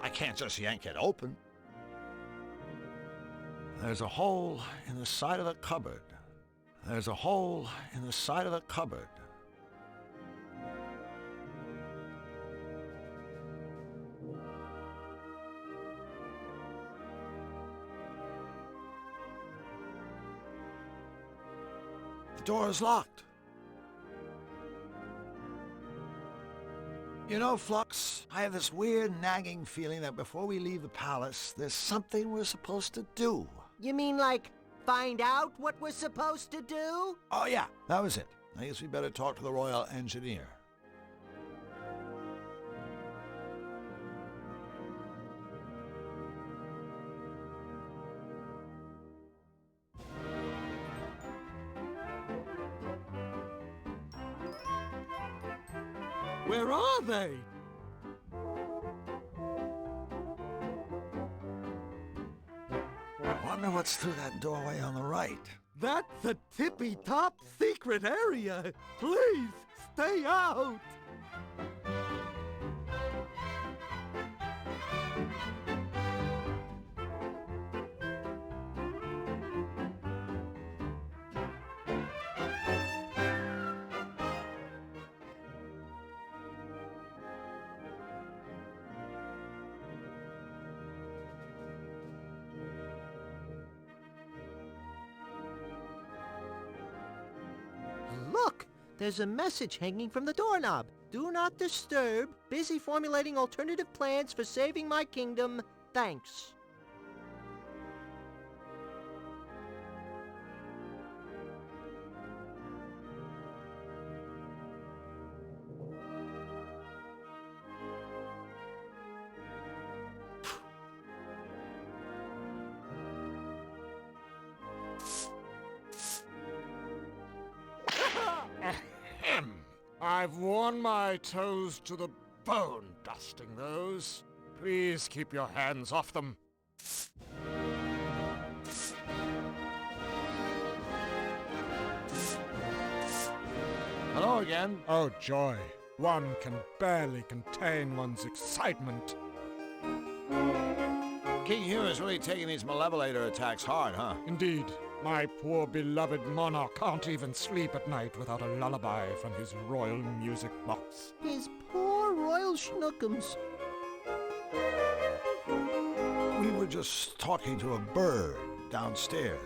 I can't just yank it open. There's a hole in the side of the cupboard. There's a hole in the side of the cupboard. The door is locked. You know, Flux, I have this weird nagging feeling that before we leave the palace, there's something we're supposed to do. You mean like find out what we're supposed to do? Oh yeah, that was it. I guess we better talk to the Royal Engineer. Where are they? I wonder what's through that doorway on the right. That's a tippy-top secret area. Please, stay out. Look, there's a message hanging from the doorknob. Do not disturb. Busy formulating alternative plans for saving my kingdom. Thanks. Ahem. I've worn my toes to the bone dusting those. Please keep your hands off them. Hello again. Oh, joy. One can barely contain one's excitement. King Hugh is really taking these malevolator attacks hard, huh? Indeed, my poor beloved monarch can't even sleep at night without a lullaby from his royal music box. His poor royal schnookums. We were just talking to a bird downstairs.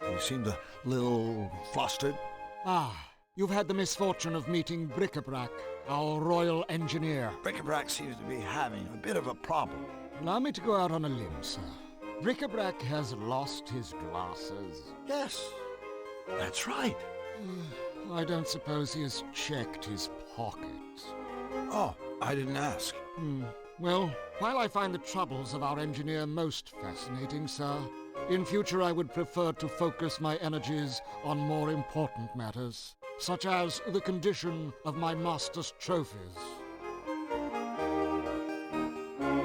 He seemed a little flustered. Ah, you've had the misfortune of meeting Bric-a-Brac, our royal engineer. Bric-a-Brac seems to be having a bit of a problem. Allow me to go out on a limb, sir. Bric-a-Brac has lost his glasses. Yes, that's right. I don't suppose he has checked his pockets. Oh, I didn't ask. Well, while I find the troubles of our engineer most fascinating, sir, in future I would prefer to focus my energies on more important matters, such as the condition of my master's trophies.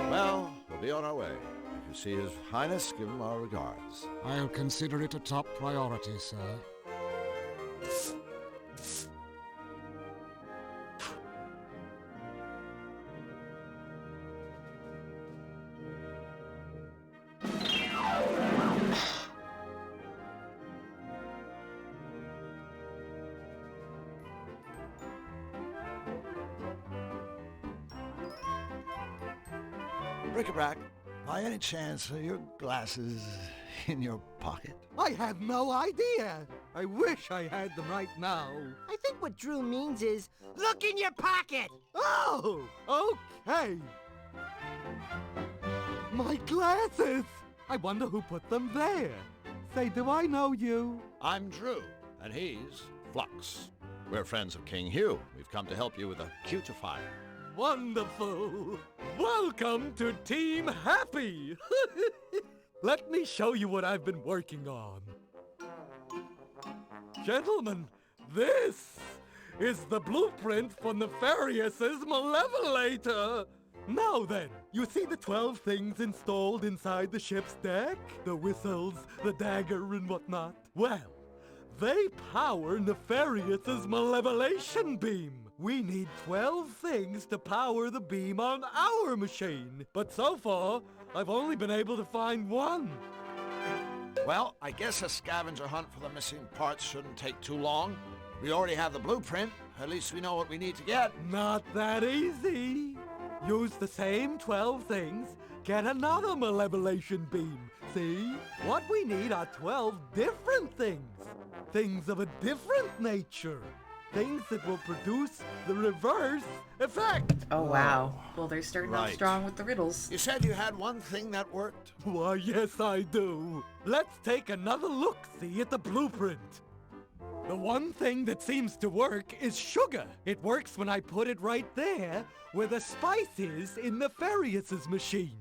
Well, we'll be on our way. If you see His Highness, give him our regards. I'll consider it a top priority, sir. Bric-a-Brac, by any chance are your glasses in your pocket? I have no idea. I wish I had them right now. I think what Drew means is, look in your pocket! Oh, okay. My glasses! I wonder who put them there. Say, do I know you? I'm Drew, and he's Flux. We're friends of King Hugh. We've come to help you with a cutifier. Wonderful! Welcome to Team Happy! Let me show you what I've been working on. Gentlemen, this is the blueprint for Nefarious' Malevolator! Now then, you see the 12 things installed inside the ship's deck? The whistles, the dagger, and whatnot? Well, they power Nefarious' malevolation beam. we need 12 things to power the beam on our machine. But so far, I've only been able to find one. Well, I guess a scavenger hunt for the missing parts shouldn't take too long. We already have the blueprint. At least we know what we need to get. Not that easy. Use the same 12 things, get another malevolation beam. See? What we need are 12 different things. Things of a different nature. Things that will produce the reverse effect. Oh, wow. Well, they're starting off Right. strong with the riddles. You said you had one thing that worked? Why, yes, I do. Let's take another look-see at the blueprint. The one thing that seems to work is sugar. It works when I put it right there where the spice is in Nefarious' machine.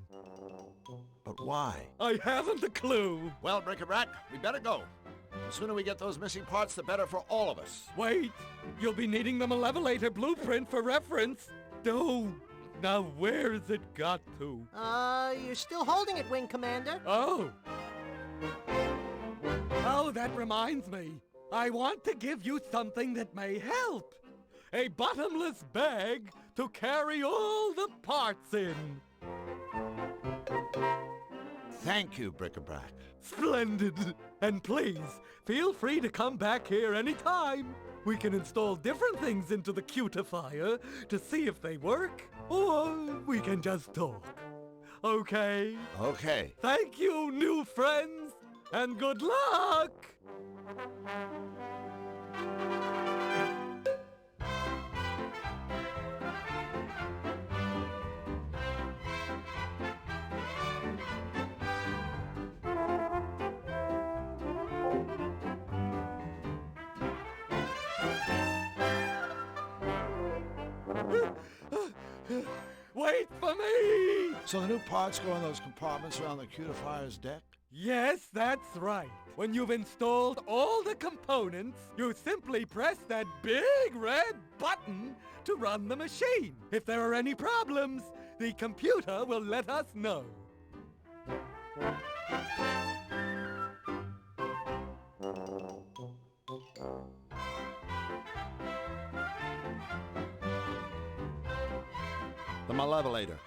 But why? I haven't a clue. Well, Bric-a-Brac, we better go. The sooner we get those missing parts, the better for all of us. Wait, you'll be needing the Malevolator blueprint for reference. Oh, now where's it got to? You're still holding it, Wing Commander. Oh, that reminds me. I want to give you something that may help. A bottomless bag to carry all the parts in. Thank you, Bric-a-Brac. Splendid. And please, feel free to come back here anytime. We can install different things into the cutifier to see if they work, or we can just talk. Okay? Okay. Thank you, new friends, and good luck! Wait for me! So the new parts go in those compartments around the cutifier's deck? Yes, that's right. When you've installed all the components, you simply press that big red button to run the machine. If there are any problems, the computer will let us know. The Malevolator.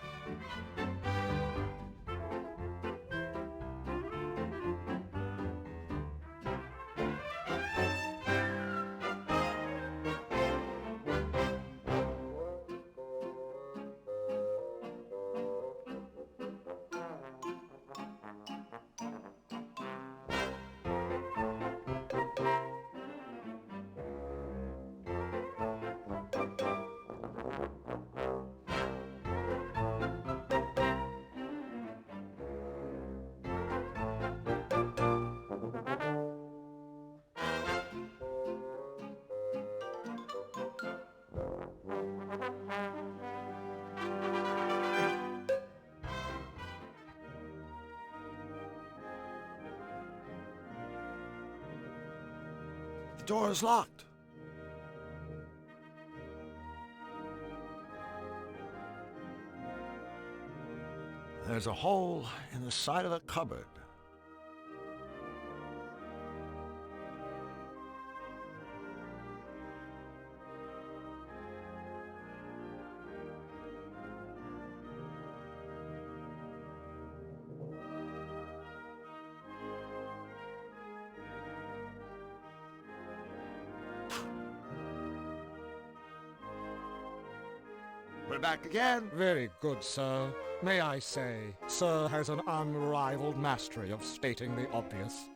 The door is locked. There's a hole in the side of the cupboard. We're back again. Very good, sir. May I say, sir has an unrivaled mastery of stating the obvious.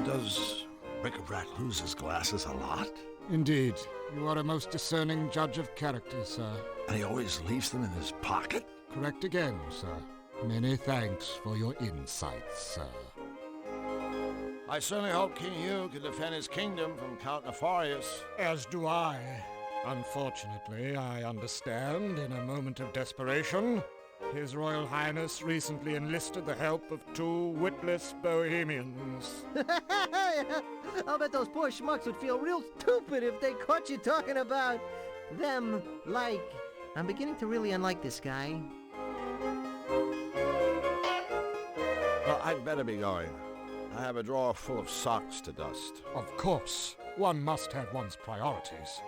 Does Bric-a-Brac lose his glasses a lot? Indeed, you are a most discerning judge of character, sir. And he always leaves them in his pocket? Correct again, sir. Many thanks for your insights, sir. I certainly hope King Hugh can defend his kingdom from Count Nefarious. As do I. Unfortunately, I understand, in a moment of desperation, His Royal Highness recently enlisted the help of two witless bohemians. I'll bet those poor schmucks would feel real stupid if they caught you talking about them like... I'm beginning to really unlike this guy. Well, I'd better be going. I have a drawer full of socks to dust. Of course, one must have one's priorities.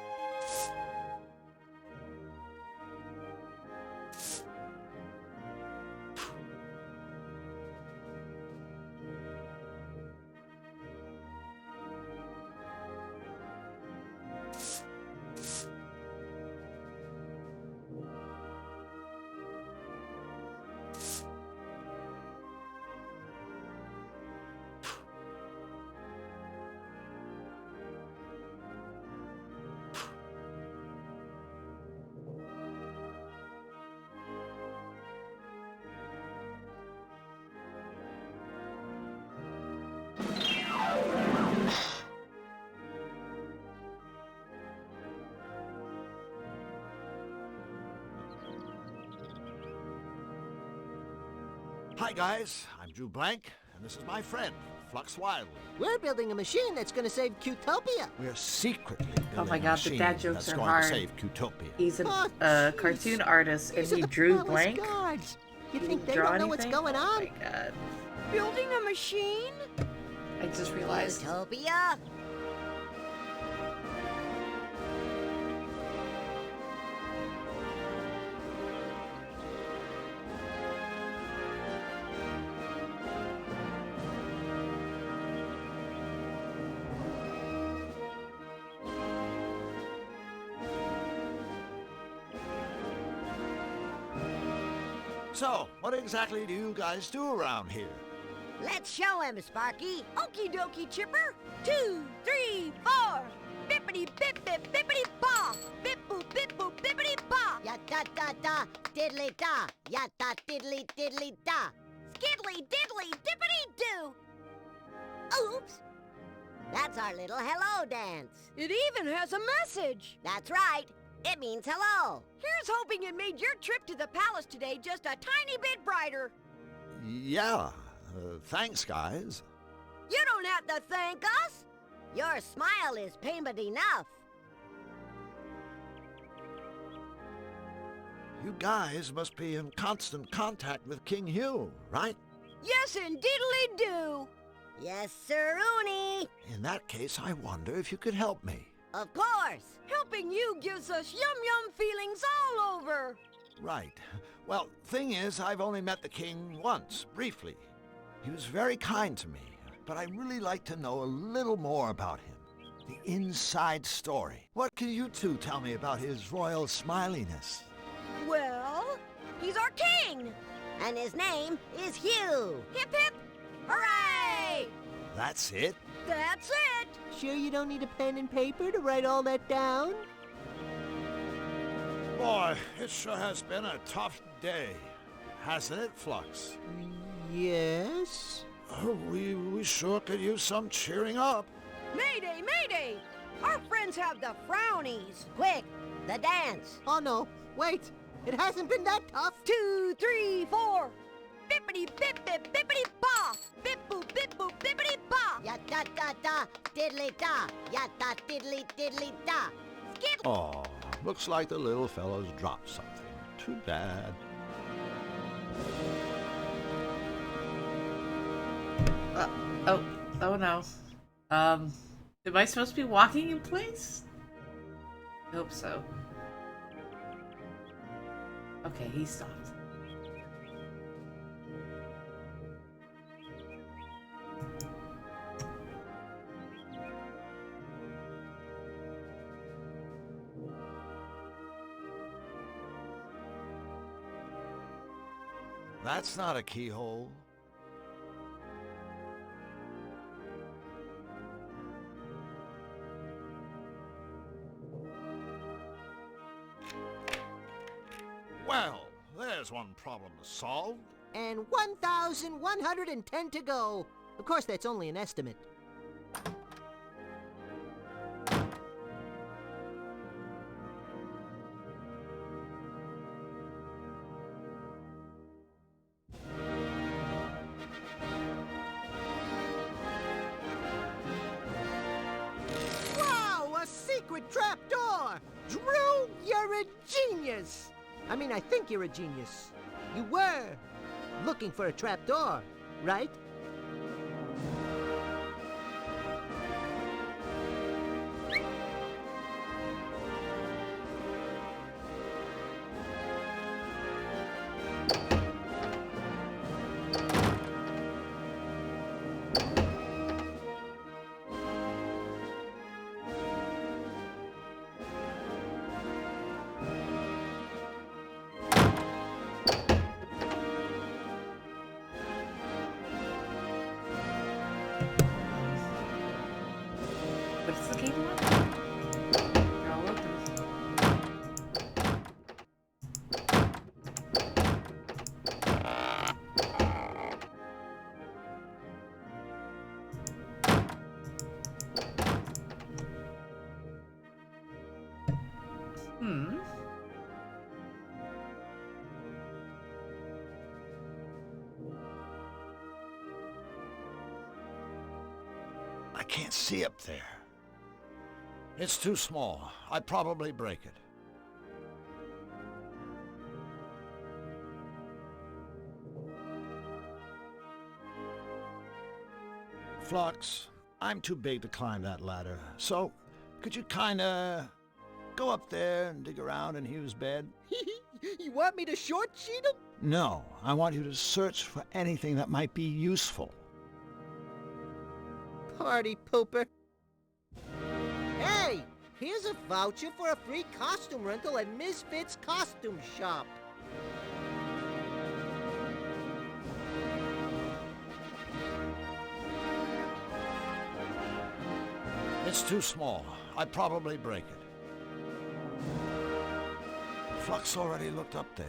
Hi, guys. I'm Drew Blank, and this is my friend, Flux Wildly. We're building a machine that's gonna save Qtopia. We're secretly Oh my building a God, the machine dad jokes that's are going hard. to save Qtopia. He's a Oh, jeez. cartoon artist, and These are he the drew palace blank. guards. You Did think he they draw don't know what's anything? going Oh on? my God. Building a machine? I just realized. Utopia? So, what exactly do you guys do around here? Let's show him, Sparky. Okie dokie, Chipper. 2, 3, 4. Bippity bip bip bippity ba. Bip boop bip boop bippity ba. Ya da da da, diddly da. Ya da diddly diddly da. Skiddly diddly dippity doo. Oops. That's our little hello dance. It even has a message. That's right. It means hello. Here's hoping it made your trip to the palace today just a tiny bit brighter. Yeah, thanks, guys. You don't have to thank us. Your smile is payment enough. You guys must be in constant contact with King Hugh, right? Yes, indeedly do. Yes, sir, Rooney. In that case, I wonder if you could help me. Of course. Helping you gives us yum-yum feelings all over. Right. Well, thing is, I've only met the king once, briefly. He was very kind to me, but I'd really like to know a little more about him. The inside story. What can you two tell me about his royal smiliness? Well, he's our king. And his name is Hugh. Hip hip, hooray! That's it? That's it. Sure you don't need a pen and paper to write all that down? Boy, it sure has been a tough day, hasn't it, Flux? Yes. Oh, we sure could use some cheering up. Mayday, mayday. Our friends have the frownies. Quick, the dance. Oh no, wait. It hasn't been that tough. 2, 3, 4. Bippity bip bip bippity ba. Bip boop bippity ba. Ya da da da, diddly da. Ya da diddly diddly da. Skid. Oh, looks like the little fellow's dropped something. Too bad. Oh no. Am I supposed to be walking in place? I hope so. Okay, he stopped. That's not a keyhole. Well, there's one problem solved. And 1,110 to go. Of course, that's only an estimate. Wow, a secret trapdoor! Drew, you're a genius! I mean, I think you're a genius. You were looking for a trapdoor, right? can't see up there. It's too small. I'd probably break it. Flux, I'm too big to climb that ladder, so could you kinda go up there and dig around in Hugh's bed? You want me to short sheet him? No, I want you to search for anything that might be useful. Party pooper. Hey, here's a voucher for a free costume rental at Misfits Costume Shop. It's too small. I'd probably break it. Flux already looked up there.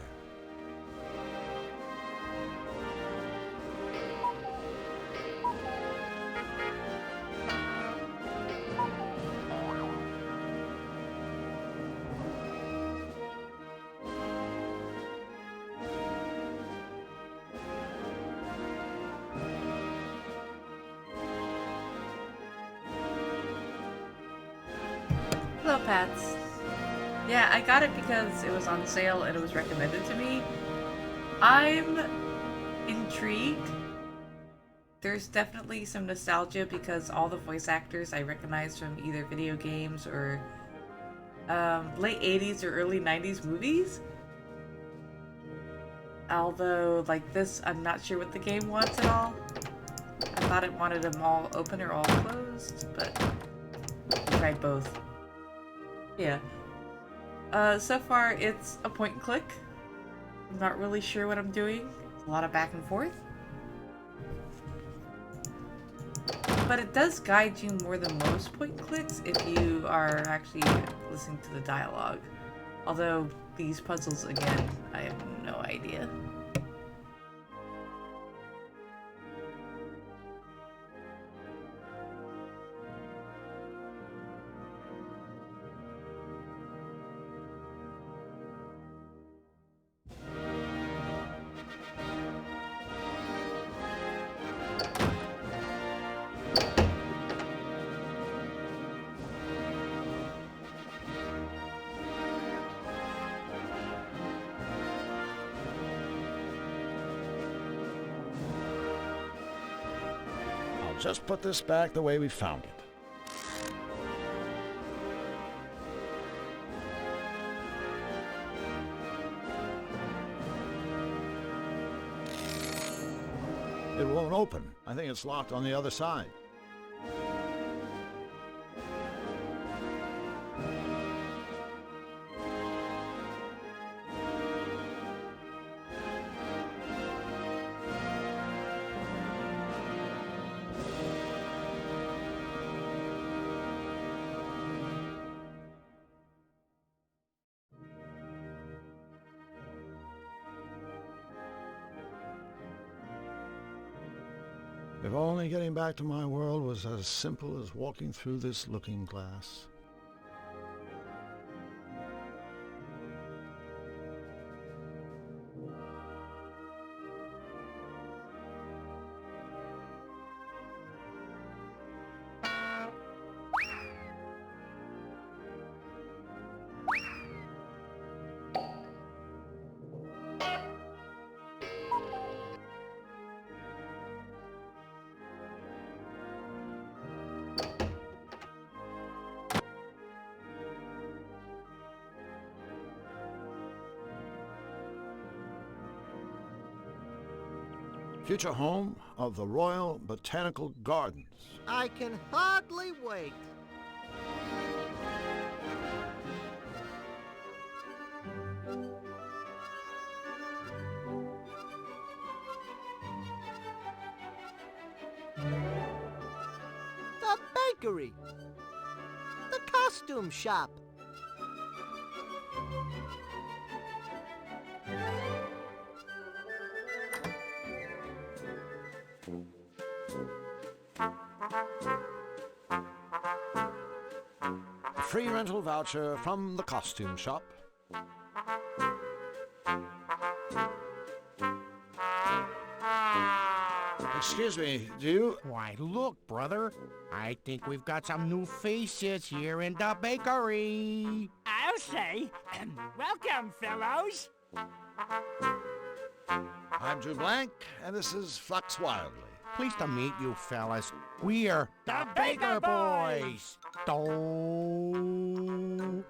Hello, Pats. Yeah, I got it because it was on sale and it was recommended to me. I'm intrigued. There's definitely some nostalgia because all the voice actors I recognize from either video games or late 80s or early 90s movies. Although, like this, I'm not sure what the game wants at all. I thought it wanted them all open or all closed, but I tried both. Yeah. So far it's a point and click. I'm not really sure what I'm doing. It's a lot of back and forth. But it does guide you more than most point and clicks if you are actually listening to the dialogue. Although these puzzles, again, I have no idea. Just put this back the way we found it. It won't open. I think it's locked on the other side. If only getting back to my world was as simple as walking through this looking glass. Future home of the Royal Botanical Gardens. I can hardly wait. The bakery. The costume shop. Free rental voucher from the costume shop. Excuse me, do you... Why, look, brother. I think we've got some new faces here in the bakery. I'll say, welcome, fellows. I'm Drew Blank, and this is Flux Wildly. Pleased to meet you, fellas. We're The Baker Boys. Do.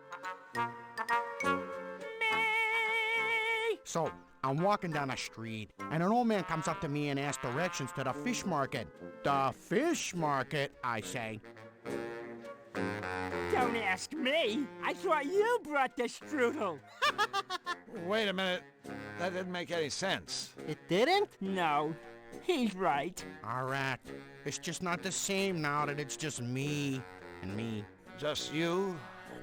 So, I'm walking down the street, and an old man comes up to me and asks directions to the fish market. The fish market, I say. Don't ask me. I thought you brought the strudel. Wait a minute. That didn't make any sense. It didn't? No, he's right. All right. It's just not the same now that it's just me and me. Just you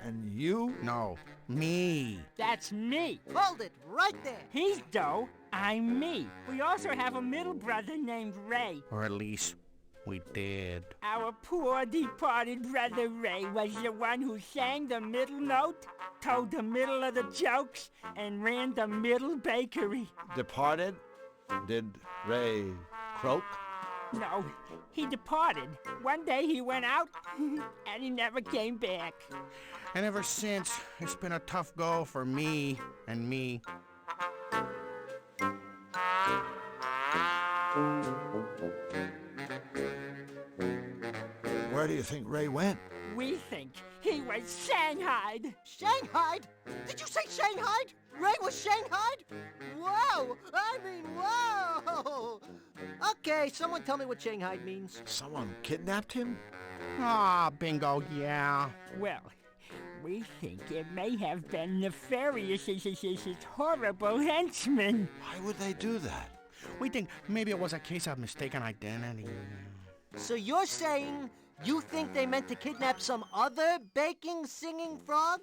and you? No, me. That's me. Hold it right there. He's Doe. I'm me. We also have a middle brother named Ray. Or at least we did. Our poor departed brother Ray was the one who sang the middle note, told the middle of the jokes, and ran the middle bakery. Departed? Did Ray croak? No, he departed. One day he went out, and he never came back. And ever since, it's been a tough go for me and me. Where do you think Ray went? We think he was shanghaied. Shanghai? Did you say Shanghai? Ray was Shanghai? Whoa! I mean, whoa! Okay, someone tell me what Shanghai means. Someone kidnapped him? Ah, bingo, yeah. Well, we think it may have been Nefarious' horrible henchman. Why would they do that? We think maybe it was a case of mistaken identity. So you're saying you think they meant to kidnap some other baking, singing frog?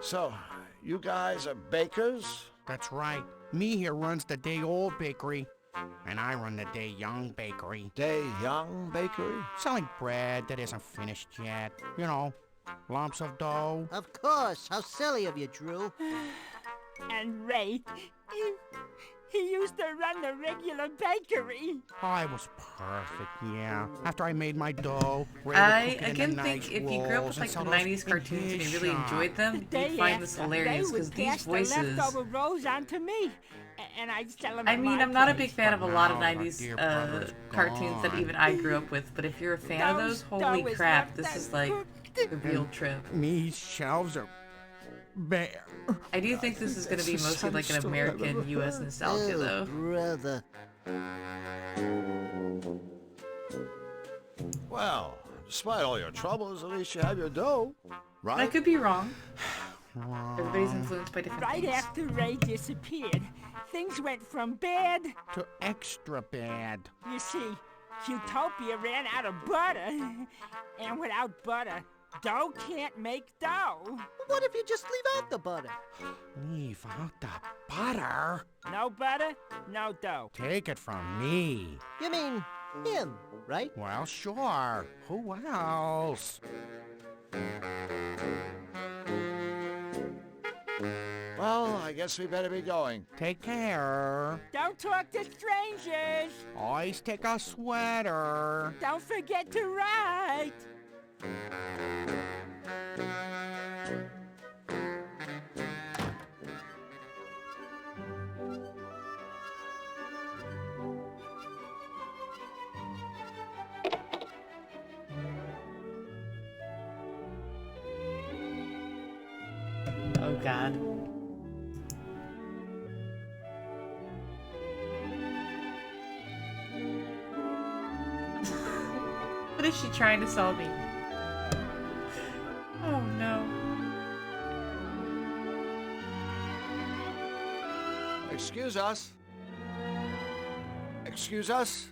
So, you guys are bakers? That's right. Me here runs the day-old bakery, and I run the day-young bakery. Day Young Bakery? Selling bread that isn't finished yet. You know, lumps of dough. Of course. How silly of you, Drew. And Ray, he used to run the regular bakery. I was perfect, yeah. After I made my dough, Ray I would cook it in again the think nice if you grew up rolls with like and the sell those 90s cartoons and in you his really shop. enjoyed them, The you'd day find this after, hilarious they would because these pass the voices. leftover rolls on to me, and I'd sell them. I at mean, my I'm not a place. big fan of a lot of Now our 90s dear brother's cartoons that gone. even I grew up with, but if you're a fan of those, holy dough is crap, left this is like a real trip. Me's shelves are bare. I do think this is going to be It's the mostly like an saddest story I've American ever US heard. nostalgia, though. Brother. Well, despite all your troubles, at least you have your dough, I right? could be wrong. Everybody's influenced by different Right things. after Ray disappeared, things went from bad. To extra bad. You see, Utopia ran out of butter, and without butter, dough can't make dough. What if you just leave out the butter? Leave out the butter. No butter, no dough. Take it from me. You mean him, right? Well, sure. Who else? Well, I guess we better be going. Take care. Don't talk to strangers. Always take a sweater. Don't forget to write. Oh god. What is she trying to sell me? Oh no. Excuse us. Excuse us?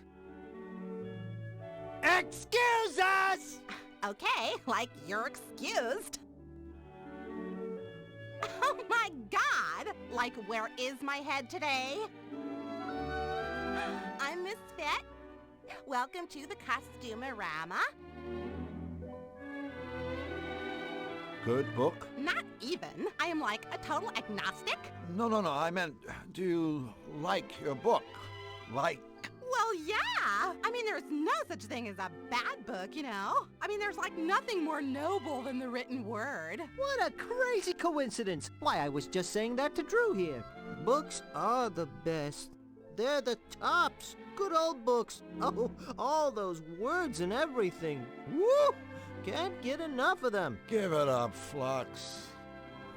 Excuse us! Okay, like you're excused. Oh my god! Like, where is my head today? I'm Miss Fit. Welcome to the Costumerama. good book? Not even. I am like a total agnostic. No, I meant, do you like your book? Like? Well, yeah. I mean, there's no such thing as a bad book, you know? I mean, there's like nothing more noble than the written word. What a crazy coincidence. Why, I was just saying that to Drew here. Books are the best. They're the tops. Good old books. Oh, all those words and everything. Woo! Can't get enough of them. Give it up, Flux.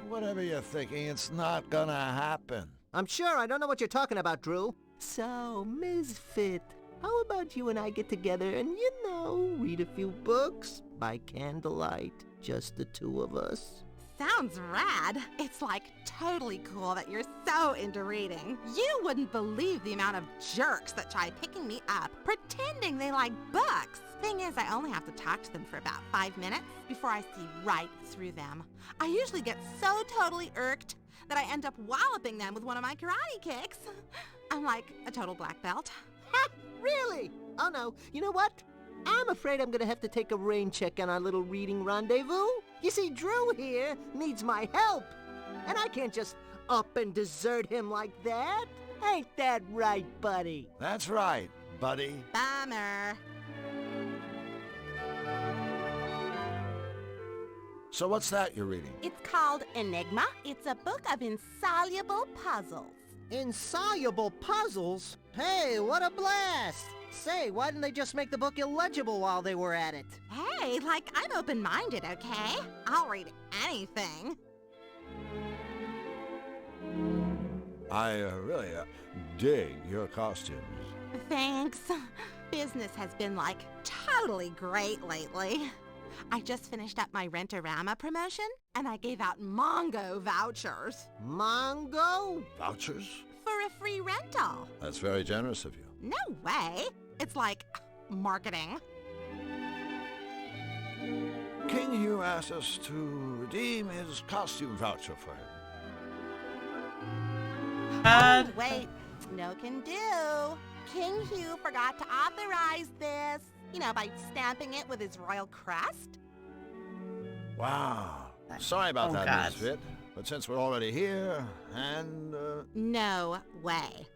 Whatever you're thinking, it's not gonna happen. I'm sure I don't know what you're talking about, Drew. So, Misfit, how about you and I get together and, you know, read a few books by candlelight? Just the two of us. Sounds rad. It's like totally cool that you're so into reading. You wouldn't believe the amount of jerks that try picking me up, pretending they like books. Thing is, I only have to talk to them for about 5 minutes before I see right through them. I usually get so totally irked that I end up walloping them with one of my karate kicks. I'm like a total black belt. Ha! Really? Oh no, you know what? I'm afraid I'm gonna have to take a rain check on our little reading rendezvous. You see, Drew here needs my help. And I can't just up and desert him like that. Ain't that right, buddy? That's right, buddy. Bummer. So what's that you're reading? It's called Enigma. It's a book of insoluble puzzles. Insoluble puzzles? Hey, what a blast! Say, why didn't they just make the book illegible while they were at it? Hey, like, I'm open-minded, okay? I'll read anything. I really dig your costumes. Thanks. Business has been, like, totally great lately. I just finished up my Rent-A-Rama promotion, and I gave out Mongo vouchers. Mongo? Vouchers? For a free rental. That's very generous of you. No way. It's like marketing. King Hugh asked us to redeem his costume voucher for him. Oh, wait. No can do. King Hugh forgot to authorize this. You know, by stamping it with his royal crest. Wow. Sorry about that, God. Misfit. But since we're already here, and, No way.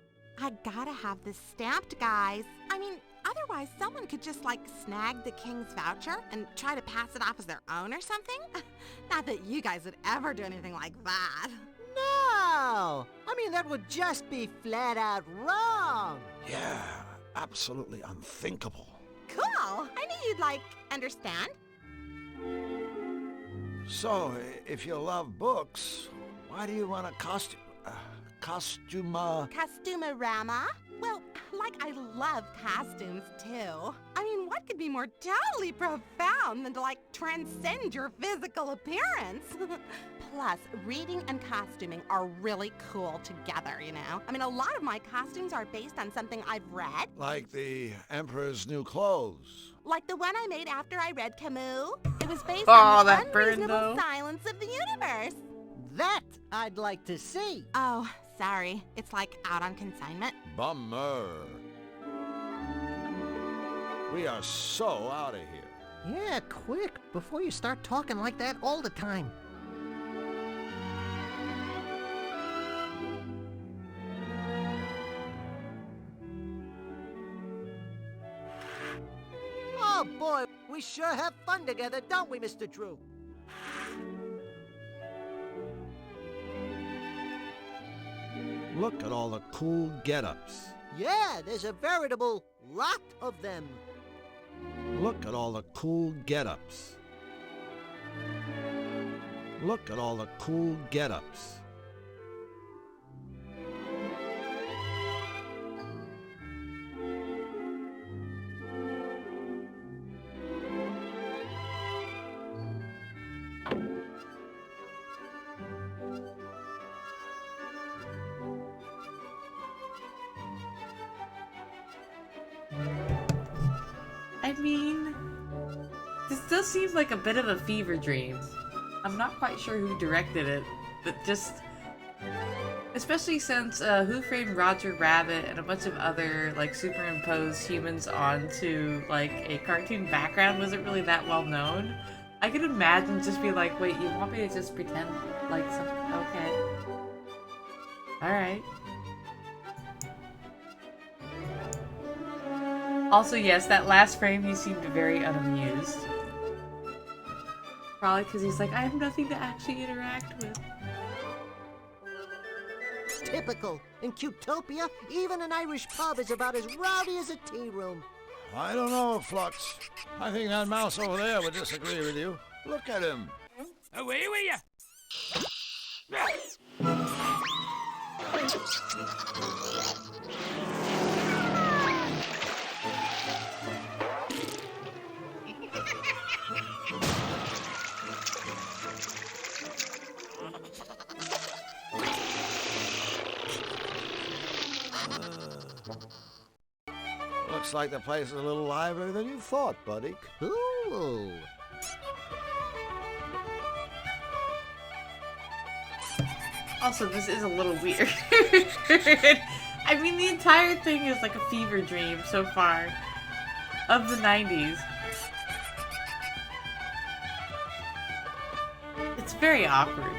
I gotta have this stamped, guys. I mean, otherwise someone could just, like, snag the king's voucher and try to pass it off as their own or something. Not that you guys would ever do anything like that. No! I mean, that would just be flat out wrong. yeah, absolutely unthinkable. Cool. I knew you'd, like, understand. So, if you love books, why do you want a costume? Costumerama? Well, like, I love costumes, too. I mean, what could be more totally profound than to, like, transcend your physical appearance? Plus, reading and costuming are really cool together, you know? I mean, a lot of my costumes are based on something I've read. Like the Emperor's New Clothes. Like the one I made after I read Camus. It was based Oh, on the that burned, unreasonable though. silence of the universe. That I'd like to see. Oh, sorry. It's like out on consignment. Bummer. We are so out of here. Yeah, quick, before you start talking like that all the time. Oh boy, we sure have fun together, don't we, Mr. Drew? Look at all the cool get-ups. Yeah, there's a veritable lot of them. Look at all the cool get-ups. Look at all the cool get-ups. I mean, this does seem like a bit of a fever dream. I'm not quite sure who directed it, but just... Especially since Who Framed Roger Rabbit and a bunch of other, like, superimposed humans onto, like, a cartoon background wasn't really that well known. I could imagine just be like, wait, you want me to just pretend like something? Okay. Alright. Also, yes, that last frame he seemed very unamused. Probably because he's like, I have nothing to actually interact with. Typical. In Cutopia, even an Irish pub is about as rowdy as a tea room. I don't know, Flux. I think that mouse over there would disagree with you. Look at him. Away with you! Looks like the place is a little livelier than you thought, buddy. Ooh. Also, this is a little weird. I mean, the entire thing is like a fever dream so far of the 90s. It's very awkward.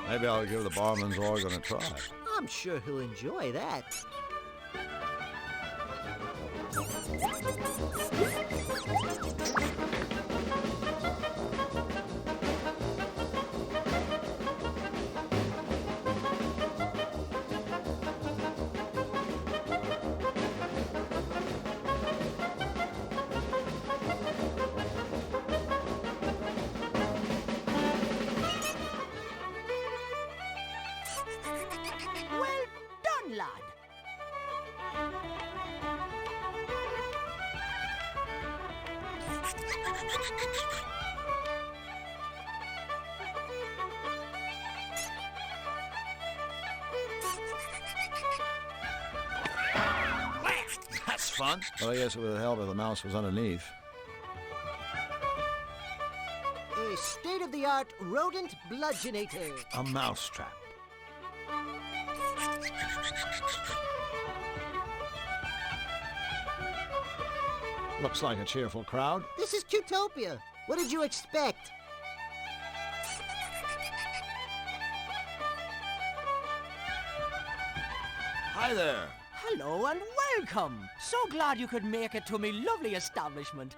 Maybe I'll give the barman's organ a try. I'm sure he'll enjoy that. Well done, lad. That's fun. Well, I guess it would help if the mouse was underneath. A state-of-the-art rodent bludgeonator. A mousetrap. Looks like a cheerful crowd. This is Cutopia. What did you expect? Hi there. Hello and welcome. So glad you could make it to me lovely establishment.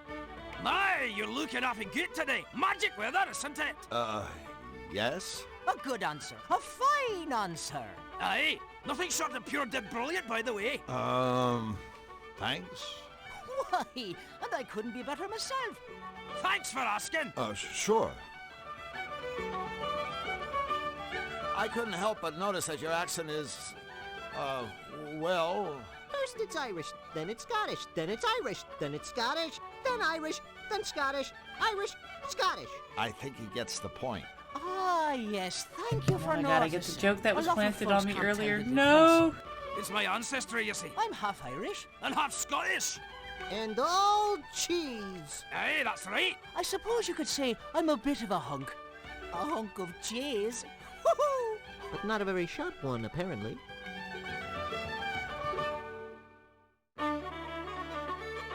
My, you're looking awfully good today. Magic weather, isn't it? Yes? A good answer. A fine answer. Aye, nothing short of pure dead brilliant, by the way. Thanks? Why, and I couldn't be better myself. Thanks for asking. Sure. I couldn't help but notice that your accent is, well... First it's Irish, then it's Scottish, then it's Irish, then it's Scottish, then Irish, then Scottish, Irish, Scottish. I think he gets the point. Ah, yes. Thank you for Oh my noticing. god, I get the joke that A was lot of planted folks on me can't tell earlier. the No! It's my ancestry, you see. difference. I'm half Irish. And half Scottish. And all cheese. Aye, that's right. I suppose you could say I'm a bit of a hunk. A hunk of cheese. Woohoo! But not a very sharp one, apparently.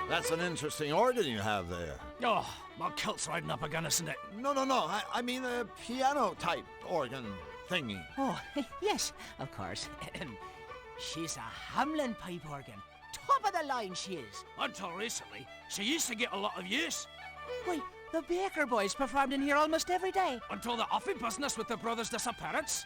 That's an interesting organ you have there. Oh, my kilt's riding up again, isn't it? No. I mean a piano-type organ thingy. Oh, yes, of course. She's a Hamlin pipe organ. Top of the line she is. Until recently, she used to get a lot of use. Wait, the Baker Boys performed in here almost every day. Until the awful business with the brothers' disappearance.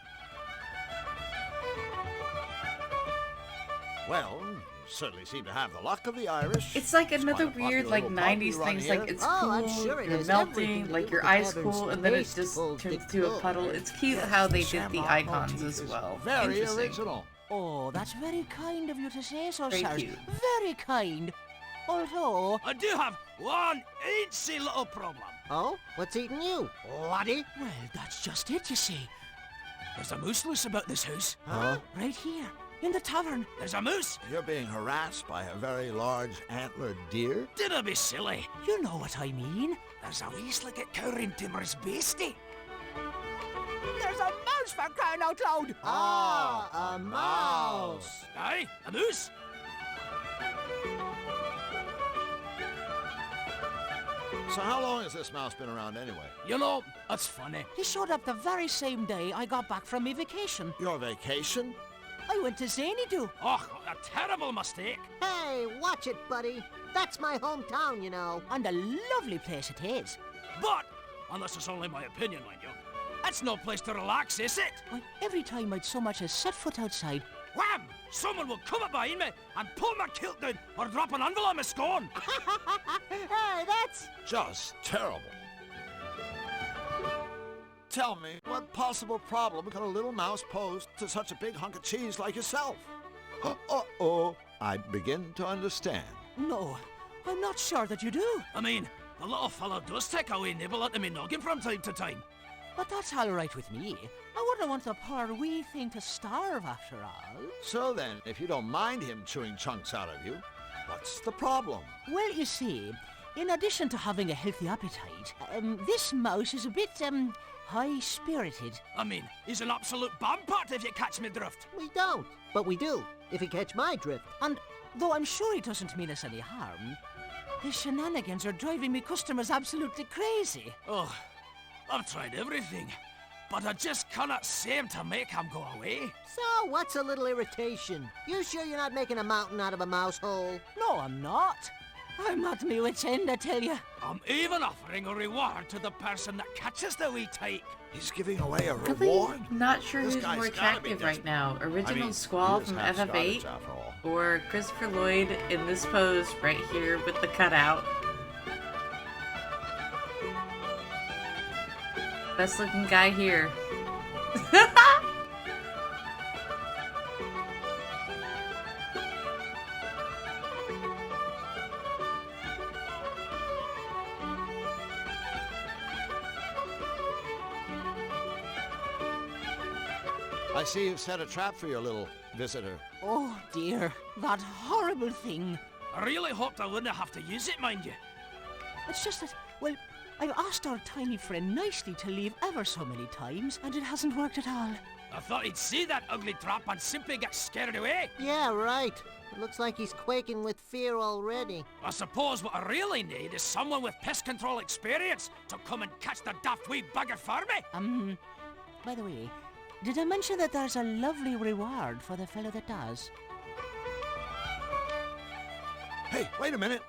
Well, you certainly seem to have the luck of the Irish. It's like another quite a weird, popular like, little pub 90s we run things, here. like, it's Oh, cool, I'm sure it you're has melting, everything like, to your do with eyes taverns, cool, and then it just tasteful turns to a decor. puddle. It's cute how they did the Shamrock icons motif as is well. Very Interesting. original. Oh, that's very kind of you to say so, Very Sarge. cute. Very kind. Although, I do have one eensy little problem. Oh? What's eating you, laddie? well, that's just it, you see. There's a moose loose about this house. Huh? Right here, in the tavern. There's a moose. You're being harassed by a very large antlered deer? Dinna be silly. You know what I mean. There's a wee slick at cowering timorous beastie. There's a mouse mouse for crying out loud! Ah, a mouse. Aye, a moose? So how long has this mouse been around anyway? You know, that's funny. He showed up the very same day I got back from me vacation. Your vacation? I went to Xanadu. Oh, a terrible mistake. Hey, watch it, buddy. That's my hometown, you know. And a lovely place it is. But, and this is only my opinion, mind you, it's no place to relax, is it? Why, every time I'd so much as set foot outside, wham! Someone will come up behind me and pull my kilt down or drop an anvil on my scone. Hey, that's... Just terrible. Tell me, what possible problem could a little mouse pose to such a big hunk of cheese like yourself? Uh-oh, I begin to understand. No, I'm not sure that you do. I mean, the little fellow does take a wee nibble at me noggin from time to time. But that's all right with me. I wouldn't want the poor wee thing to starve after all. So then, if you don't mind him chewing chunks out of you, what's the problem? Well, you see, in addition to having a healthy appetite, this mouse is a bit, high-spirited. I mean, he's an absolute bombpot if you catch me drift. We don't, but we do, if you catch my drift. And though I'm sure he doesn't mean us any harm, his shenanigans are driving me customers absolutely crazy. Oh, I've tried everything, but I just cannot seem to make him go away. So, what's a little irritation? You sure you're not making a mountain out of a mouse hole? No, I'm not. I'm at me wit's end, I tell you. I'm even offering a reward to the person that catches the wee tyke. He's giving away a Really reward? not sure This who's guy's more gotta be attractive right now. Original he Squall is from half FF8 Scottish after all. or Christopher Lloyd in this pose right here with the cutout. Best looking guy here. I see you've set a trap for your little visitor. Oh dear, that horrible thing. I really hoped I wouldn't have to use it, mind you. It's just that, well, I've asked our tiny friend nicely to leave ever so many times, and it hasn't worked at all. I thought he'd see that ugly trap and simply get scared away. Yeah, right. It looks like he's quaking with fear already. I suppose what I really need is someone with pest control experience to come and catch the daft wee bugger for me. By the way, did I mention that there's a lovely reward for the fellow that does? Hey, wait a minute.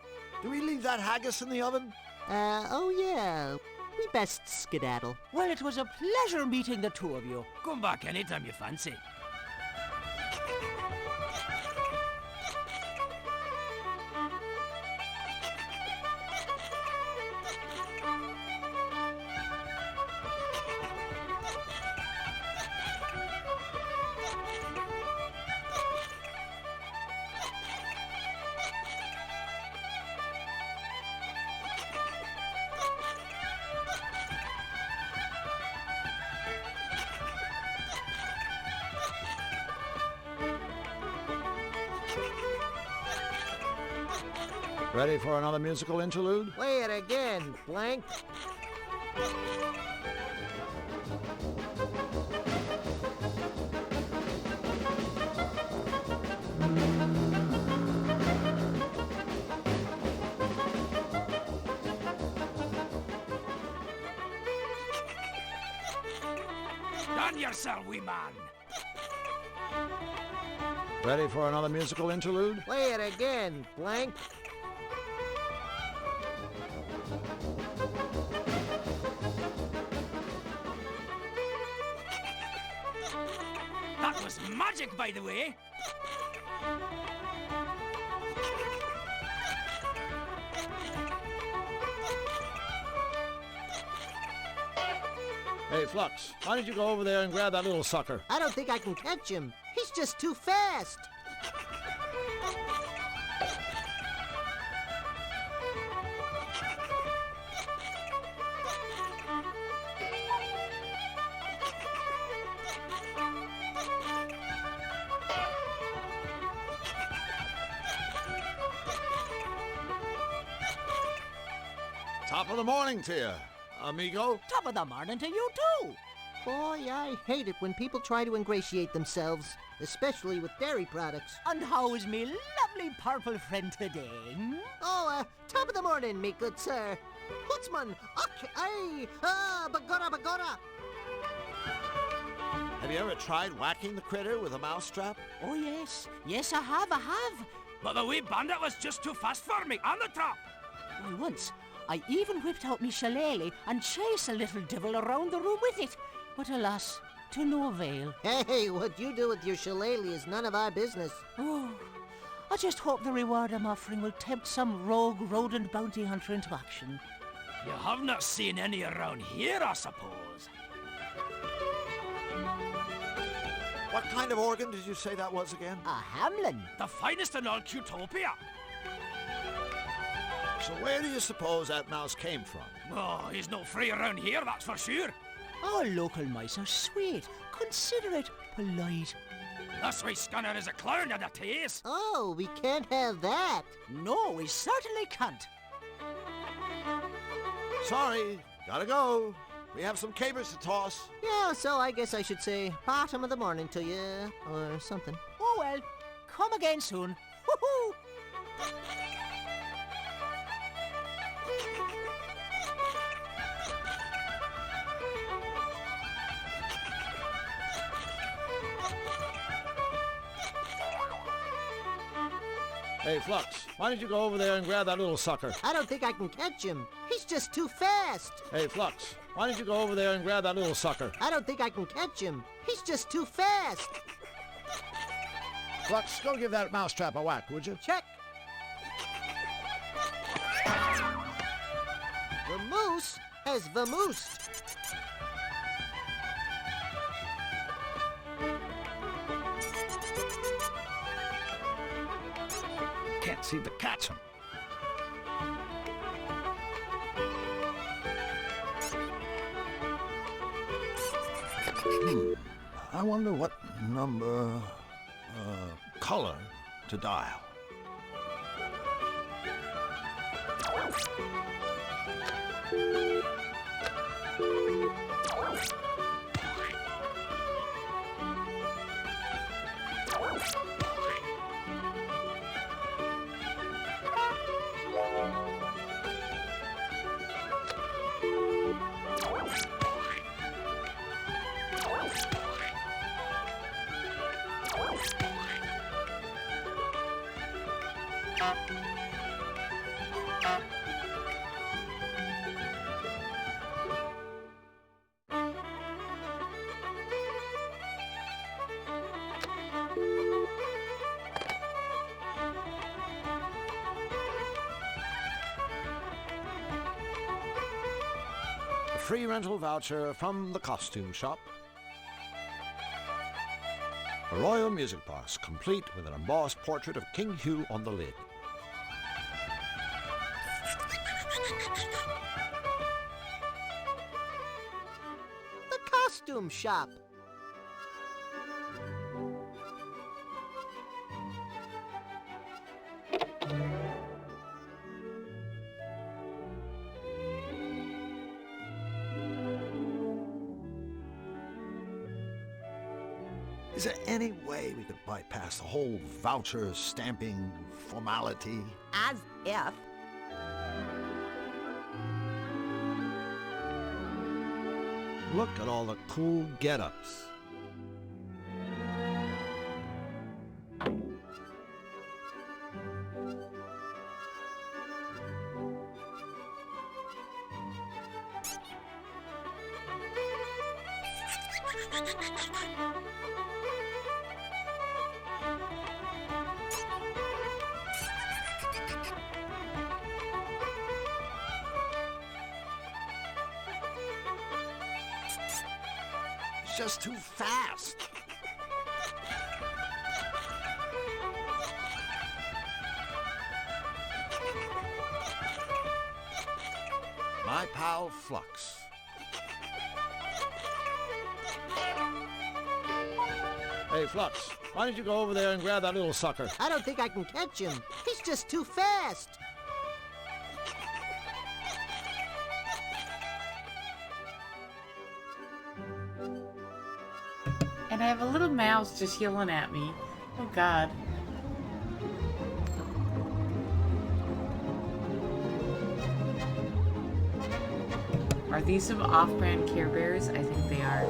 Did we leave that haggis in the oven? Oh yeah. We best skedaddle. Well, it was a pleasure meeting the two of you. Come back anytime you fancy. Ready for another musical interlude? Play it again, Blank. Done yourself, wee man. Ready for another musical interlude? Play it again, Blank. That was magic, by the way. Hey, Flux, why don't you go over there and grab that little sucker? I don't think I can catch him. He's just too fast. Top of the morning to you, amigo. Top of the morning to you, too. Boy, I hate it when people try to ingratiate themselves, especially with dairy products. And how is me lovely purple friend today? Hmm? Oh, top of the morning, me good sir. Hootsman, okay, bagora. Have you ever tried whacking the critter with a mousetrap? Oh, yes. Yes, I have. But the wee bandit was just too fast for me on the trap. Why, once, I even whipped out me shillelagh and chased a little devil around the room with it. But alas, to no avail. Hey, what you do with your shillelagh is none of our business. Oh, I just hope the reward I'm offering will tempt some rogue rodent bounty hunter into action. You have not seen any around here, I suppose. What kind of organ did you say that was again? A Hamlin. The finest in all Qtopia. So where do you suppose that mouse came from? Oh, he's no free around here, that's for sure. All local mice are sweet, considerate, polite. This wee Skinner is a clown and a tease. Oh, we can't have that. No, we certainly can't. Sorry, gotta go. We have some capers to toss. Yeah, so I guess I should say bottom of the morning to you, or something. Oh well, come again soon. Woohoo! Hey, Flux, why don't you go over there and grab that little sucker? I don't think I can catch him. He's just too fast. Hey, Flux, why don't you go over there and grab that little sucker? I don't think I can catch him. He's just too fast. Flux, go give that mousetrap a whack, would you? Check. The moose has vamoosed. Can't seem to catch him. I wonder what number, color to dial. Free rental voucher from the costume shop. A royal music box, complete with an embossed portrait of King Hugh on the lid. The costume shop. Is there any way we could bypass the whole voucher stamping formality? As if. Look at all the cool get-ups. It's just too fast. My pal Flux. Hey, Flux, why don't you go over there and grab that little sucker? I don't think I can catch him. He's just too fast. have a little mouse just yelling at me. Oh god. Are these some off-brand Care Bears? I think they are.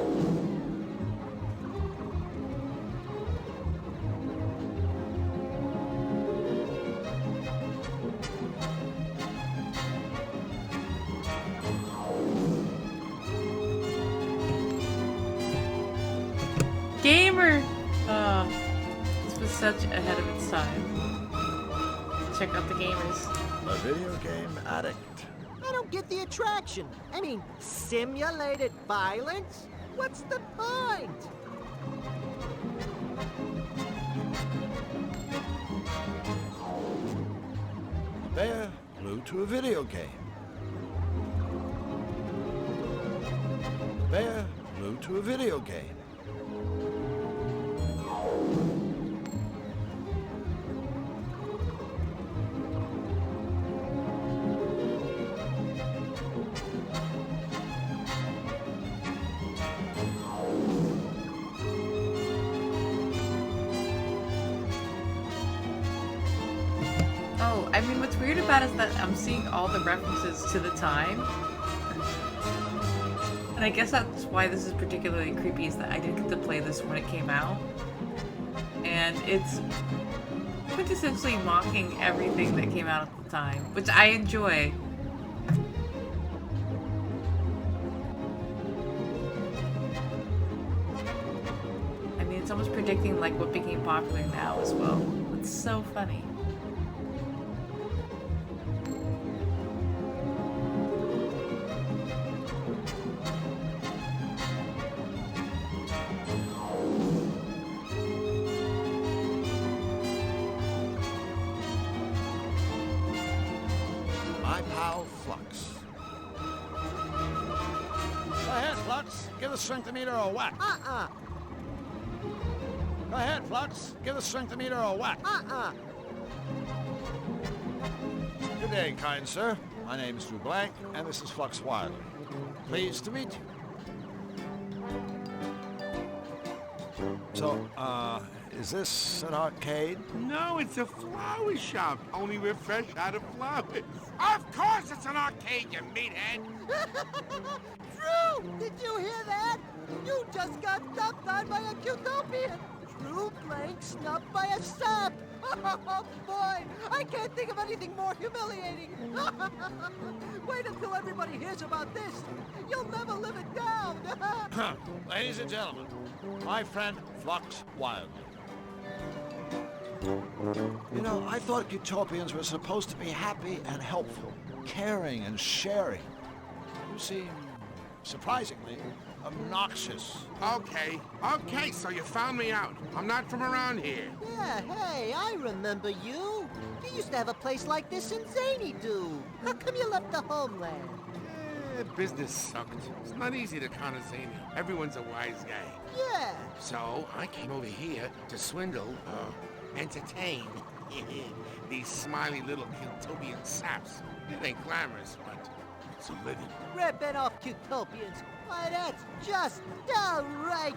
Gamer! Oh, this was such ahead of its time. Check out the gamers. A video game addict. I don't get the attraction. I mean, simulated violence? What's the point? A bear glued to a video game. A bear glued to a video game. Oh, I mean, what's weird about it is that I'm seeing all the references to the time. And I guess that's why this is particularly creepy, is that I didn't get to play this when it came out. And it's quintessentially mocking everything that came out at the time, which I enjoy. I mean, it's almost predicting like what became popular now as well. It's so funny. My pal Flux. Go ahead, Flux. Give the strength-o-meter a whack. Go ahead, Flux. Give the strength-o-meter a whack. Good day, kind sir. My name's Drew Blank, and this is Flux Wiley. Pleased to meet you. So, is this an arcade? No, it's a flower shop. Only we're fresh out of flowers. Of course it's an arcade, you meathead. Drew, did you hear that? You just got dumped on by a Cutopian. Drew Blank snubbed by a sap. Oh, boy, I can't think of anything more humiliating. Wait until everybody hears about this. You'll never live it down. Ladies and gentlemen, my friend Flux Wiley. You know, I thought Utopians were supposed to be happy and helpful, caring and sharing. You seem, surprisingly, obnoxious. Okay, so you found me out. I'm not from around here. Yeah, hey, I remember you. You used to have a place like this in Xanadu. How come you left the homeland? Business sucked. It's not easy to con a zany. Everyone's a wise guy. Yeah. So I came over here to swindle, entertain these smiley little Cutopian saps. It ain't glamorous, but it's a living. Ripping off Cutopians. Why, that's just downright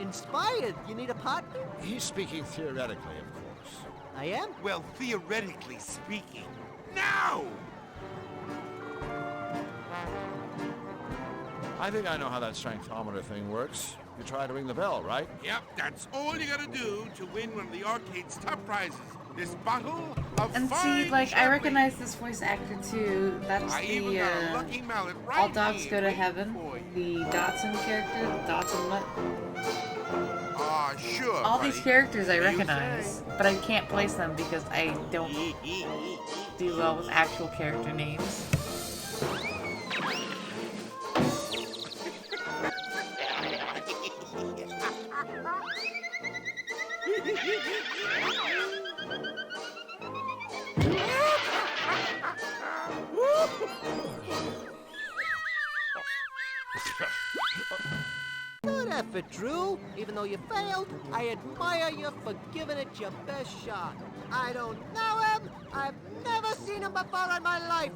inspired. You need a partner? He's speaking theoretically, of course. I am? Well, theoretically speaking. Now! I think I know how that strengthometer thing works. You try to ring the bell, right? Yep, that's all you gotta do to win one of the arcade's top prizes. This bottle of And see, like, I recognize this voice actor too. That's the, All Dogs Go to Heaven. The Dotson character, Dotson Mutt. Sure. All these characters I recognize, but I can't place them because I don't do well with actual character names. Good effort, Drew. Even though you failed, I admire you for giving it your best shot. I don't know him. I've never seen him before in my life.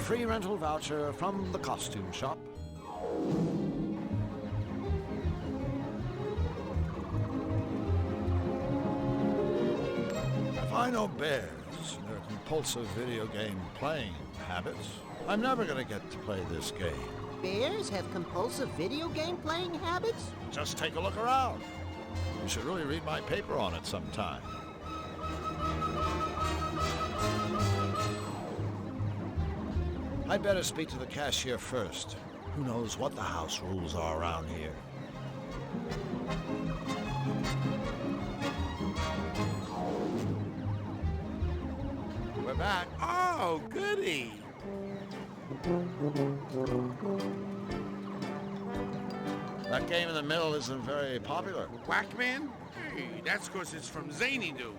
free rental voucher from the costume shop. If I know bears and their compulsive video game playing habits, I'm never gonna get to play this game. Bears have compulsive video game playing habits? Just take a look around. You should really read my paper on it sometime. I'd better speak to the cashier first. Who knows what the house rules are around here. We're back. Oh, goody. That game in the middle isn't very popular. Whackman? Hey, that's because it's from Zany Doo.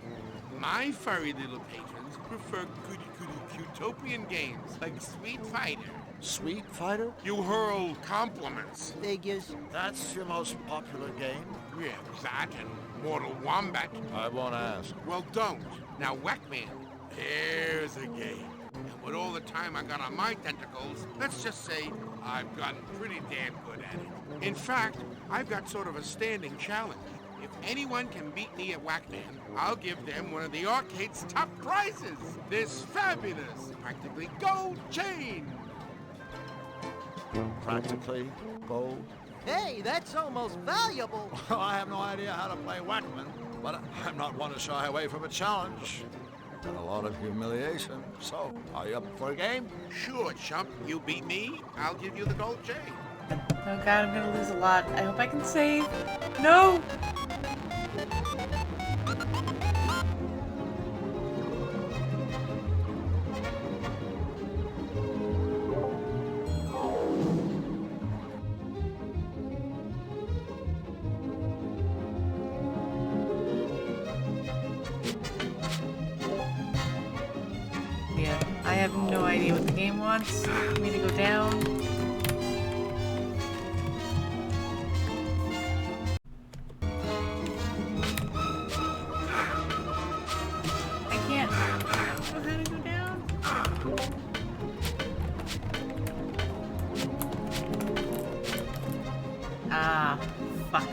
My furry little patrons prefer goody-goody Cutopian games like Sweet Fighter. Sweet Fighter? You hurl compliments. Figures. That's your most popular game? Yeah, that and Mortal Wombat. I won't ask. Well, don't. Now, Whackman, here's a game. And with all the time I got on my tentacles, let's just say I've gotten pretty damn good at it. In fact, I've got sort of a standing challenge. If anyone can beat me at Whackman, I'll give them one of the arcade's top prizes. This fabulous, practically gold chain. Practically gold? Hey, that's almost valuable. Well, I have no idea how to play Whackman, but I'm not one to shy away from a challenge. Done a lot of humiliation. So, are you up for a game? Sure, chump. You beat me, I'll give you the gold chain. Oh god, I'm gonna lose a lot. I hope I can save. No! Yeah, I have no idea what the game wants me to go down. Ah, fuck.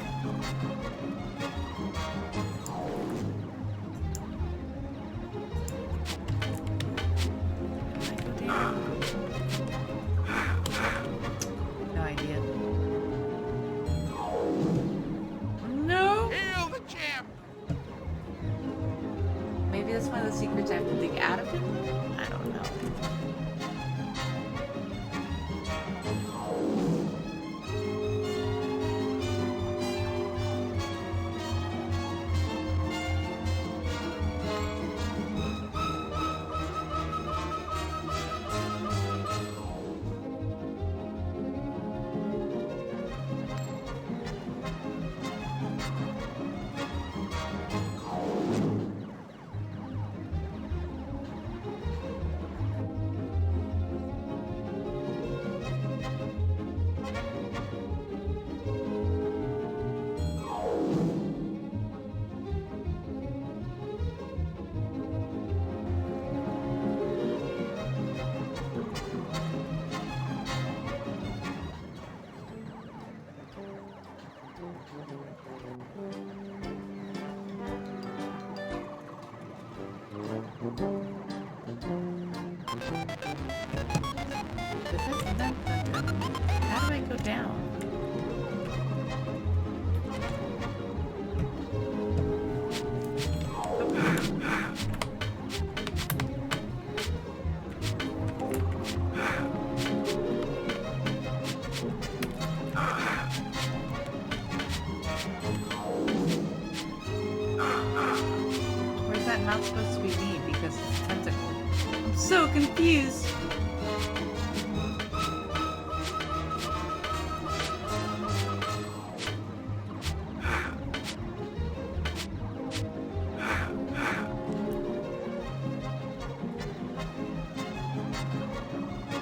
No idea. No! Hail the champ! Maybe that's one of the secrets I have to dig out of him? I don't know. How do I go down? Where's that not supposed to be me because it's a tentacle? I'm so confused.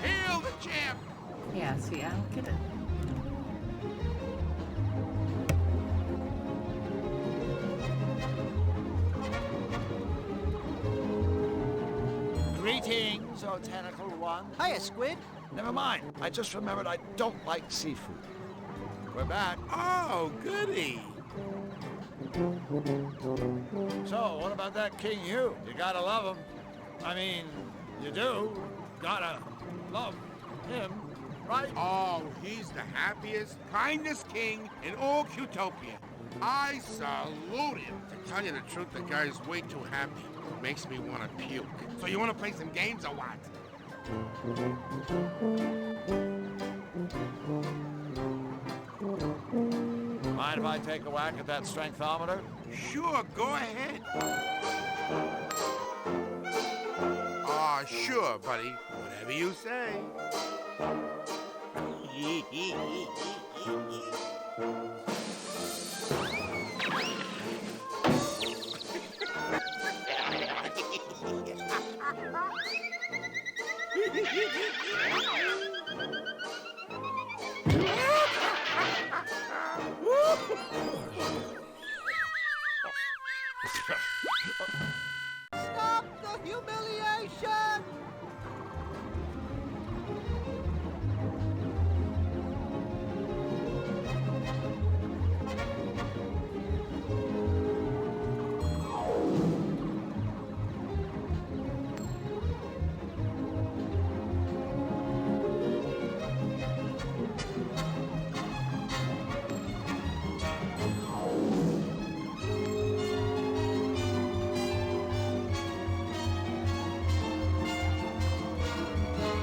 Hail the champ! Yeah, see, I don't get it. Greetings. Greetings, O Tentacle One. Hiya, Squid. Never mind. I just remembered I don't like seafood. We're back. Oh, goody. So, what about that King Hugh? You gotta love him. I mean, you do. Gotta love him, right? Oh, he's the happiest, kindest king in all Qtopia. I salute him. To tell you the truth, the guy's way too happy. Makes me want to puke. So you want to play some games or what? Mind if I take a whack at that strengthometer? Sure, go ahead. Aw, sure, buddy. Whatever you say. Stop the humiliation!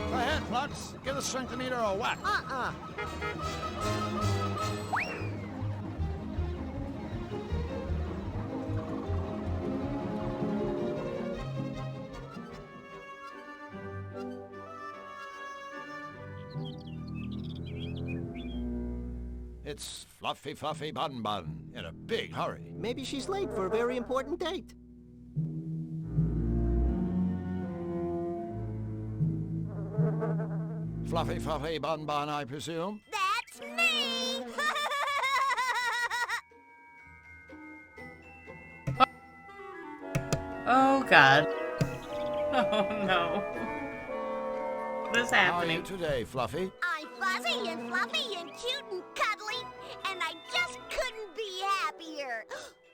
Go ahead, Flux. Give the strengthometer a whack. It's Fluffy Fluffy Bun Bun in a big hurry. Maybe she's late for a very important date. Fluffy Fluffy Bun Bun, I presume? That's me! Oh God. Oh no. What is How are you happening? today, Fluffy? I'm fuzzy and fluffy and cute and cuddly, and I just couldn't be happier.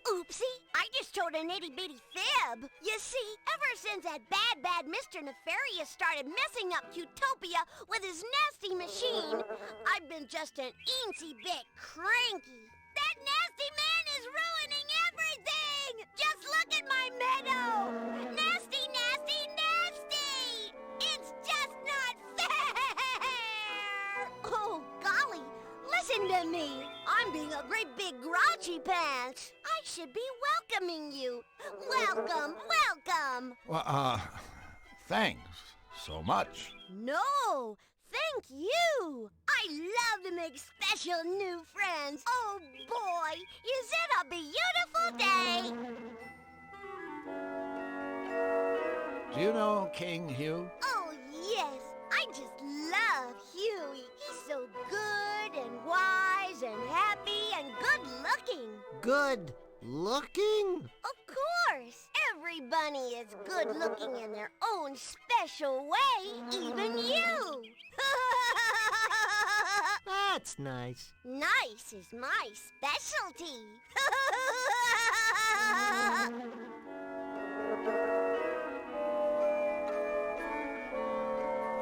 Oopsie, I just told an itty-bitty fib. You see, ever since that bad Mr. Nefarious started messing up Qtopia with his nasty machine, I've been just an eensy bit cranky. That nasty man is ruining everything! Just look at my meadow! Nasty, nasty, nasty! It's just not fair! Oh, golly, listen to me. I'm being a great big grouchy pants. I should be welcoming you. Welcome, welcome. Well, thanks so much. No, thank you. I love to make special new friends. Oh, boy, is it a beautiful day. Do you know King Hugh? Oh, yes. I just love Huey. He's so good and wise and happy and good-looking. Good looking? Of course. Every bunny is good-looking in their own special way, even you. That's nice. Nice is my specialty.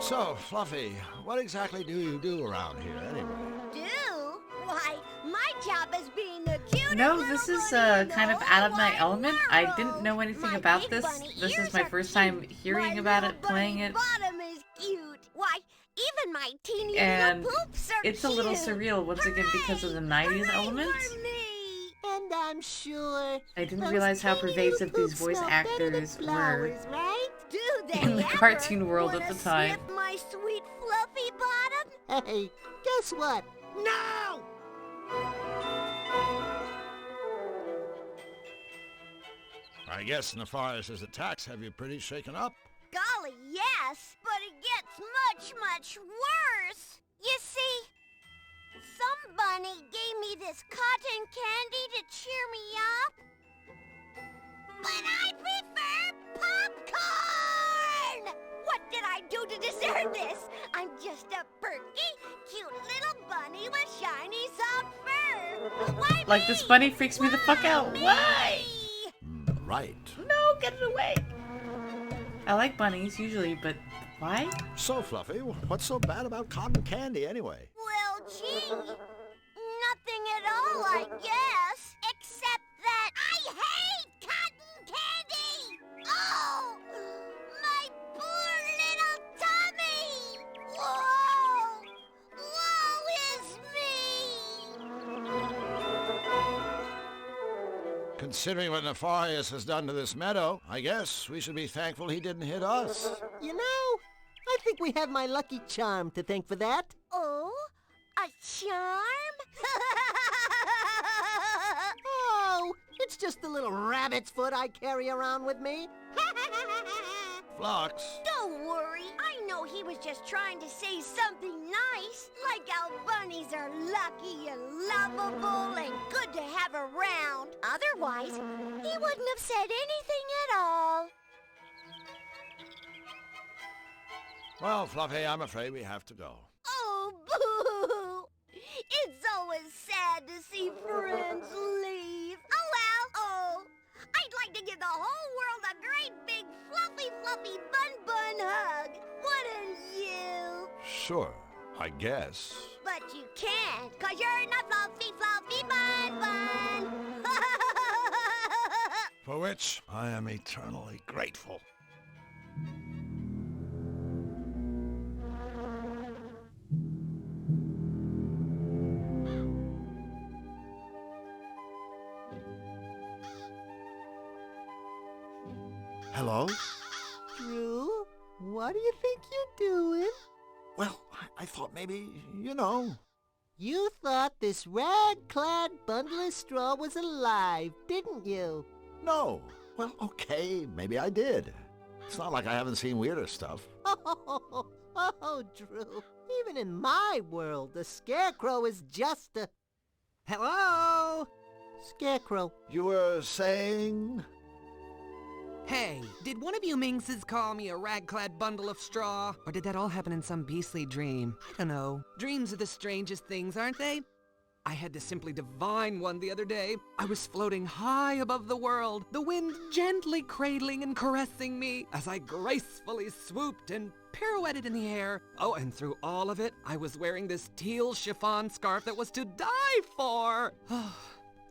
So, Fluffy, what exactly do you do around here, anyway? Do? Why, my job is being the cutest No, this is kind of out of my element. I world. didn't know anything My about big this. bunny This ears is my are first cute. time hearing My about little it, playing bunny it, bottom is cute. Why, even my teeny and little poops are it's a little cute. surreal once again because of the 90s Hooray element. for me. And I'm sure I didn't those realize how teeny pervasive little these poops voice smell better than actors were flowers, right? Do they in the ever cartoon world at wanna the time. sniff my sweet fluffy bottom? Hey, guess what? No! I guess Nefarious' attacks have you pretty shaken up. Golly, yes, but it gets much worse. You see, some bunny gave me this cotton candy to cheer me up. But I prefer popcorn! deserve this. I'm just a perky, cute little bunny with shiny soft fur. Why Like, this bunny freaks me the fuck out. Why? Right. No, get it away. I like bunnies usually, but why? So, Fluffy, what's so bad about cotton candy anyway? Well, gee, nothing at all, I guess. Except that I hate cotton candy! Oh, my poor little tummy! Whoa! Woe is me! Considering what Nefarious has done to this meadow, I guess we should be thankful he didn't hit us. You know, I think we have my lucky charm to thank for that. Oh, a charm? Oh, it's just a little rabbit's foot I carry around with me. Flux. Don't worry. I know he was just trying to say something nice, like how bunnies are lucky and lovable and good to have around. Otherwise, he wouldn't have said anything at all. Well, Fluffy, I'm afraid we have to go. Oh, boo! It's always sad to see friends leave. Oh, well. Oh, I'd like to give the whole world a great big fluffy bun hug. Wouldn't you? Sure, I guess. But you can't, 'cause you're not fluffy bun. For which I am eternally grateful. Hello? Drew, what do you think you're doing? Well, I thought maybe, you know. You thought this rag-clad bundle of straw was alive, didn't you? No. Well, okay, maybe I did. It's not like I haven't seen weirder stuff. Oh, Drew. Even in my world, the Scarecrow is just a... Hello? Scarecrow. You were saying? Hey, did one of you minxes call me a rag-clad bundle of straw? Or did that all happen in some beastly dream? I don't know. Dreams are the strangest things, aren't they? I had to simply divine one the other day. I was floating high above the world, the wind gently cradling and caressing me as I gracefully swooped and pirouetted in the air. Oh, and through all of it, I was wearing this teal chiffon scarf that was to die for. Oh,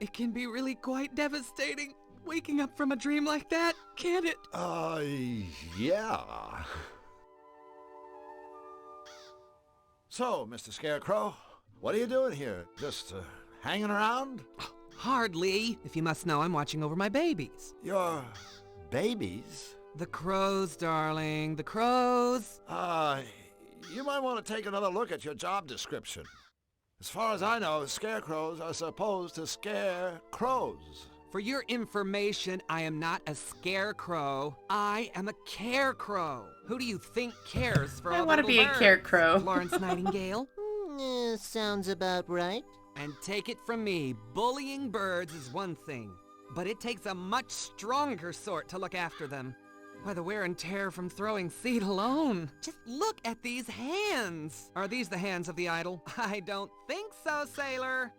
it can be really quite devastating. Waking up from a dream like that, can't it? Yeah. So, Mr. Scarecrow, what are you doing here? Just hanging around? Hardly. If you must know, I'm watching over my babies. Your babies? The crows, darling. The crows. You might want to take another look at your job description. As far as I know, scarecrows are supposed to scare crows. For your information, I am not a scarecrow. I am a carecrow. Who do you think cares for all the I want to be birds? a carecrow. Florence Nightingale? Sounds about right. And take it from me, bullying birds is one thing, but it takes a much stronger sort to look after them. Why, the wear and tear from throwing seed alone. Just look at these hands. Are these the hands of the idol? I don't think so, sailor.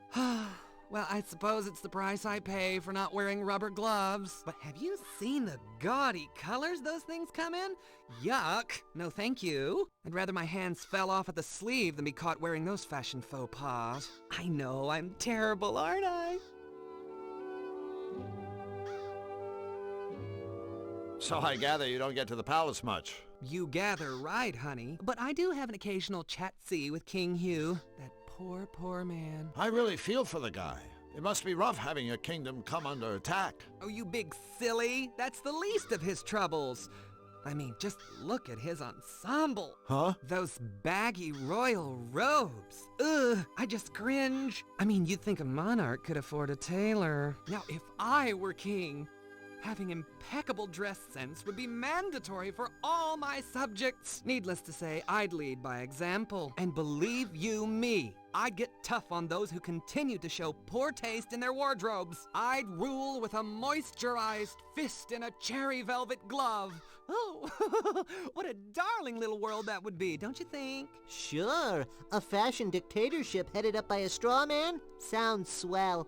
Well, I suppose it's the price I pay for not wearing rubber gloves. But have you seen the gaudy colors those things come in? Yuck. No thank you. I'd rather my hands fell off at the sleeve than be caught wearing those fashion faux pas. I know, I'm terrible, aren't I? So I gather you don't get to the palace much. You gather right, honey. But I do have an occasional chat-see with King Hugh. That poor, poor man. I really feel for the guy. It must be rough having your kingdom come under attack. Oh, you big silly. That's the least of his troubles. I mean, just look at his ensemble. Huh? Those baggy royal robes. Ugh, I just cringe. I mean, you'd think a monarch could afford a tailor. Now, if I were king, having impeccable dress sense would be mandatory for all my subjects. Needless to say, I'd lead by example. And believe you me, I'd get tough on those who continue to show poor taste in their wardrobes. I'd rule with a moisturized fist in a cherry velvet glove. Oh, what a darling little world that would be, don't you think? Sure, a fashion dictatorship headed up by a straw man? Sounds swell.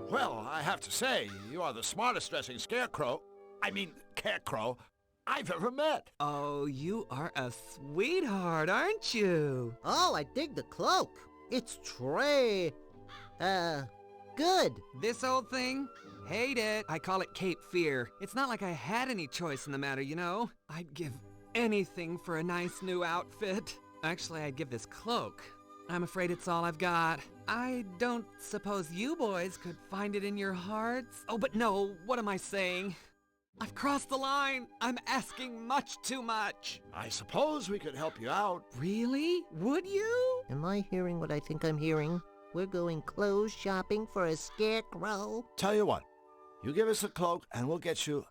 Well, I have to say, you are the smartest dressing carecrow I've ever met. Oh, you are a sweetheart, aren't you? Oh, I dig the cloak. It's good. This old thing? Hate it. I call it Cape Fear. It's not like I had any choice in the matter, you know? I'd give anything for a nice new outfit. Actually, I'd give this cloak. I'm afraid it's all I've got. I don't suppose you boys could find it in your hearts? Oh, but no, what am I saying? I've crossed the line. I'm asking much too much. I suppose we could help you out. Really? Would you? Am I hearing what I think I'm hearing? We're going clothes shopping for a scarecrow? Tell you what, you give us a cloak and we'll get you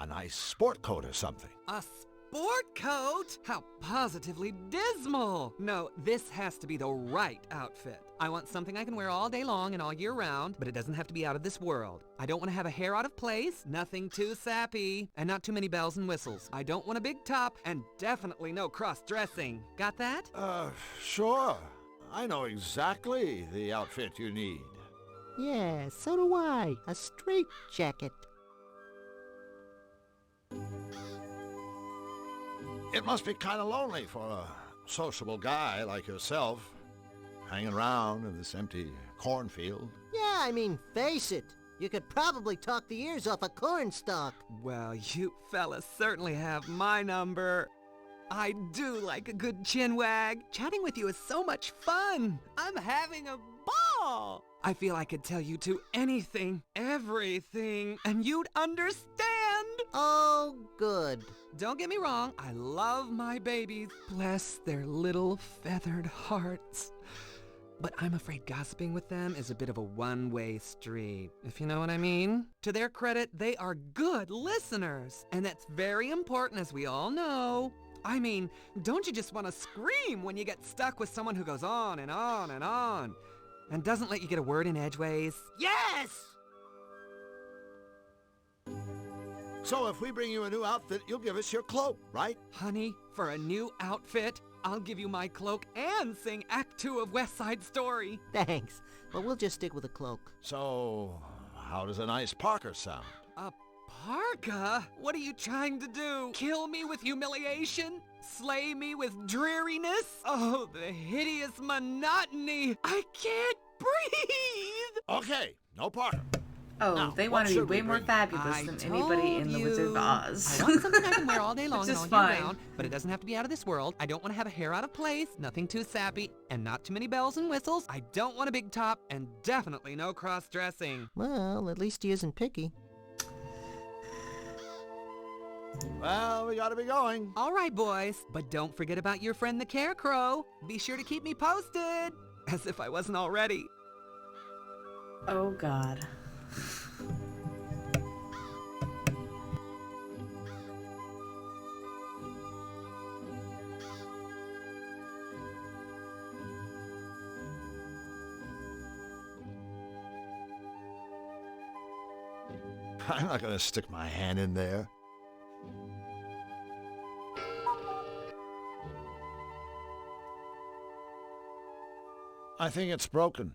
a nice sport coat or something. A sport coat? How positively dismal. No, this has to be the right outfit. I want something I can wear all day long and all year round, but it doesn't have to be out of this world. I don't want to have a hair out of place, nothing too sappy, and not too many bells and whistles. I don't want a big top, and definitely no cross-dressing. Got that? Sure. I know exactly the outfit you need. Yeah, so do I. A straight jacket. It must be kind of lonely for a sociable guy like yourself, hanging around in this empty cornfield. Yeah, I mean, face it. You could probably talk the ears off a cornstalk. Well, you fellas certainly have my number. I do like a good chinwag. Chatting with you is so much fun. I'm having a ball. I feel I could tell you two anything, everything, and you'd understand. Oh, good. Don't get me wrong, I love my babies. Bless their little feathered hearts. But I'm afraid gossiping with them is a bit of a one-way street, if you know what I mean. To their credit, they are good listeners, and that's very important, as we all know. I mean, don't you just want to scream when you get stuck with someone who goes on and on and on, and doesn't let you get a word in edgeways? Yes! So if we bring you a new outfit, you'll give us your cloak, right? Honey, for a new outfit, I'll give you my cloak and sing Act 2 of West Side Story. Thanks, but we'll just stick with a cloak. So, how does a nice parka sound? A parka? What are you trying to do? Kill me with humiliation? Slay me with dreariness? Oh, the hideous monotony! I can't breathe! Okay, no parka. Oh, now, they want to be way more fabulous than anybody in The Wizard of Oz. I want something I can wear all day long and all year fine. round, but it doesn't have to be out of this world. I don't want to have a hair out of place, nothing too sappy, and not too many bells and whistles. I don't want a big top, and definitely no cross-dressing. Well, at least he isn't picky. Well, we gotta be going. All right, boys, but don't forget about your friend the Carecrow. Be sure to keep me posted, as if I wasn't already. Oh, God. I'm not gonna stick my hand in there. I think it's broken.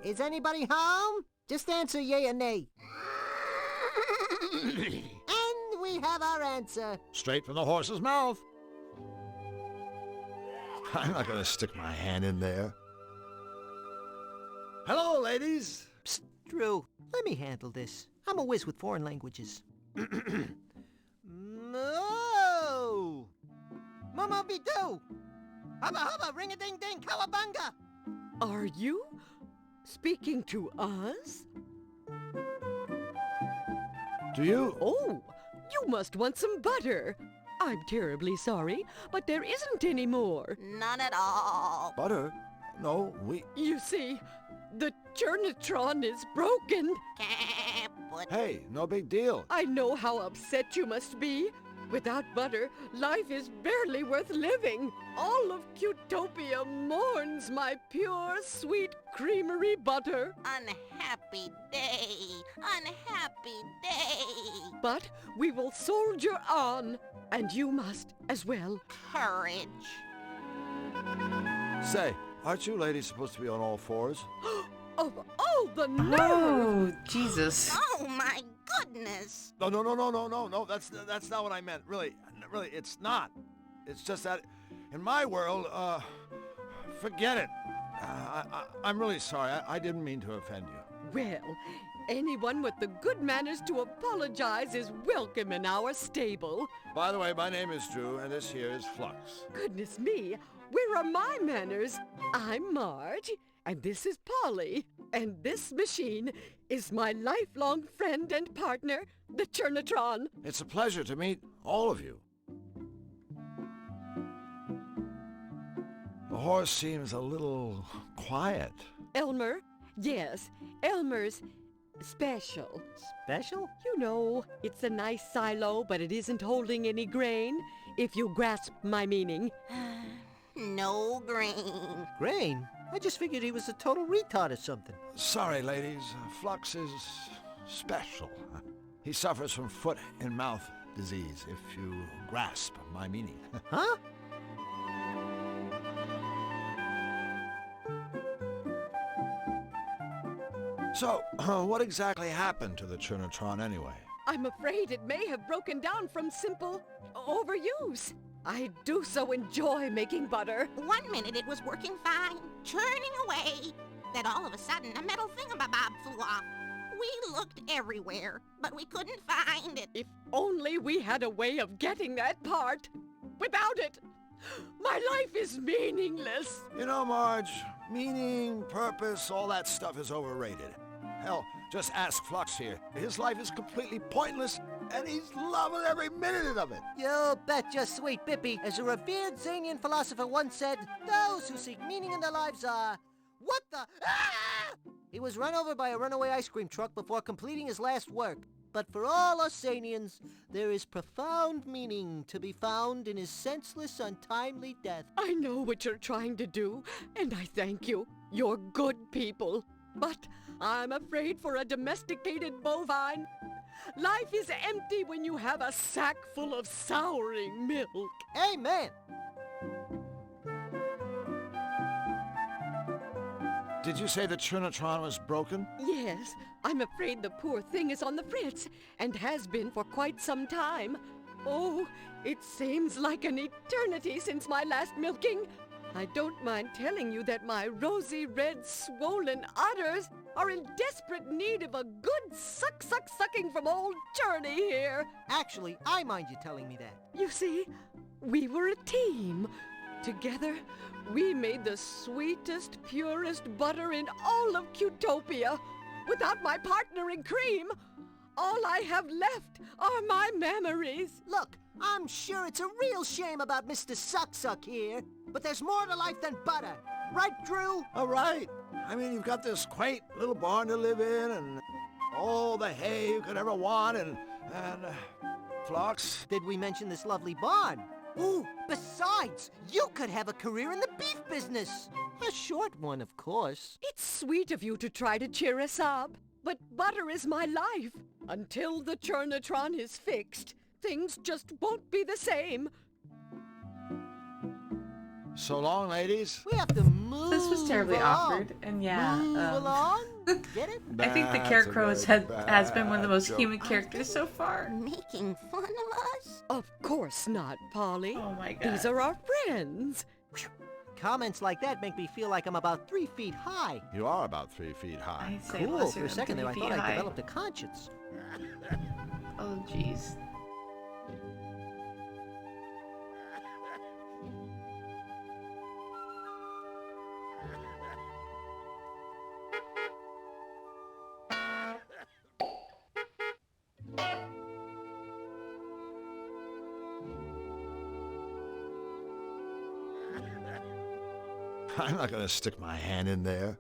Is anybody home? Just answer yay or nay. And we have our answer. Straight from the horse's mouth. I'm not gonna stick my hand in there. Hello, ladies. Psst, Drew, let me handle this. I'm a whiz with foreign languages. Moo! Momo be do! Hubba hubba, ring-a-ding-ding, cowabunga! Are you speaking to us? Do you? Oh, you must want some butter. I'm terribly sorry, but there isn't any more. None at all. Butter? No, we... You see, the Churnatron is broken. but... Hey, no big deal. I know how upset you must be. Without butter, life is barely worth living. All of Cutopia mourns my pure, sweet creamery butter. Unhappy day. Unhappy day. But we will soldier on, and you must as well. Courage. Say, aren't you ladies supposed to be on all fours? Of all the nerve! Oh, Jesus. Oh, my goodness. No. That's not what I meant. Really, it's not. It's just that, in my world, forget it. I'm really sorry. I didn't mean to offend you. Well, anyone with the good manners to apologize is welcome in our stable. By the way, my name is Drew, and this here is Flux. Goodness me, where are my manners? I'm Marge, and this is Polly, and this machine is my lifelong friend and partner, the Churnatron. It's a pleasure to meet all of you. The horse seems a little quiet. Elmer? Yes, Elmer's special. Special? You know, it's a nice silo, but it isn't holding any grain, if you grasp my meaning. No grain. Grain? I just figured he was a total retard or something. Sorry, ladies. Flux is special. He suffers from foot and mouth disease, if you grasp my meaning. Huh? So, what exactly happened to the Churnatron anyway? I'm afraid it may have broken down from simple overuse. I do so enjoy making butter. 1 minute it was working fine, churning away. Then all of a sudden a metal thingamabob flew off. We looked everywhere, but we couldn't find it. If only we had a way of getting that part. Without it, my life is meaningless. You know, Marge, meaning, purpose, all that stuff is overrated. Hell, just ask Flux here. His life is completely pointless, and he's loving every minute of it. You betcha, sweet Bippy. As a revered Xanian philosopher once said, those who seek meaning in their lives are... What the... Ah! He was run over by a runaway ice cream truck before completing his last work. But for all us Xanians, there is profound meaning to be found in his senseless, untimely death. I know what you're trying to do, and I thank you. You're good people. But I'm afraid for a domesticated bovine, life is empty when you have a sack full of souring milk. Amen. Did you say the Churnatron was broken? Yes, I'm afraid the poor thing is on the fritz, and has been for quite some time. Oh, it seems like an eternity since my last milking. I don't mind telling you that my rosy red swollen udders are in desperate need of a good sucking from old Churney here. Actually, I mind you telling me that. You see, we were a team. Together, we made the sweetest, purest butter in all of Cutopia. Without my partner in cream, all I have left are my memories. Look, I'm sure it's a real shame about Mr. Suck here, but there's more to life than butter. Right, Drew? All right. I mean, you've got this quaint little barn to live in, and all the hay you could ever want, and Flux. Did we mention this lovely barn? Ooh, besides, you could have a career in the beef business. A short one, of course. It's sweet of you to try to cheer us up, but butter is my life. Until the Churnatron is fixed, things just won't be the same. So long, ladies. We have to move. This was terribly along. awkward, and yeah. Move along? Get it? I think the Carecrows has been one of the most human characters so far. Making fun of us? Of course not, Polly. Oh my god. These are our friends. Comments like that make me feel like I'm about 3 feet high. You are about 3 feet high. I say Cool. lesser For a than second there, I 3 thought feet I high. developed a conscience. Oh jeez. I'm not going to stick my hand in there.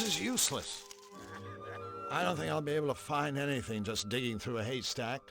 is useless. I don't think I'll be able to find anything just digging through a haystack.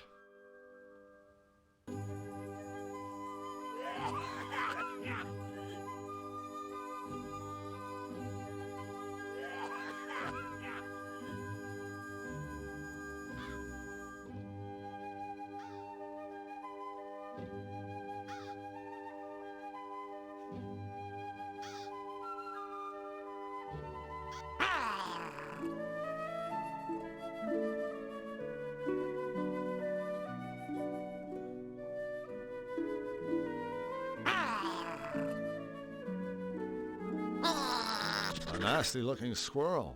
A nasty-looking squirrel.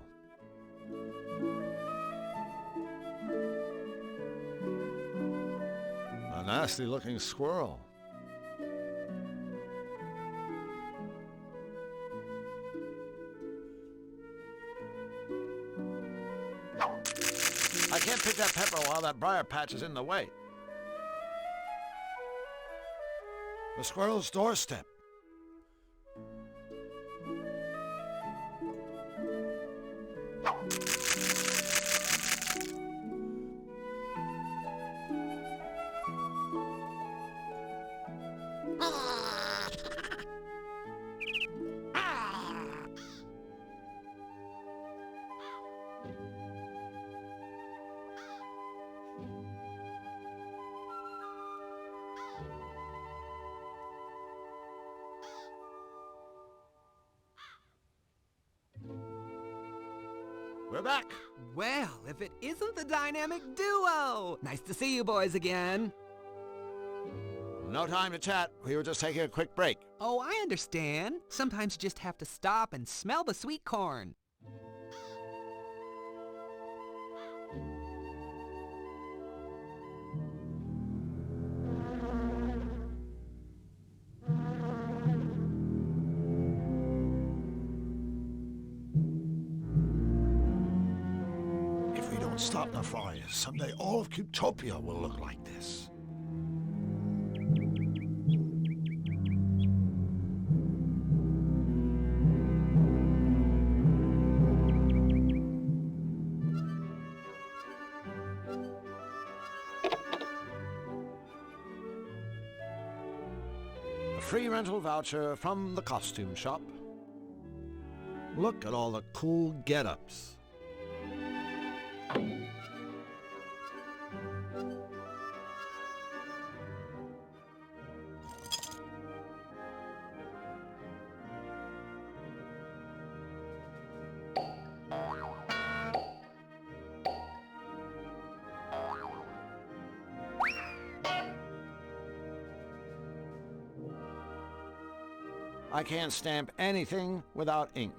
A nasty-looking squirrel. I can't pick that pepper while that briar patch is in the way. The squirrel's doorstep. We're back. Well, if it isn't the dynamic duo! Nice to see you boys again. No time to chat. We were just taking a quick break. Oh, I understand. Sometimes you just have to stop and smell the sweet corn. If we don't stop Nefarious, someday all of Cutopia will look like this. A free rental voucher from the costume shop. Look at all the cool get-ups. I can't stamp anything without ink.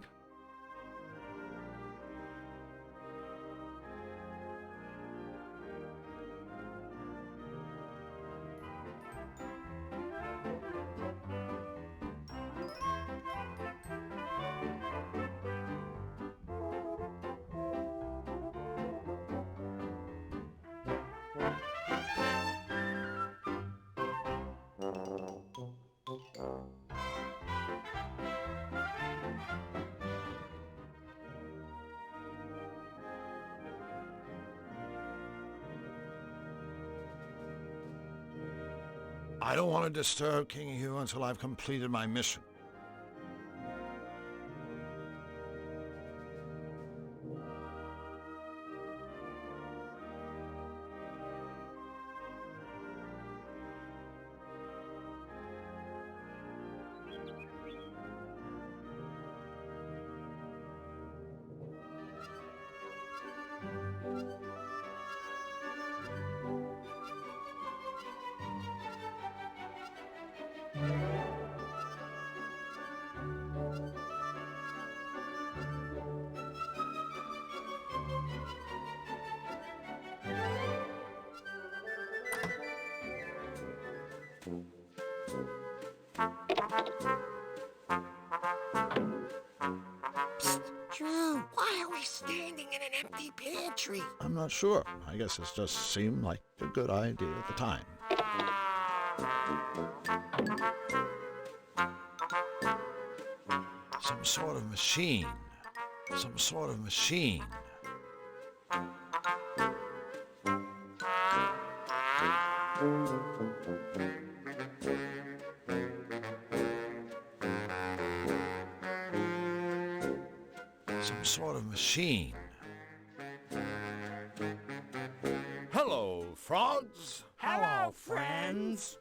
I don't want to disturb King Hugh until I've completed my mission. Drew, why are we standing in an empty pantry? I'm not sure. I guess it just seemed like a good idea at the time. Some sort of machine. Some sort of machine. Some sort of machine. Hello, frogs. Hello, friends.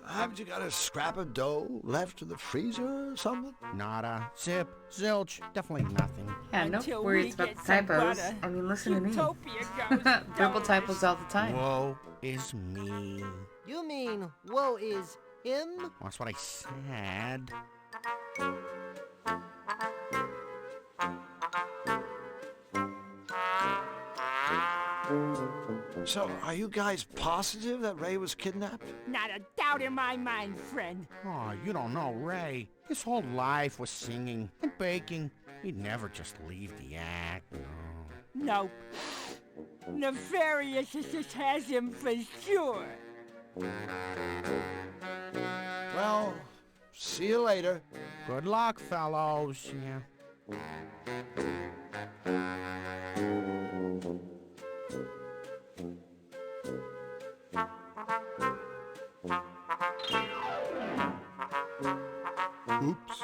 Haven't you got a scrap of dough left in the freezer or something? Nada. Zip. Zilch. Definitely nothing. Yeah, no Until worries we about get the some typos. butter, I mean, listen to me. Utopia goes Verbal doors. typos all the time. Woe is me. You mean woe is him? That's what I said. So, are you guys positive that Ray was kidnapped? Not a doubt in my mind, friend. Oh, you don't know Ray. His whole life was singing and baking. He'd never just leave the act. No. Nope. Nefarious just has him for sure. Well, see you later. Good luck, fellows. Yeah. Oops.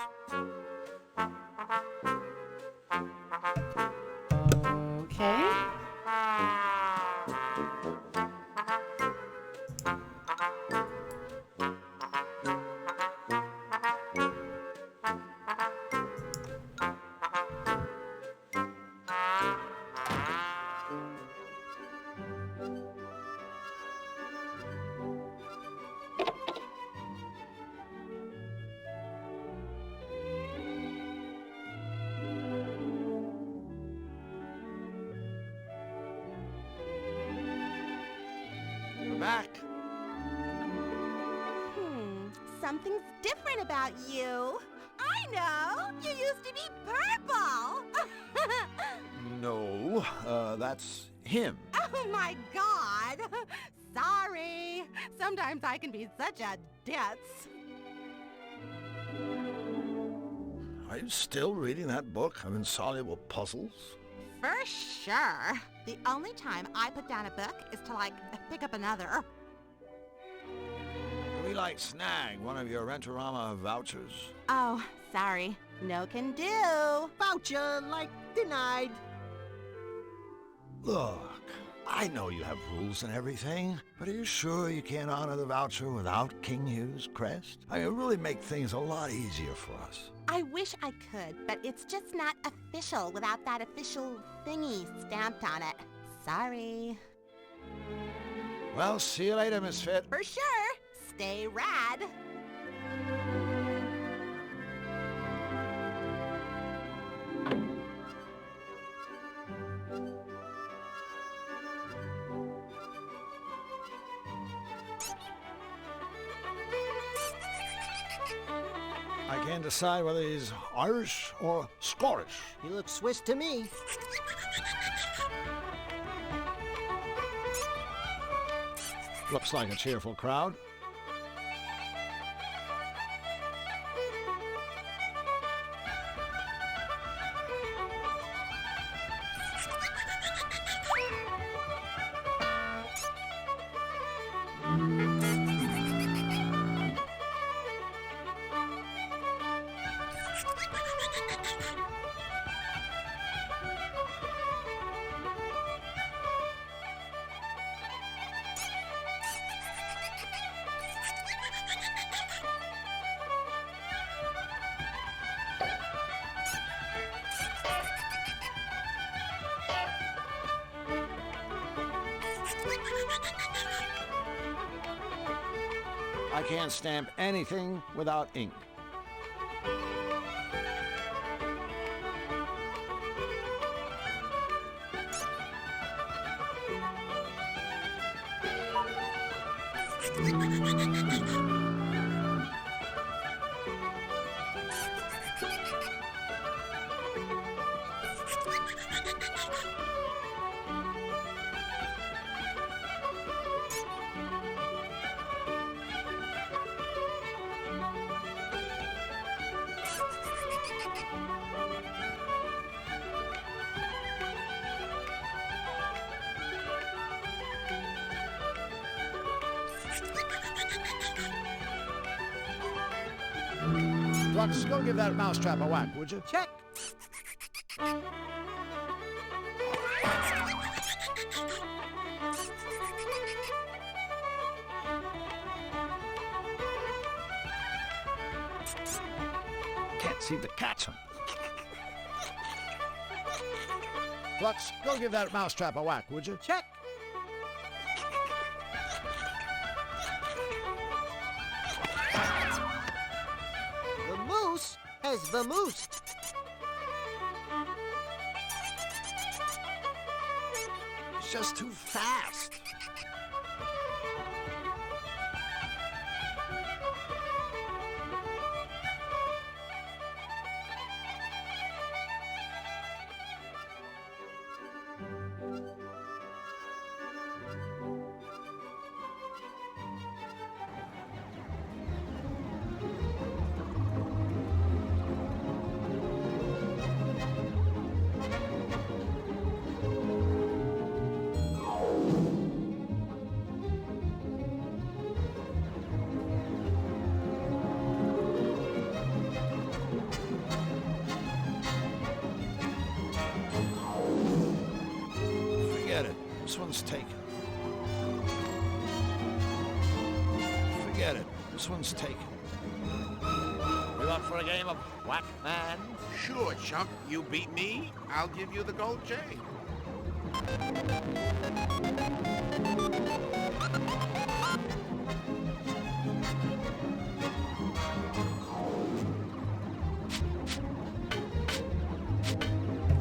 Okay. We're back. Something's different about you. I know! You used to be purple! No, that's him. Oh my god! Sorry. Sometimes I can be such a ditz. Are you still reading that book of insoluble puzzles? For sure. The only time I put down a book is to, pick up another. Can we, snag one of your Rentorama vouchers? Oh, sorry. No can do. Voucher, denied. Look, I know you have rules and everything, but are you sure you can't honor the voucher without King Hugh's crest? I mean, it really make things a lot easier for us. I wish I could, but it's just not official without that official thingy stamped on it. Sorry. Well, see you later, Misfit. For sure. Stay rad. I can't decide whether he's Irish or Scottish. He looks Swiss to me. Looks like a cheerful crowd. I can't stamp anything without ink. Flux, go give that mousetrap a whack, would you? Check. Can't seem to catch him. Flux, go give that mousetrap a whack, would you? Check. The moose has vamoosed. It's just too fast. Forget it. This one's taken. Forget it. This one's taken. You up for a game of Whack Man? Sure, chump. You beat me, I'll give you the gold chain.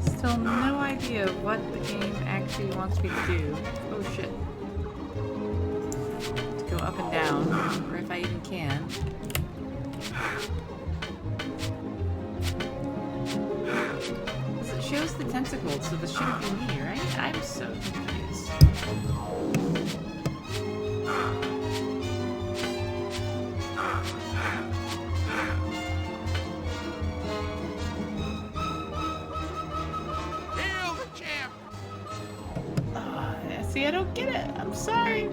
Still no idea what the game actually wants me to do. Oh shit. To go up and down, or if I even can. Because it shows the tentacles, so this shouldn't be me, right? I'm so confused. Hail the champ! See, I don't get it. I'm sorry.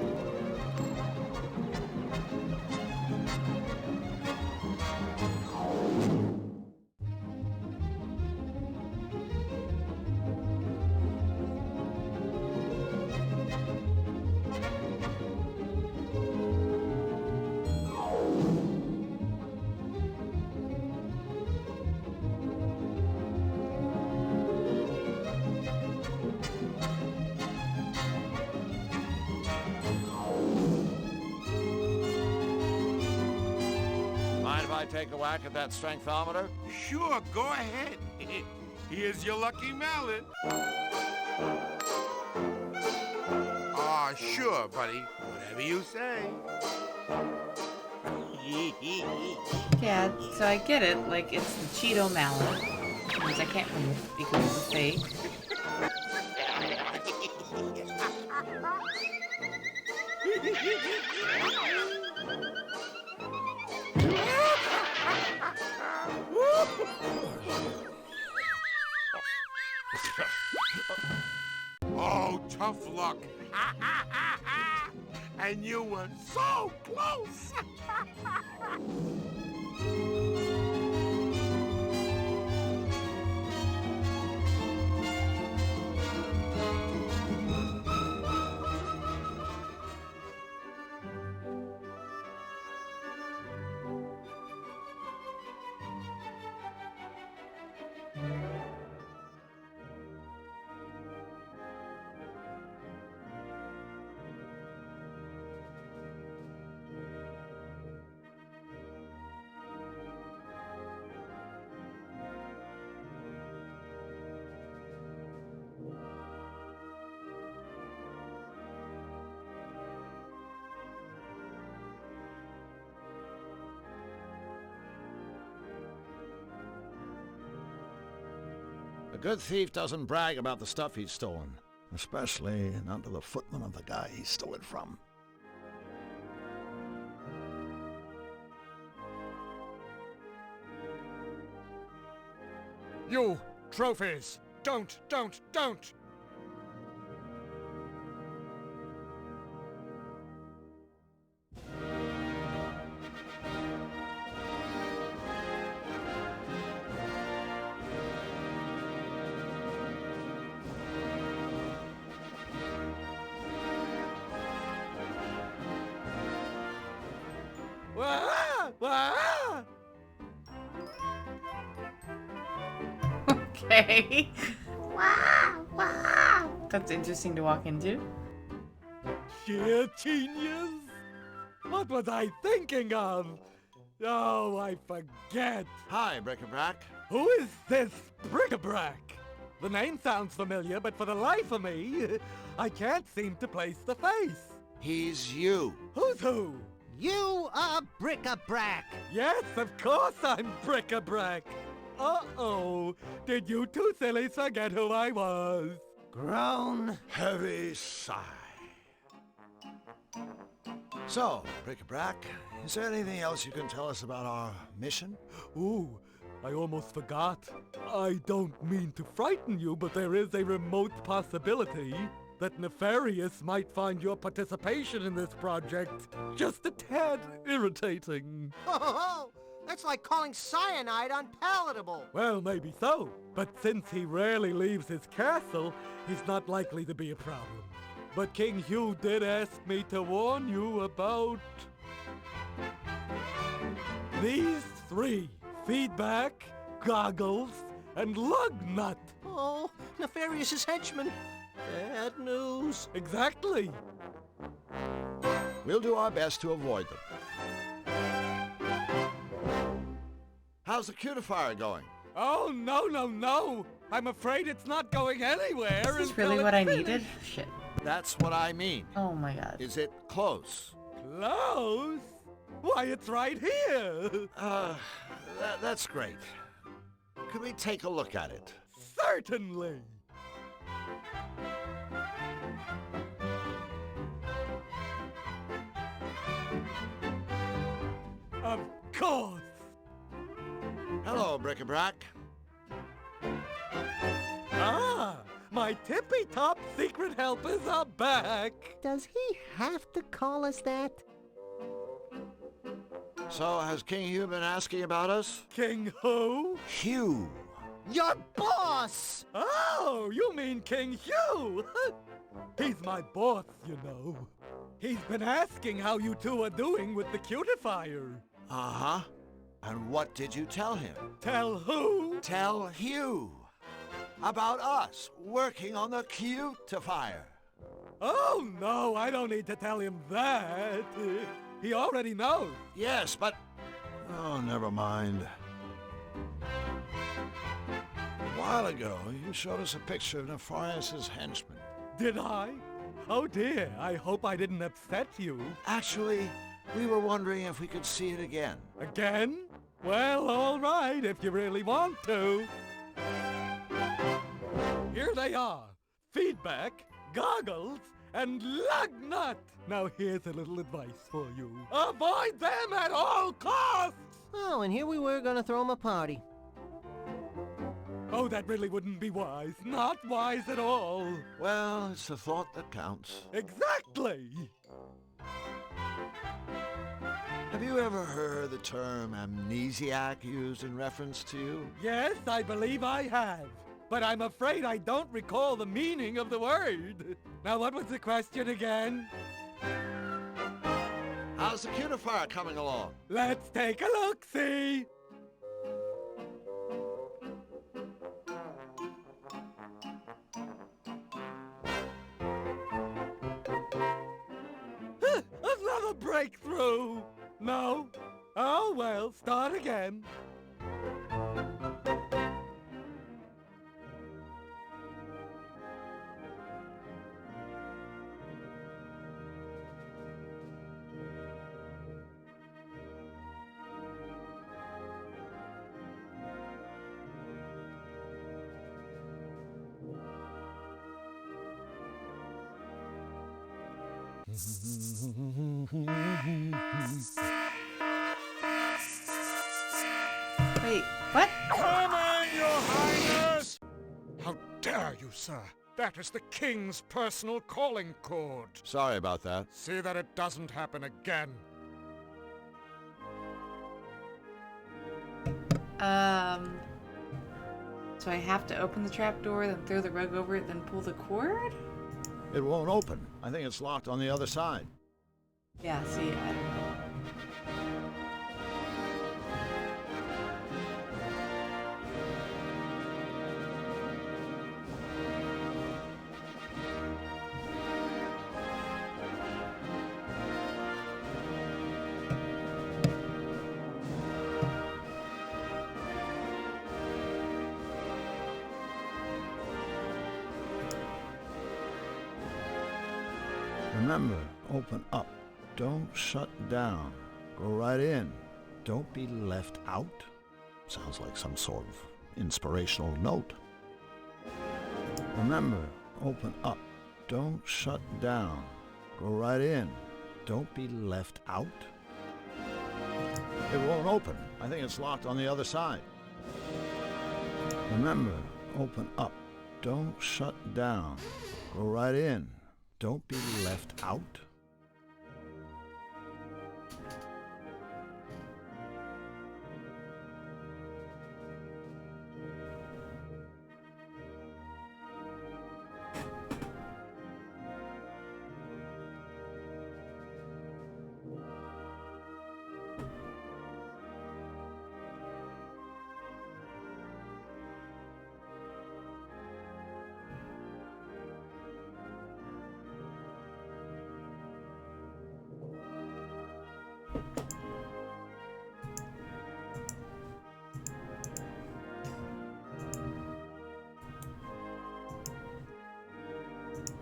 Mind if I take a whack at that strengthometer? Sure, go ahead. Here's your lucky mallet. Aw, sure, buddy. Whatever you say. Yeah, so I get it. Like, it's the Cheeto mallet. Which means I can't move because it's fake. Oh, tough luck. And you were so close. A good thief doesn't brag about the stuff he's stolen. Especially not to the footman of the guy he stole it from. You, trophies! Don't! Ah! Okay. Wow, wow. That's interesting to walk into. Sheer genius! What was I thinking of? Oh, I forget. Hi, Bric-a-Brac. Who is this Bric-a-Brac? The name sounds familiar, but for the life of me, I can't seem to place the face. He's you. Who's who? You are Bric-a-Brac. Yes, of course I'm Bric-a-Brac. Uh-oh. Did you two sillies forget who I was? Groan. Heavy sigh. So, Bric-a-Brac, is there anything else you can tell us about our mission? Ooh, I almost forgot. I don't mean to frighten you, but there is a remote possibility that Nefarious might find your participation in this project just a tad irritating. Oh, that's like calling cyanide unpalatable. Well, maybe so, but since he rarely leaves his castle, he's not likely to be a problem. But King Hugh did ask me to warn you about these three: Feedback, Goggles, and Lugnut. Oh, Nefarious's henchmen. Bad news. Exactly. We'll do our best to avoid them. How's the cutifier going? Oh, no. I'm afraid it's not going anywhere. Is this really what I needed? Shit. That's what I mean. Oh my god. Is it close? Close? Why, it's right here. That's great. Could we take a look at it? Certainly. Of course. Hello, Bric-a-Brac. Ah, my tippy-top secret helpers are back. Does he have to call us that? So, has King Hugh been asking about us? King who? Hugh. Your boss! Oh, you mean King Hugh? He's my boss, you know. He's been asking how you two are doing with the cutifier. Uh-huh. And what did you tell him? Tell who? Tell Hugh. About us working on the cutifier. Oh, no, I don't need to tell him that. He already knows. Yes, but... Oh, never mind. A while ago, you showed us a picture of Nefarious' henchman. Did I? Oh dear, I hope I didn't upset you. Actually, we were wondering if we could see it again. Again? Well, all right, if you really want to. Here they are. Feedback, Goggles, and Lugnut. Now here's a little advice for you. Avoid them at all costs! Oh, and here we were gonna throw him a party. Oh, that really wouldn't be wise. Not wise at all. Well, it's the thought that counts. Exactly. Have you ever heard the term amnesiac used in reference to you? Yes, I believe I have. But I'm afraid I don't recall the meaning of the word. Now, what was the question again? How's the cutifier coming along? Let's take a look-see. Another breakthrough. No? Oh, well, start again. Wait, what? Coming, Your Highness! How dare you, sir? That is the King's personal calling code. Sorry about that. See that it doesn't happen again. So I have to open the trapdoor, then throw the rug over it, then pull the cord? It won't open. I think it's locked on the other side. Yeah, see, I don't know. Remember, open up. Don't shut down. Go right in. Don't be left out. Sounds like some sort of inspirational note. Remember, open up. Don't shut down. Go right in. Don't be left out. It won't open. I think it's locked on the other side. Remember, open up. Don't shut down. Go right in. Don't be left out.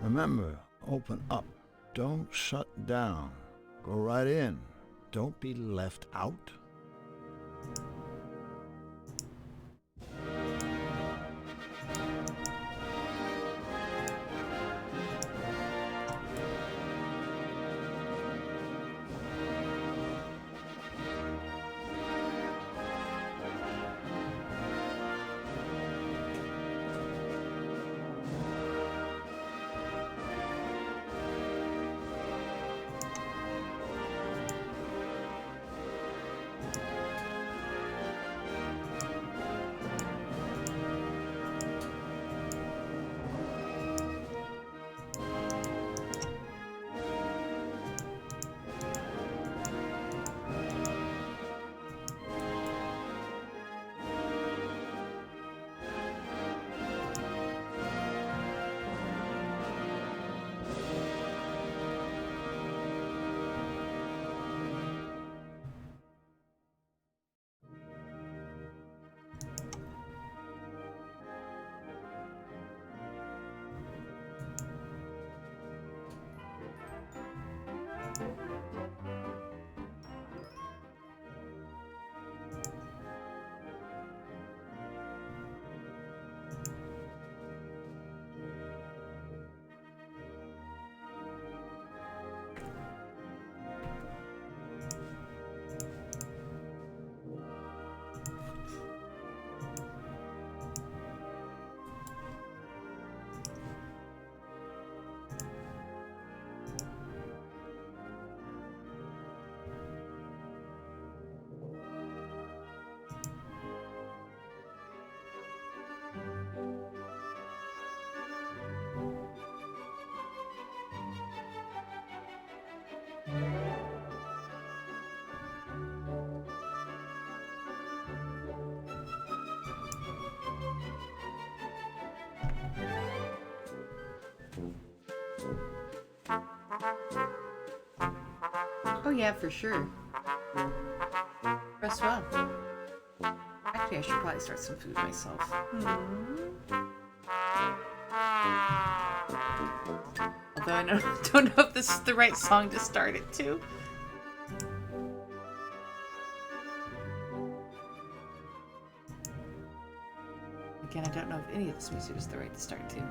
Remember, open up. Don't shut down. Go right in. Don't be left out. Oh yeah, for sure. Press 1. Actually, I should probably start some food myself. Although I don't know if this is the right song to start it to. Again, I don't know if any of this music is the right to start to.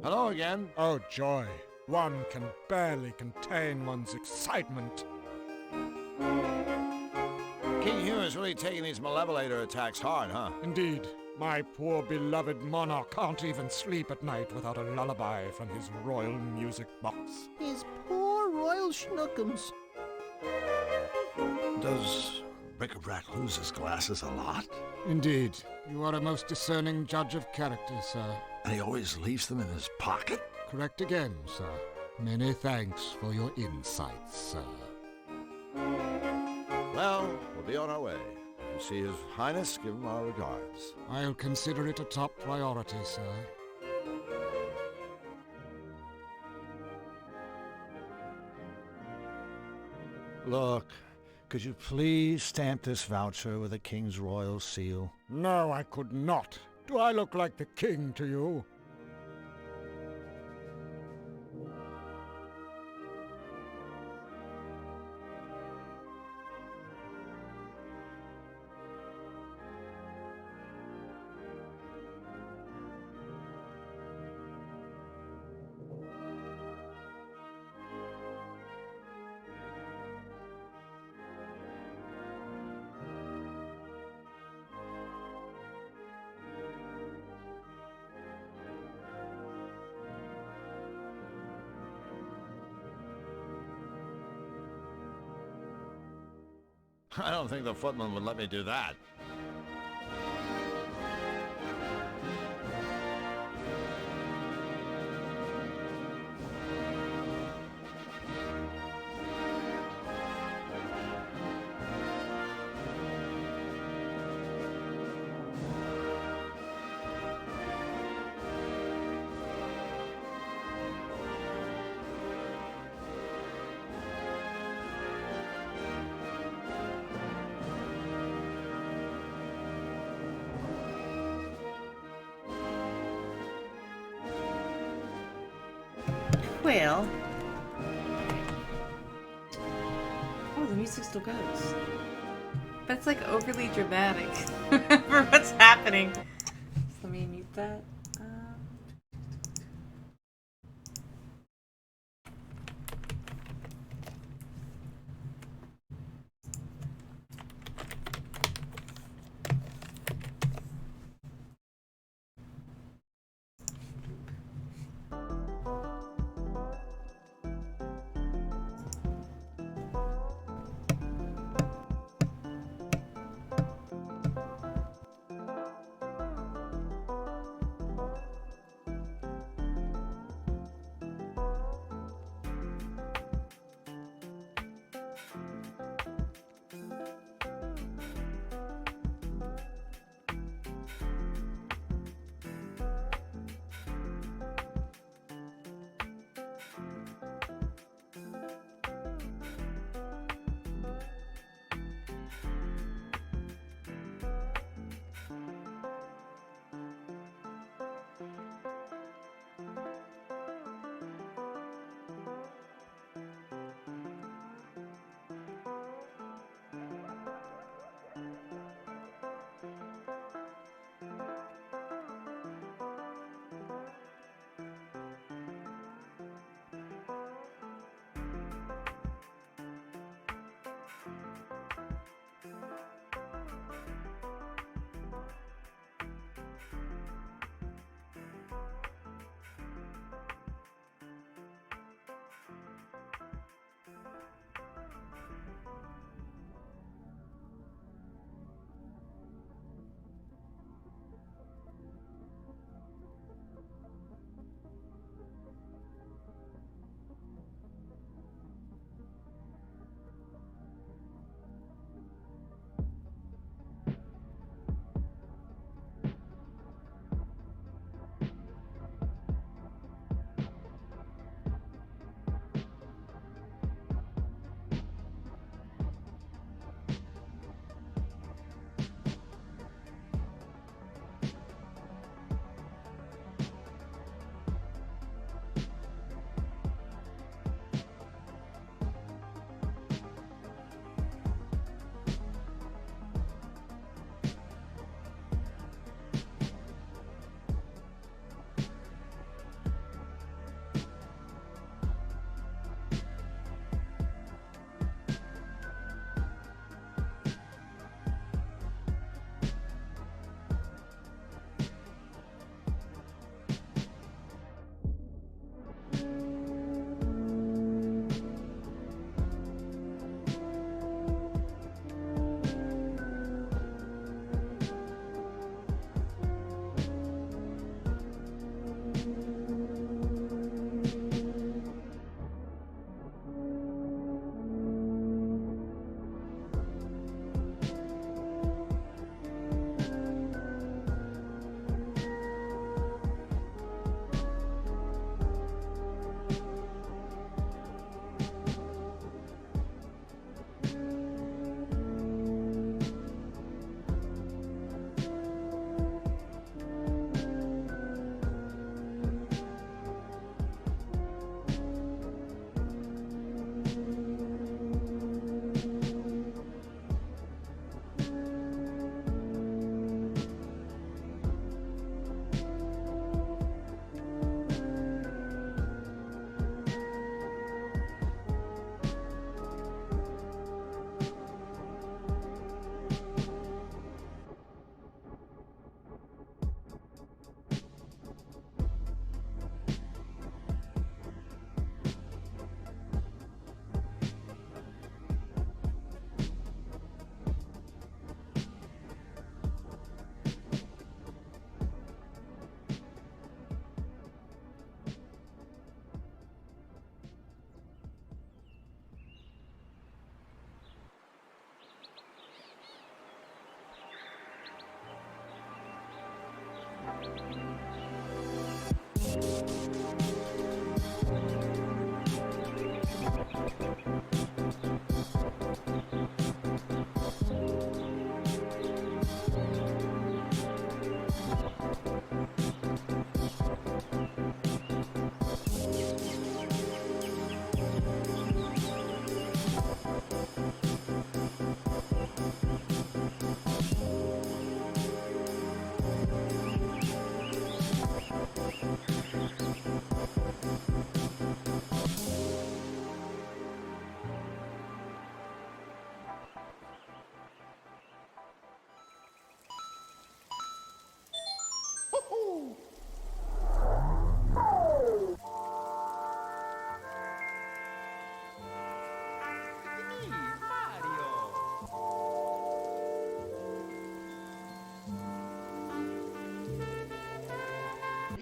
Hello again. Oh, joy. One can barely contain one's excitement. King Hugh is really taking these Malevolator attacks hard, huh? Indeed. My poor beloved monarch can't even sleep at night without a lullaby from his royal music box. His poor royal schnookums. Does Bric-a-Brac lose his glasses a lot? Indeed. You are a most discerning judge of character, sir. And he always leaves them in his pocket? Correct again, sir. Many thanks for your insights, sir. Well, we'll be on our way. You see His Highness, give him our regards. I'll consider it a top priority, sir. Look, could you please stamp this voucher with the King's royal seal? No, I could not. Do I look like the king to you? I don't think the footman would let me do that. Well. Oh, the music still goes. But it's like overly dramatic for what's happening. So let me mute that.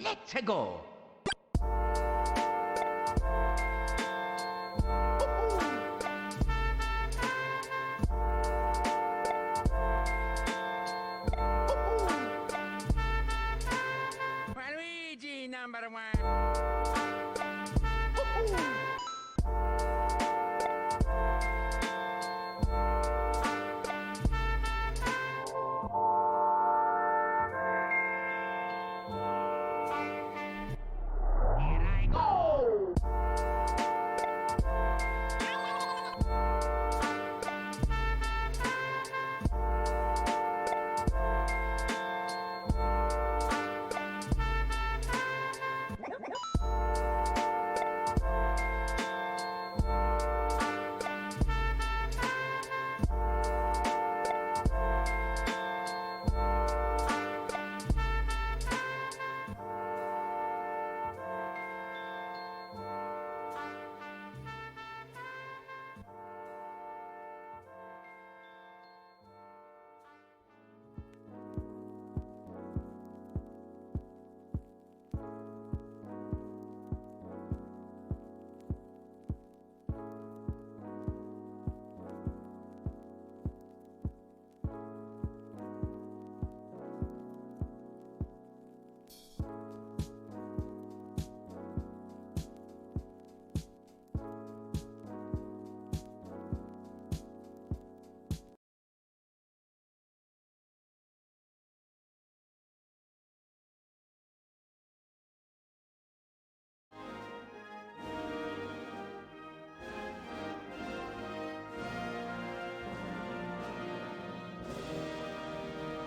let's go. Luigi number 1.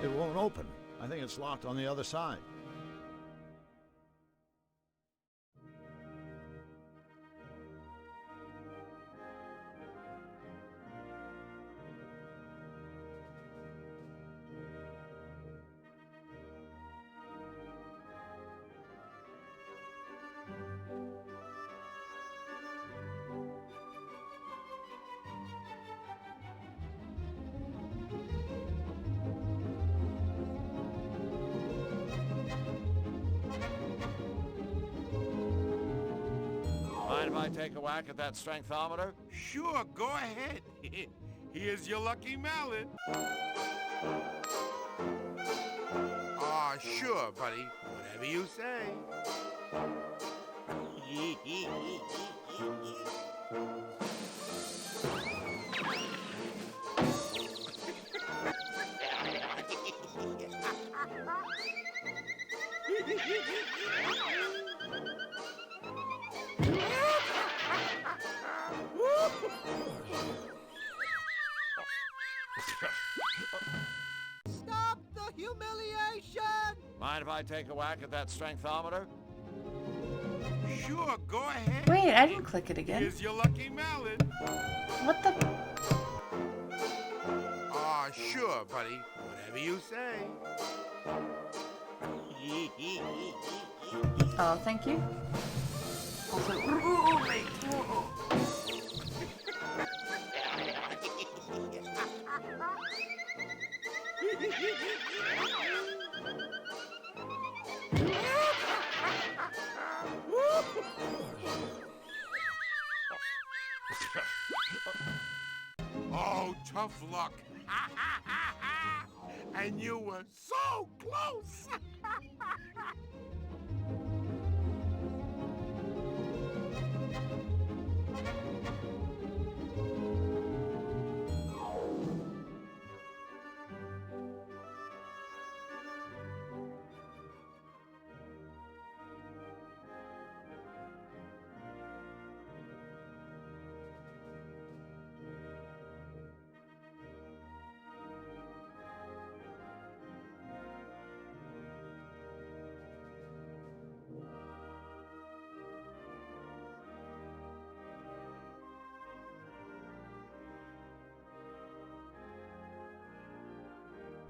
It won't open. I think it's locked on the other side. Mind if I take a whack at that strengthometer? Sure, go ahead. Here's your lucky mallet. Aw, sure, buddy. Whatever you say. Stop the humiliation! Mind if I take a whack at that strengthometer? Sure, go ahead. Wait, I didn't click it again. Here's your lucky mallet. What the? Aw, sure, buddy. Whatever you say. Oh, thank you. Also, wait. Oh, tough luck. And you were so close.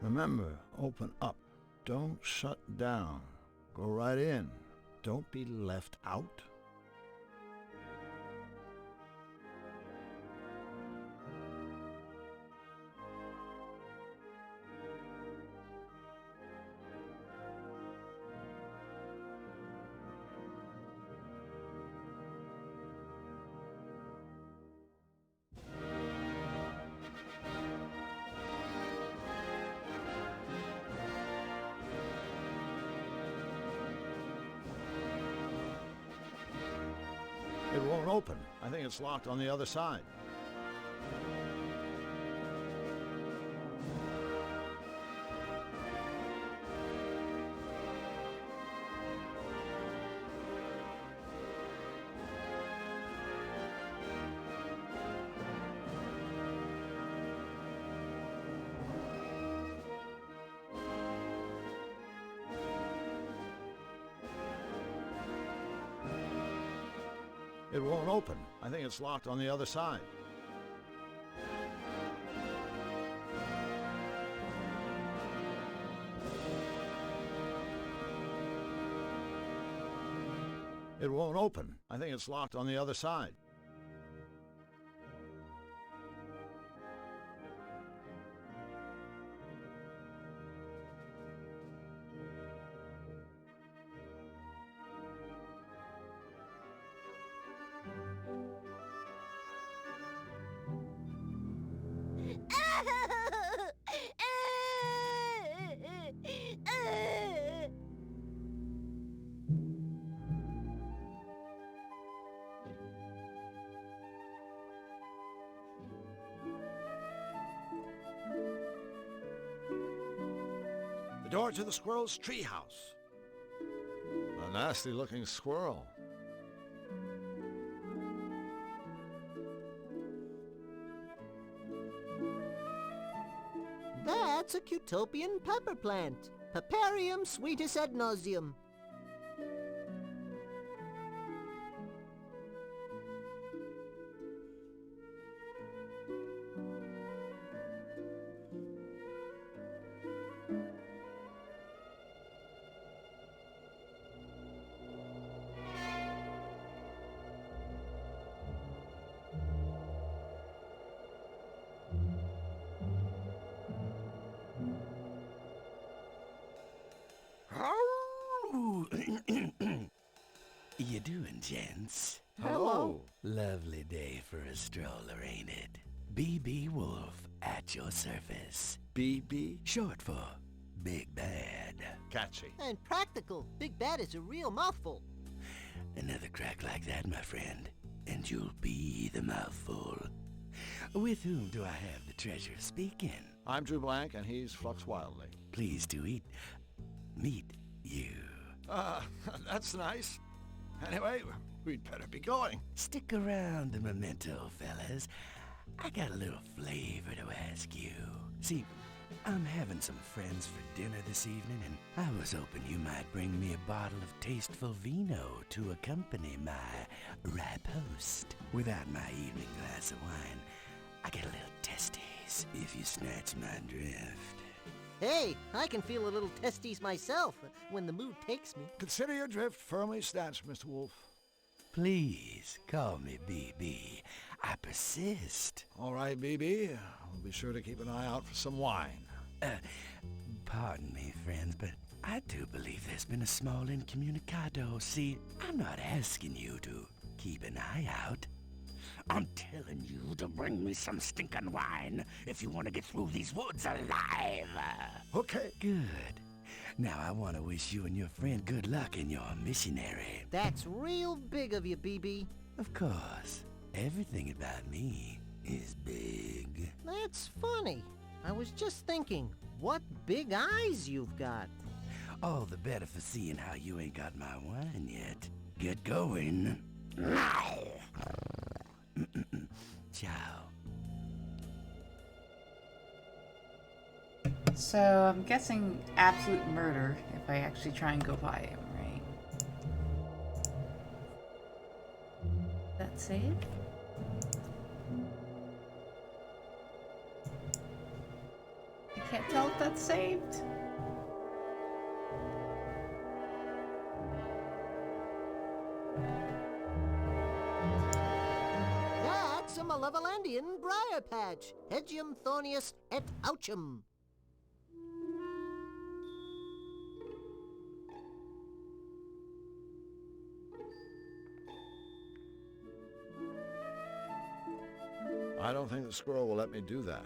Remember, open up. Don't shut down. Go right in. Don't be left out. It won't open. I think it's locked on the other side. It won't open. I think it's locked on the other side. It won't open. I think it's locked on the other side. The door to the squirrel's treehouse. A nasty-looking squirrel. That's a Cutopian pepper plant. Paparium sweetus ad nauseum. You doing, gents? Hello. Lovely day for a stroller, ain't it? BB Wolf at your service. BB, short for Big Bad. Catchy. And practical. Big Bad is a real mouthful. Another crack like that, my friend, and you'll be the mouthful. With whom do I have the treasure speaking? I'm Drew Blank, and he's Flux Wildly. Pleased to meet you. That's nice. Anyway, we'd better be going. Stick around the memento, fellas. I got a little flavor to ask you. See, I'm having some friends for dinner this evening, and I was hoping you might bring me a bottle of tasteful vino to accompany my riposte. Without my evening glass of wine, I get a little testes, if you snatch my drift. Hey, I can feel a little testes myself when the mood takes me. Consider your drift firmly snatched, Mr. Wolf. Please call me BB. I persist. All right, BB. We'll be sure to keep an eye out for some wine. Pardon me, friends, but I do believe there's been a small incommunicado. See, I'm not asking you to keep an eye out. I'm telling you to bring me some stinking wine if you want to get through these woods alive. Okay. Good. Now I want to wish you and your friend good luck in your missionary. That's real big of you, BB. Of course. Everything about me is big. That's funny. I was just thinking, what big eyes you've got. All the better for seeing how you ain't got my wine yet. Get going. Ciao. So I'm guessing absolute murder if I actually try and go by him, right? That save? I can't tell if that's saved. That's a Malevolandian briar patch. Hedgium thornius et ouchum. I don't think the squirrel will let me do that.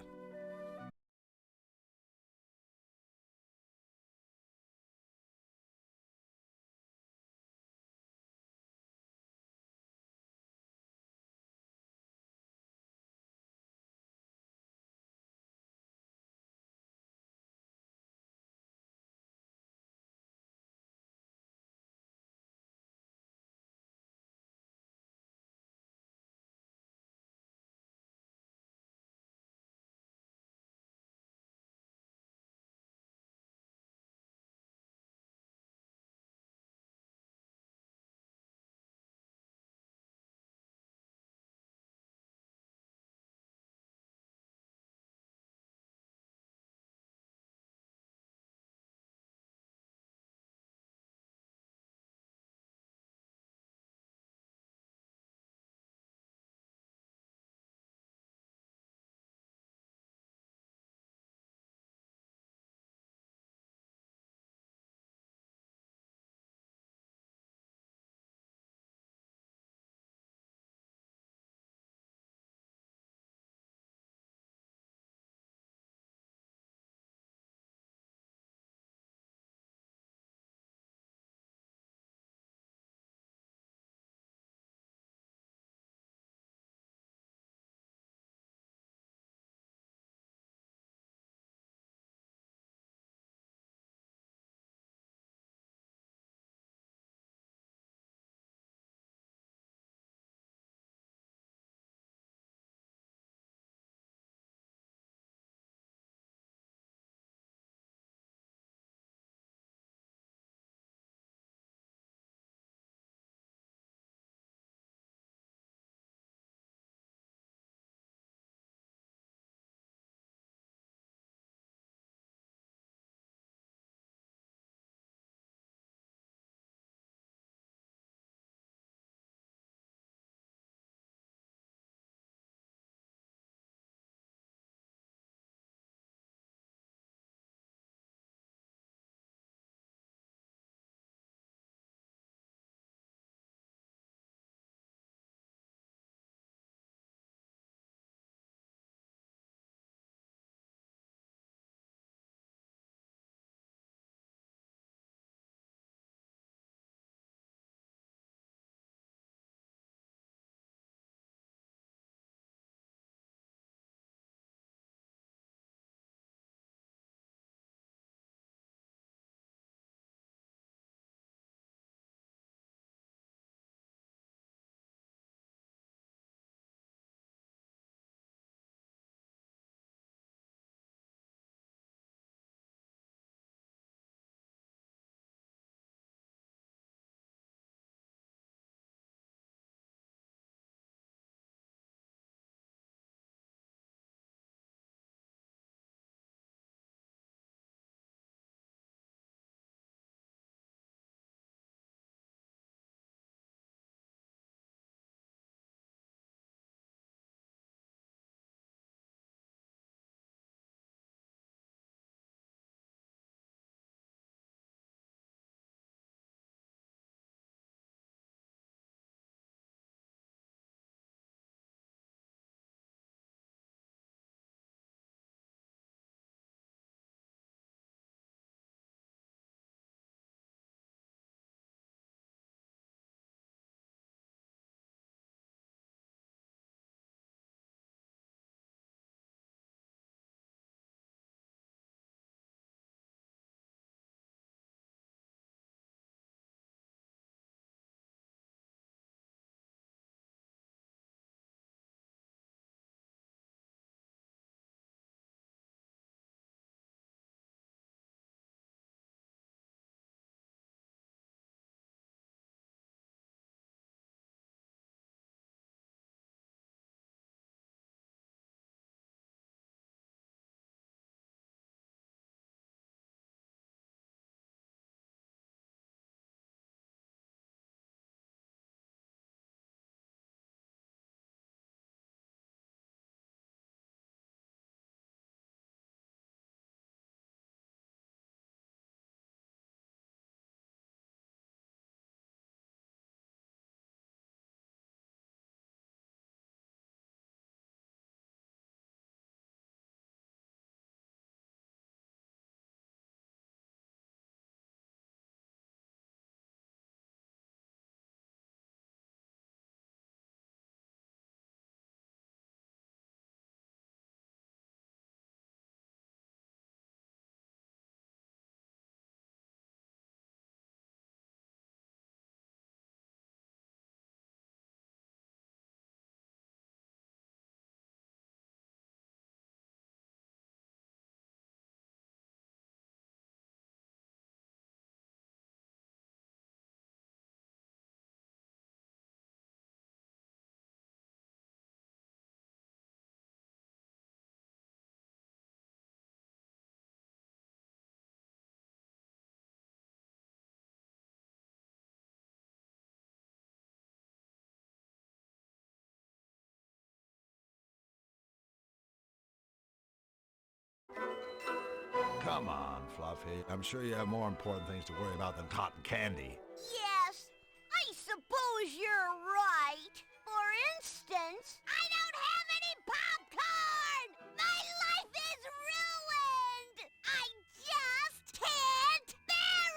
Come on, Fluffy. I'm sure you have more important things to worry about than cotton candy. Yes, I suppose you're right. For instance, I don't have any popcorn! My life is ruined! I just can't bear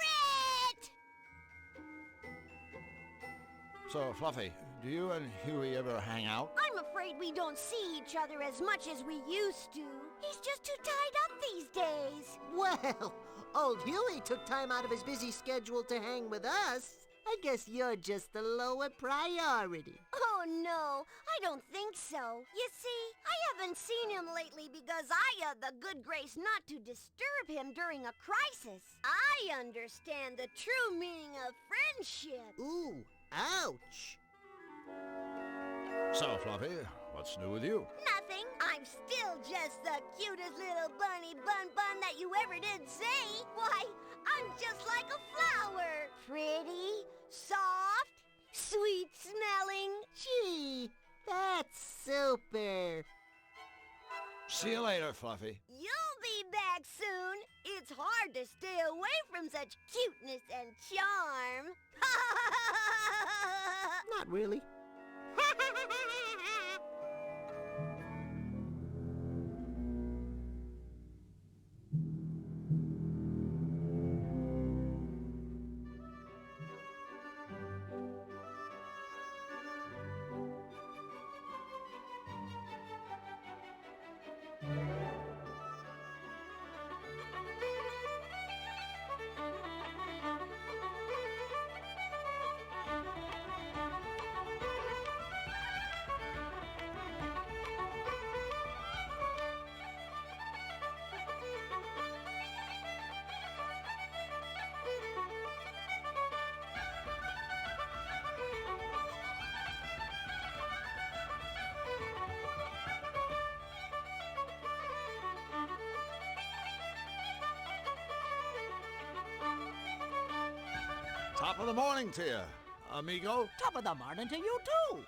it! So, Fluffy, do you and Huey ever hang out? I'm afraid we don't see each other as much as we used to. He's just too tied up these days. Well, old Huey took time out of his busy schedule to hang with us. I guess you're just the lower priority. Oh, no, I don't think so. You see, I haven't seen him lately because I had the good grace not to disturb him during a crisis. I understand the true meaning of friendship. Ooh, ouch. So, Fluffy, what's new with you? Nothing. I'm still just the cutest little bunny bun that you ever did say. Why, I'm just like a flower. Pretty, soft, sweet-smelling. Gee, that's super. See you later, Fluffy. You'll be back soon. It's hard to stay away from such cuteness and charm. Not really. Top of the morning to you, amigo. Top of the morning to you, too.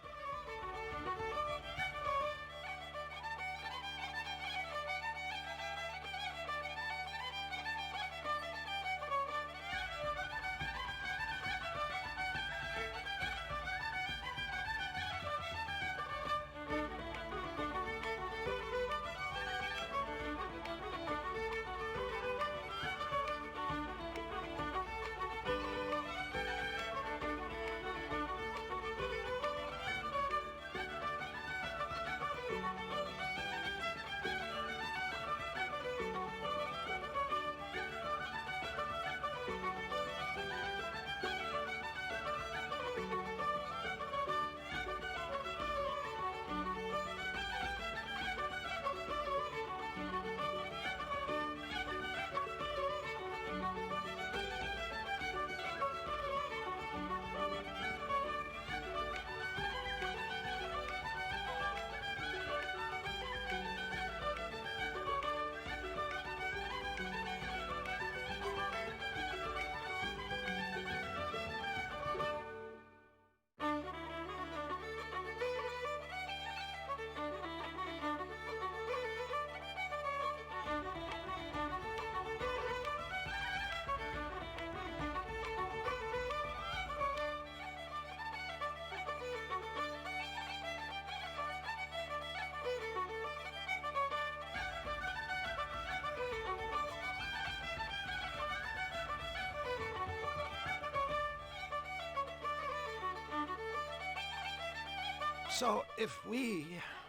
So, if we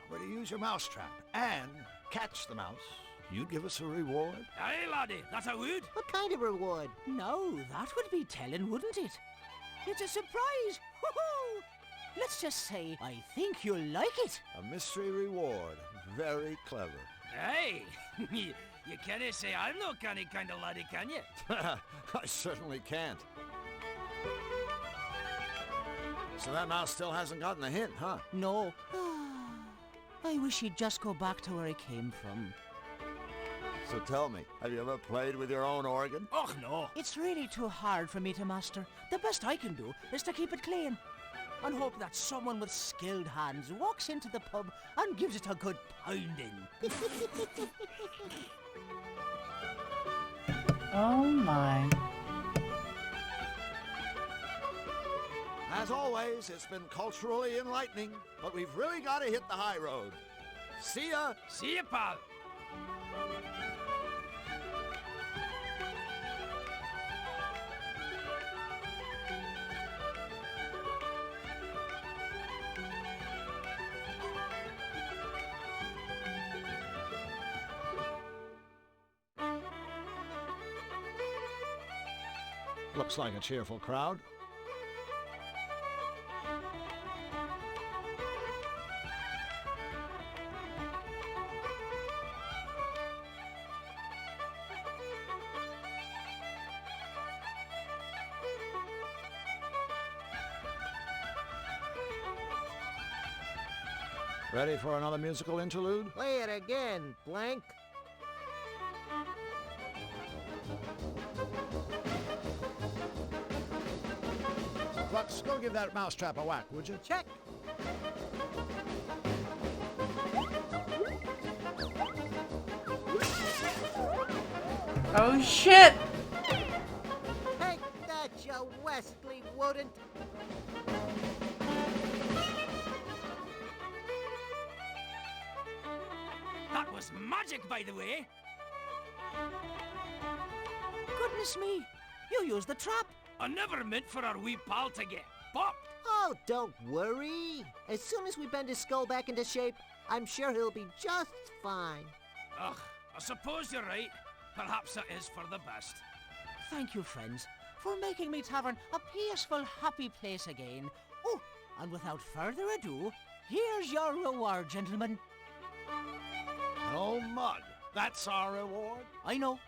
were to use your mousetrap and catch the mouse, you'd give us a reward? Aye, laddie, that I would. What kind of reward? No, that would be telling, wouldn't it? It's a surprise. Woohoo! Let's just say, I think you'll like it. A mystery reward. Very clever. Hey, you can't say I'm not any kind of laddie, can you? I certainly can't. So that mouse still hasn't gotten the hint, huh? No. I wish he'd just go back to where he came from. So tell me, have you ever played with your own organ? Och, no. It's really too hard for me to master. The best I can do is to keep it clean and hope that someone with skilled hands walks into the pub and gives it a good pounding. time. As always, it's been culturally enlightening, but we've really got to hit the high road. See ya! See ya, pal! Looks like a cheerful crowd. Ready for another musical interlude? Play it again, Blank. Flux, go give that mousetrap a whack, would you? Check. Oh shit! Take that, you Wesley Wouldn't. That was magic, by the way. Goodness me, you used the trap. I never meant for our wee pal to get popped. Oh, don't worry. As soon as we bend his skull back into shape, I'm sure he'll be just fine. Ugh, I suppose you're right. Perhaps it is for the best. Thank you, friends, for making me tavern a peaceful, happy place again. Oh, and without further ado, here's your reward, gentlemen. No mud. That's our reward? I know.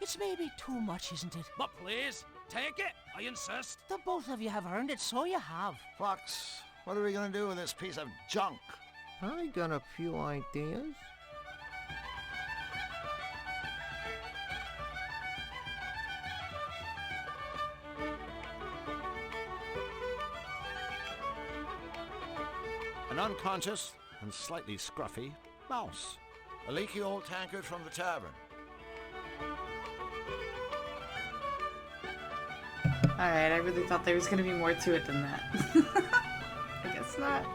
It's maybe too much, isn't it? But please, take it. I insist. The both of you have earned it, so you have. Flux, what are we gonna do with this piece of junk? I got a few ideas. An unconscious and slightly scruffy mouse. A leaky old tankard from the tavern. Alright, I really thought there was gonna be more to it than that. I guess not.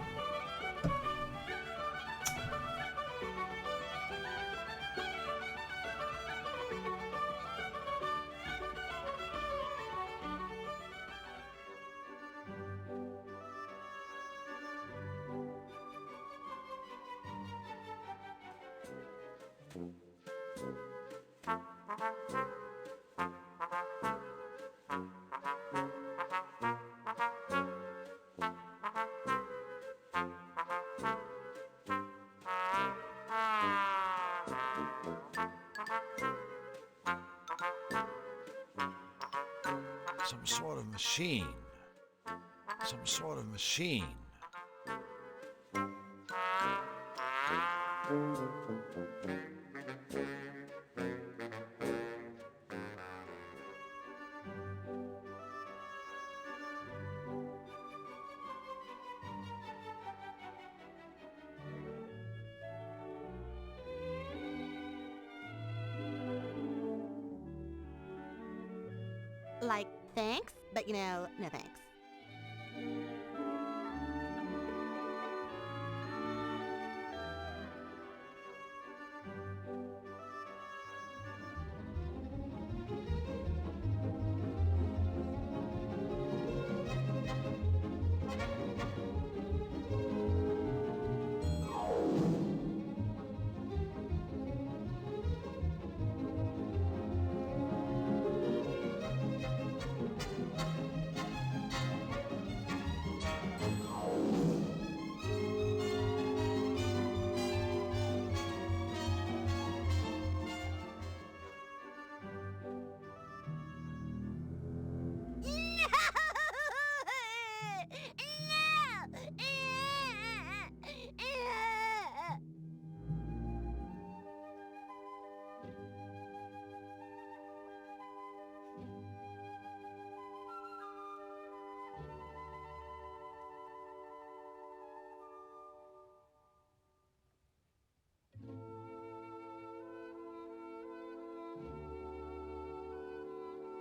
Some sort of machine. Some sort of machine. Like, thanks, but you know, no thanks.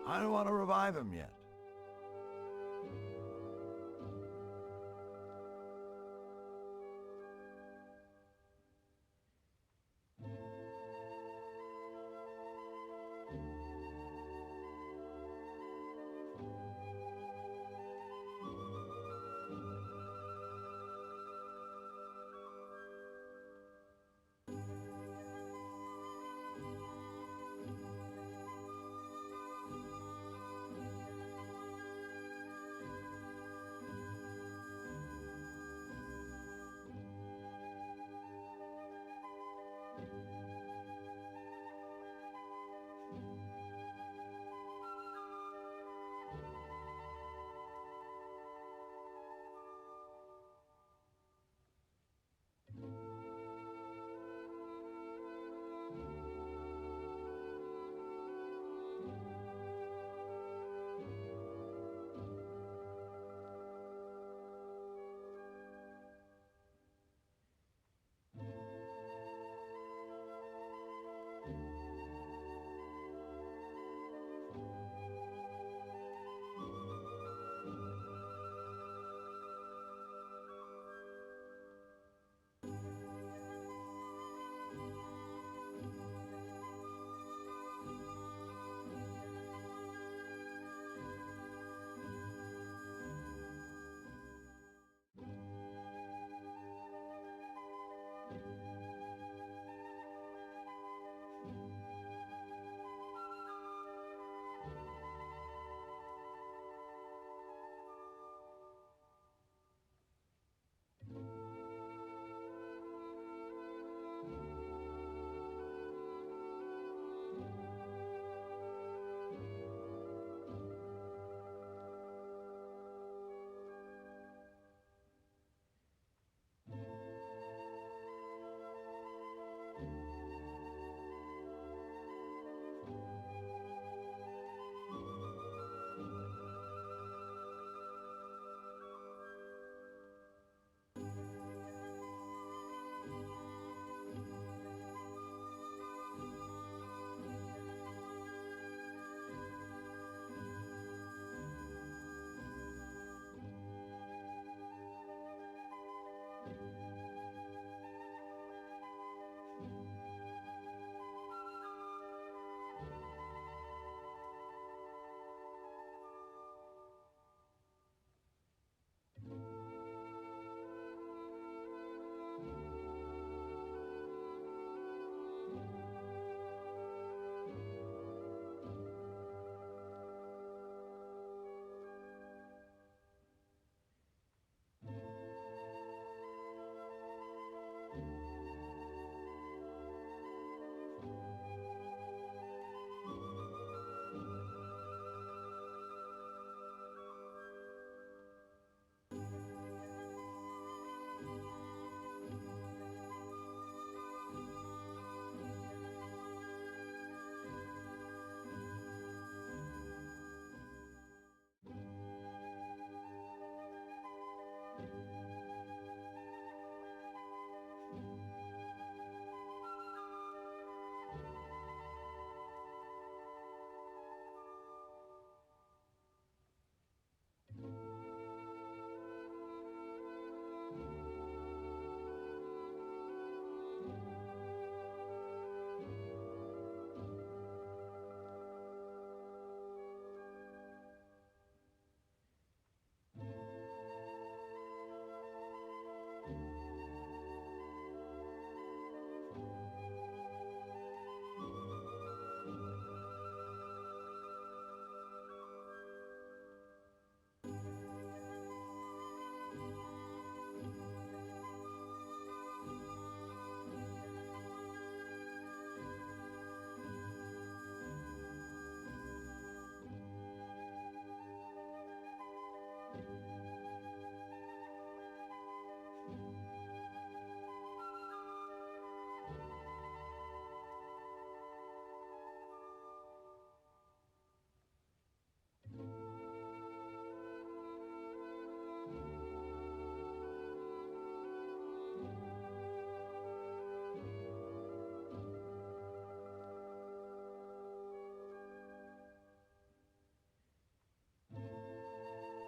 I don't want to revive him yet.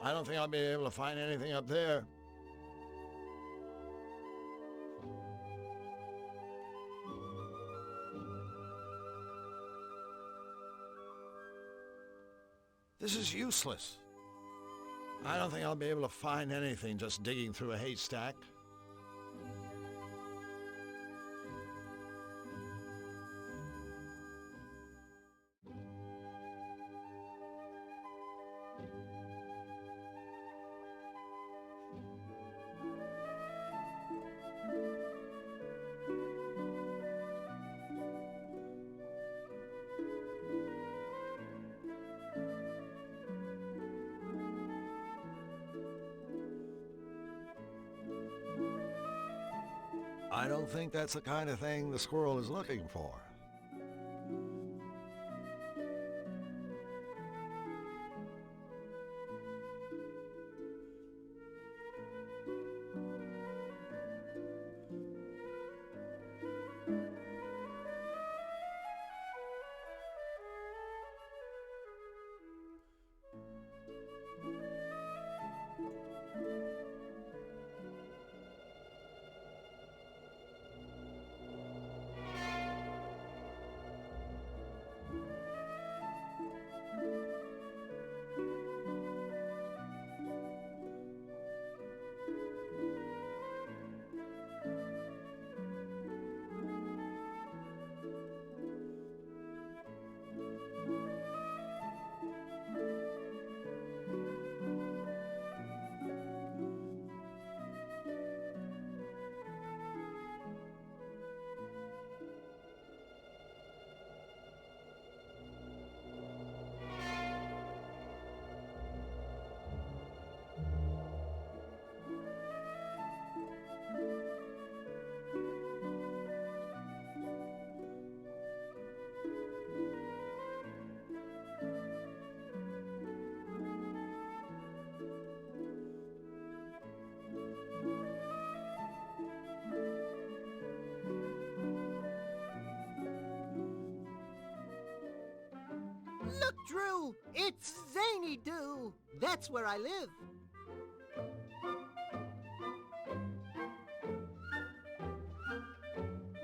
I don't think I'll be able to find anything up there. This is useless. I don't think I'll be able to find anything just digging through a haystack. I don't think that's the kind of thing the squirrel is looking for. Look, Drew! It's Zany Doo! That's where I live.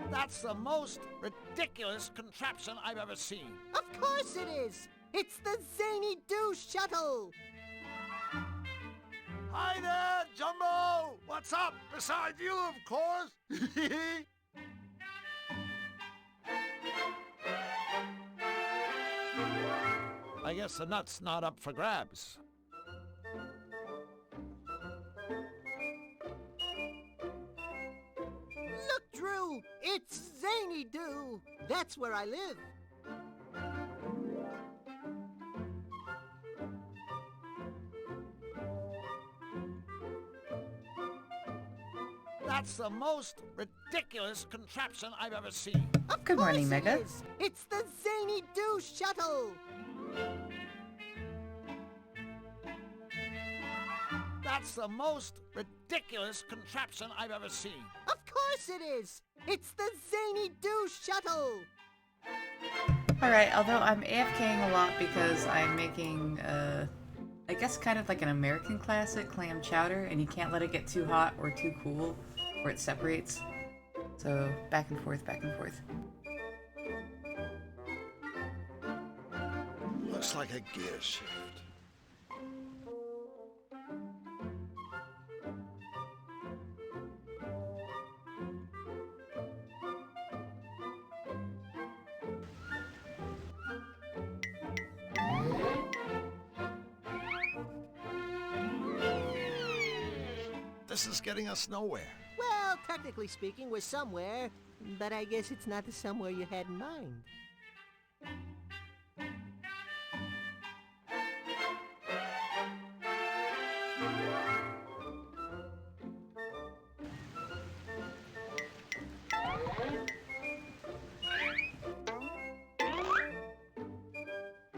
That's the most ridiculous contraption I've ever seen. Of course it is! It's the Zany Doo shuttle! Hi there, Jumbo! What's up? Beside you, of course! I guess the nut's not up for grabs. Look, Drew! It's Zany Doo! That's where I live. That's the most ridiculous contraption I've ever seen. Good morning, Mega. It's the Zany Doo shuttle! That's the most ridiculous contraption I've ever seen. Of course it is! It's the Zany Doo shuttle! Alright, although I'm AFKing a lot because I'm making, I guess kind of like an American classic, clam chowder, and you can't let it get too hot or too cool, or it separates. So, back and forth, back and forth. Looks like a gear shift. This is getting us nowhere. Well, technically speaking, we're somewhere, but I guess it's not the somewhere you had in mind.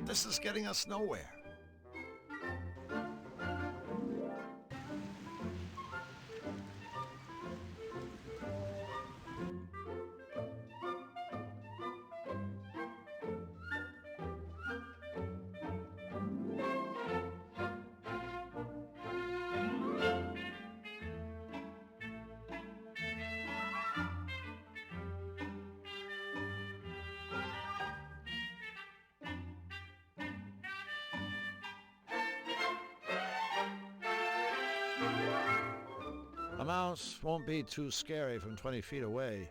This is getting us nowhere. mouse won't be too scary from 20 feet away.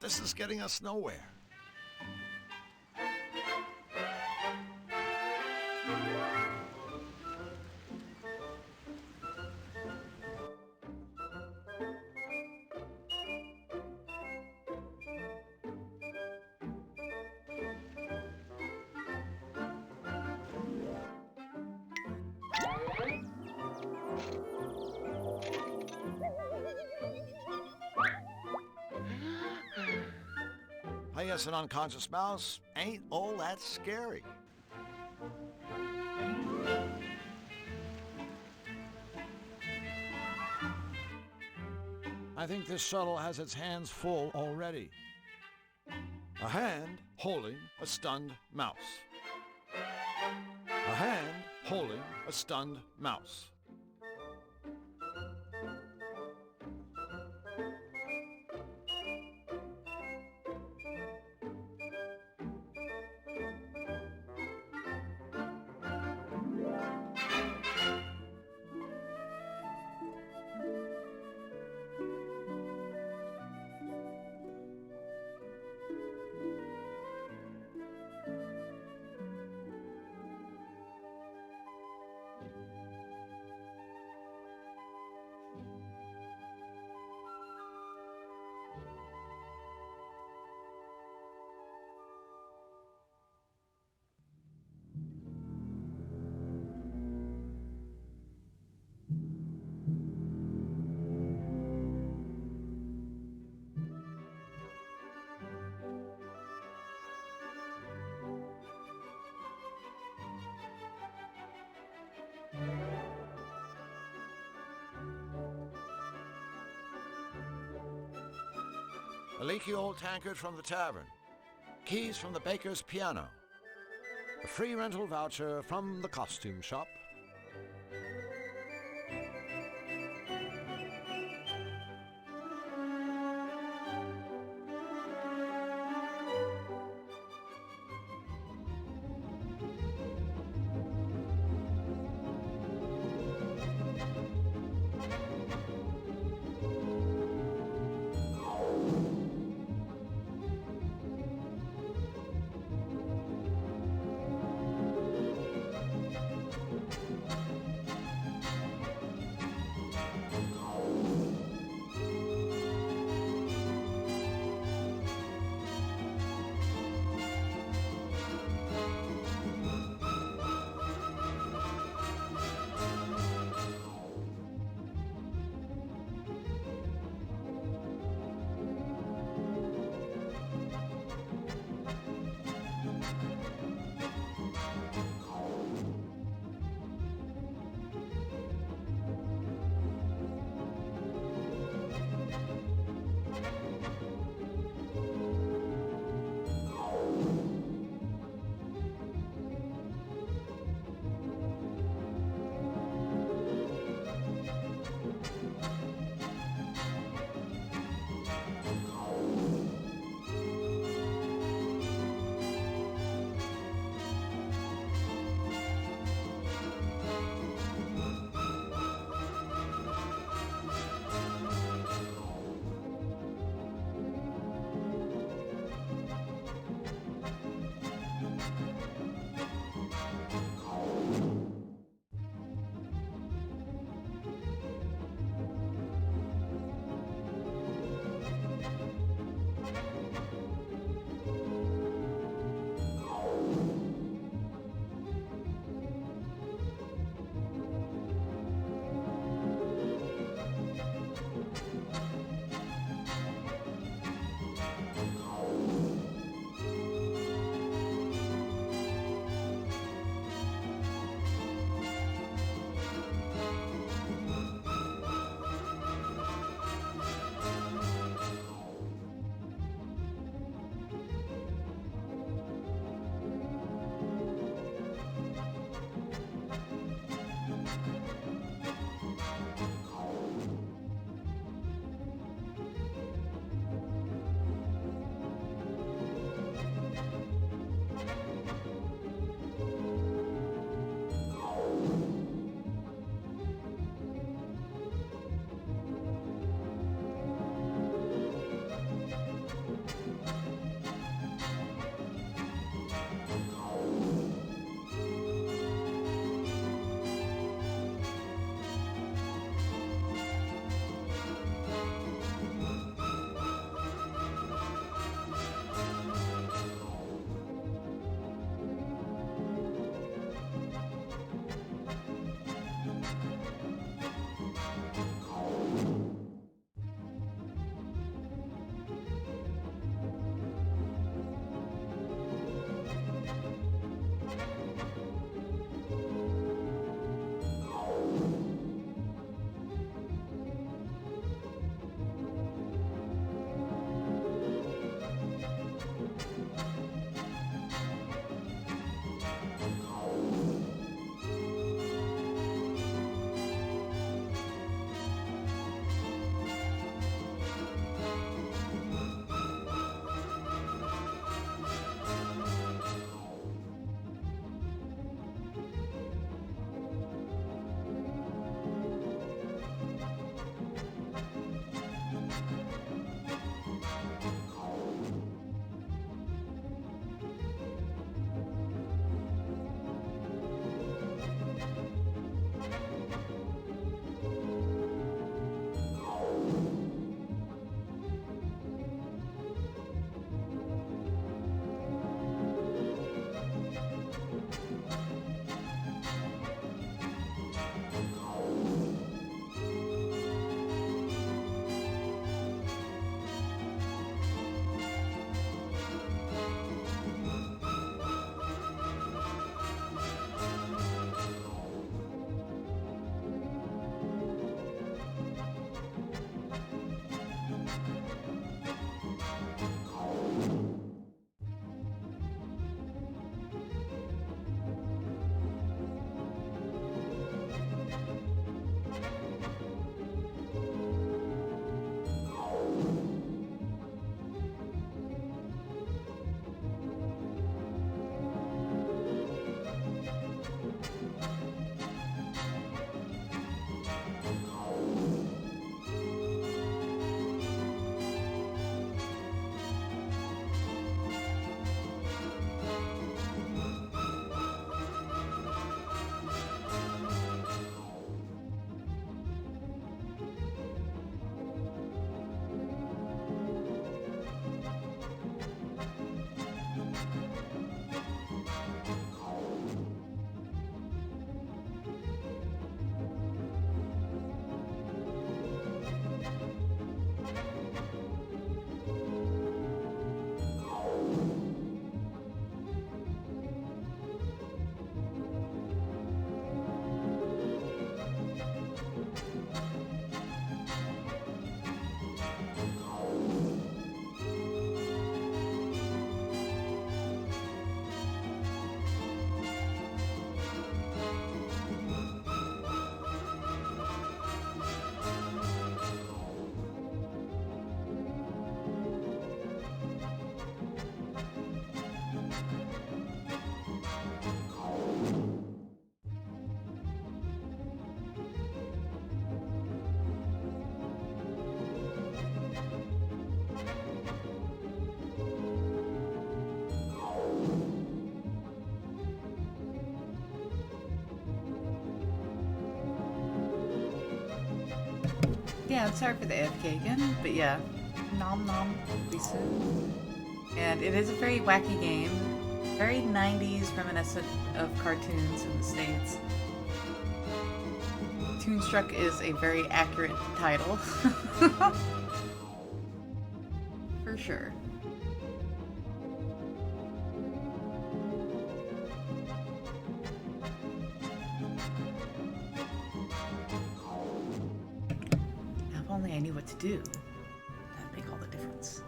This is getting us nowhere. I guess an unconscious mouse ain't all that scary. I think this shuttle has its hands full already. A hand holding a stunned mouse. A hand holding a stunned mouse. A leaky old tankard from the tavern. Keys from the baker's piano. A free rental voucher from the costume shop. Yeah, I'm sorry for the AFK again, but yeah. Nom nom bisu. And it is a very wacky game. Very 90s reminiscent of cartoons in the States. Toonstruck is a very accurate title. For sure. Now, if only I knew what to do, that'd make all the difference.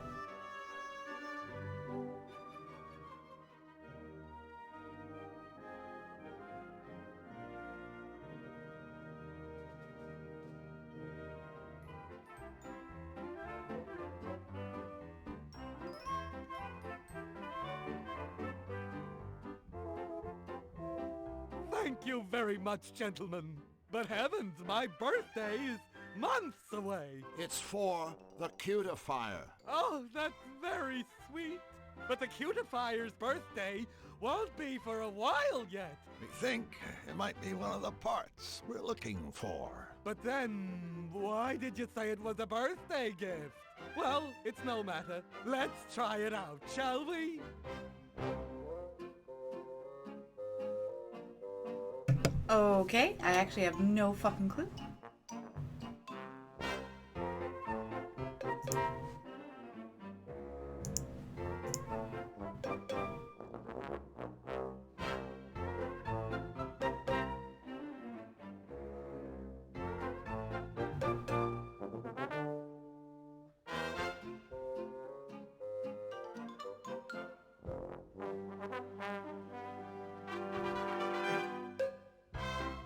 Thank you very much, gentlemen. But heavens, my birthday is months away. It's for the cutifier. Oh, that's very sweet. But the cutifier's birthday won't be for a while yet. We think it might be one of the parts we're looking for. But then, why did you say it was a birthday gift? Well, it's no matter. Let's try it out, shall we? Okay, I actually have no fucking clue.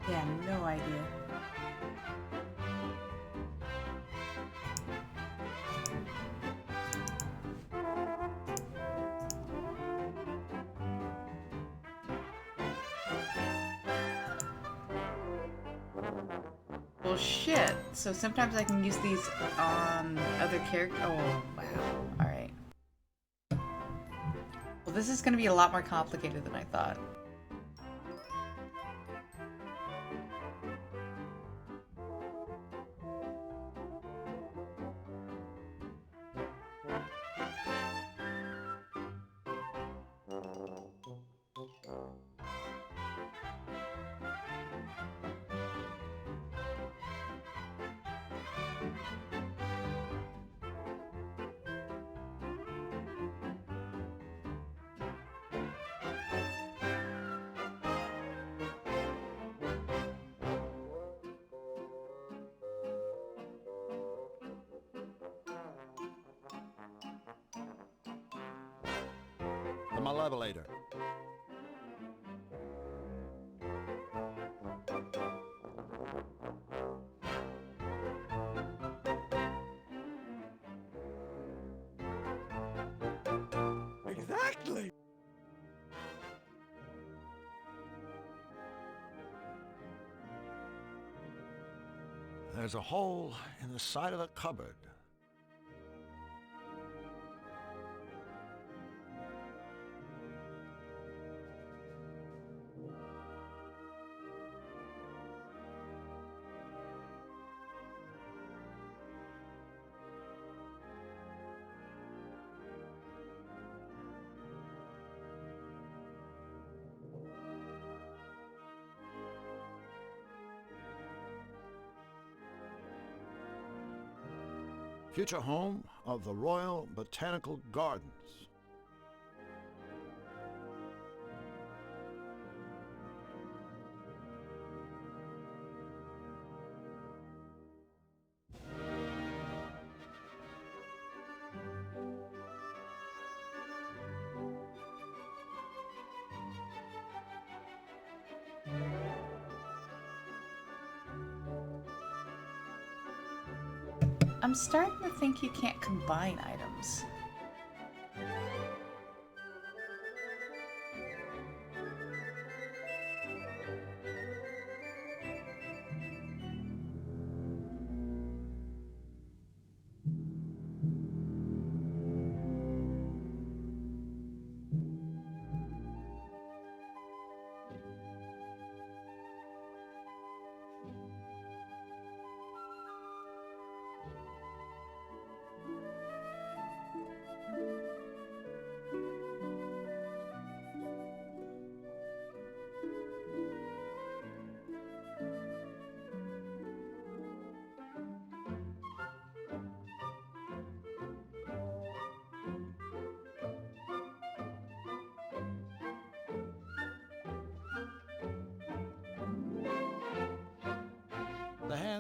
Yeah, no idea. Well, shit. So sometimes I can use these on other characters. Oh, wow. Alright. Well, this is gonna be a lot more complicated than I thought. The Malevolator. Exactly! There's a hole in the side of the cupboard. Future home of the Royal Botanical Gardens. I'm starting to think you can't combine items.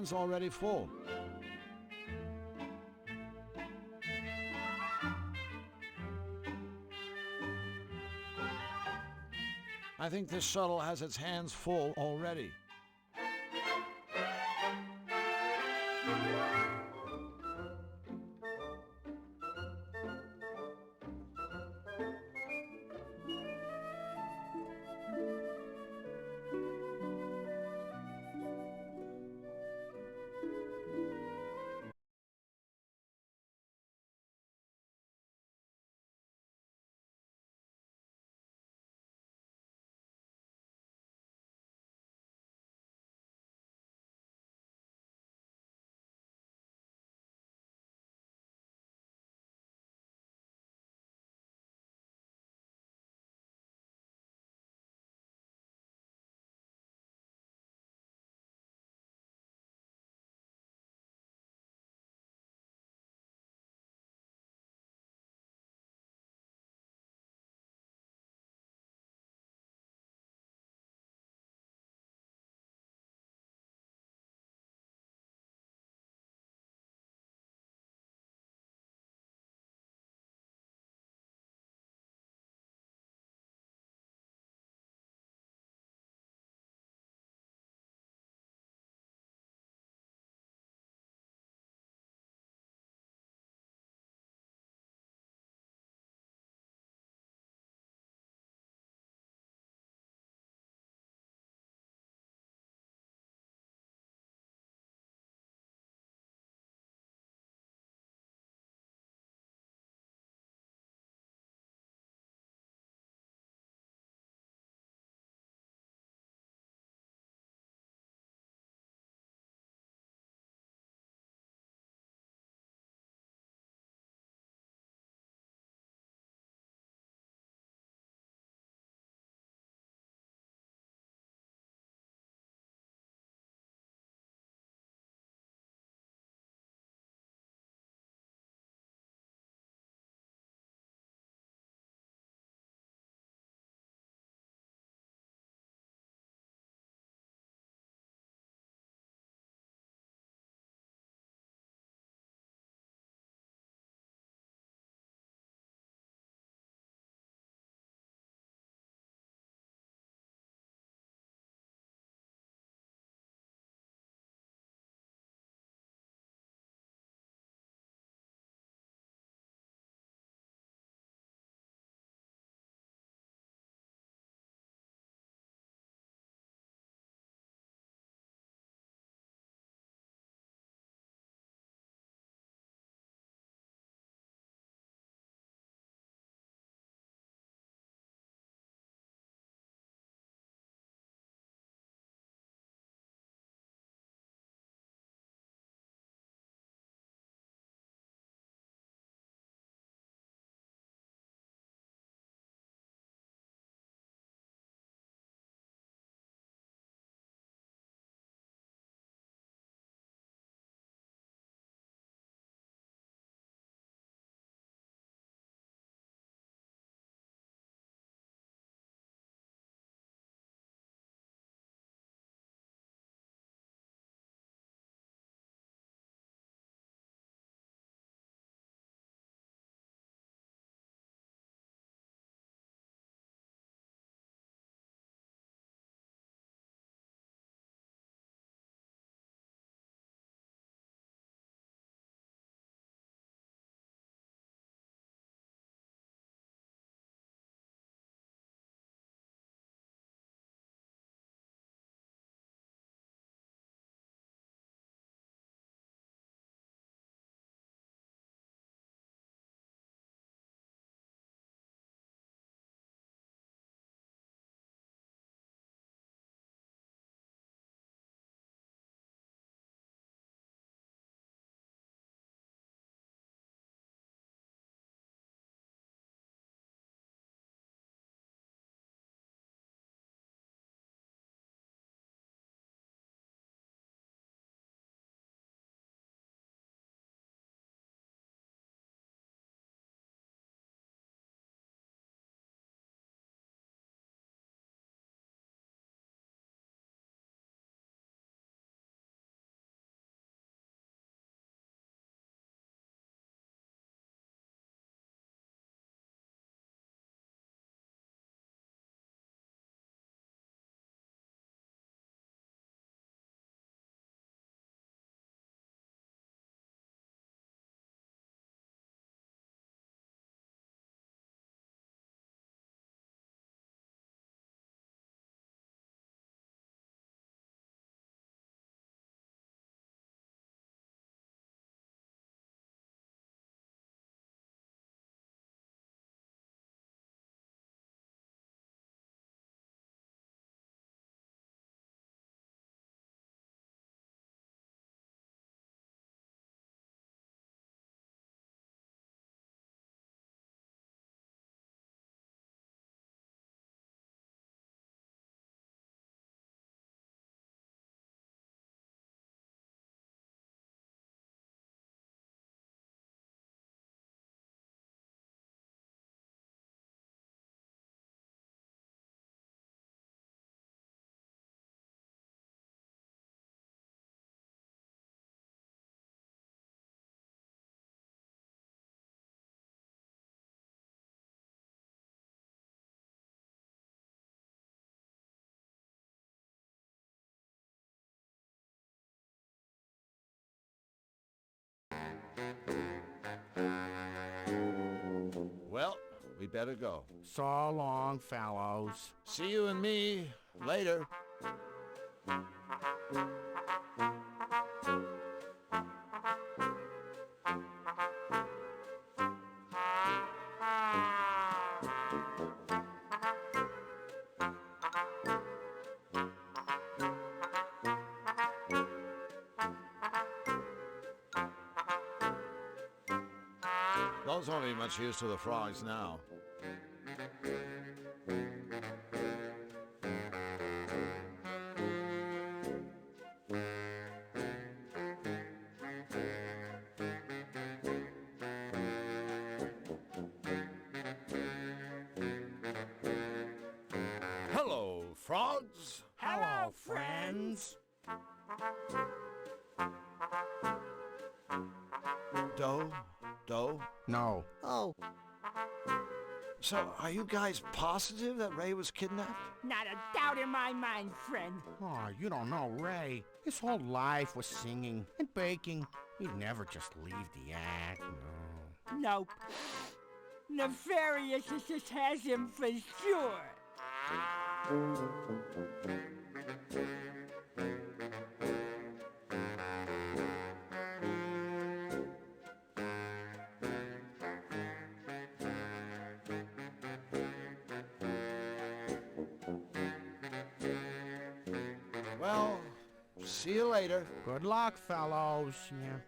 hand's already full. I think this shuttle has its hands full already. Well, we better go. So long, fellows. See you and me later. Those won't be much use to the frogs now. Hello, frogs. Hello, friends. Doe? No. Oh. So, are you guys positive that Ray was kidnapped? Not a doubt in my mind, friend. Oh, you don't know Ray. His whole life was singing and baking. He'd never just leave the act, no. Nope. Nefarious just has him for sure. Well, see you later. Good luck, fellows. Yeah.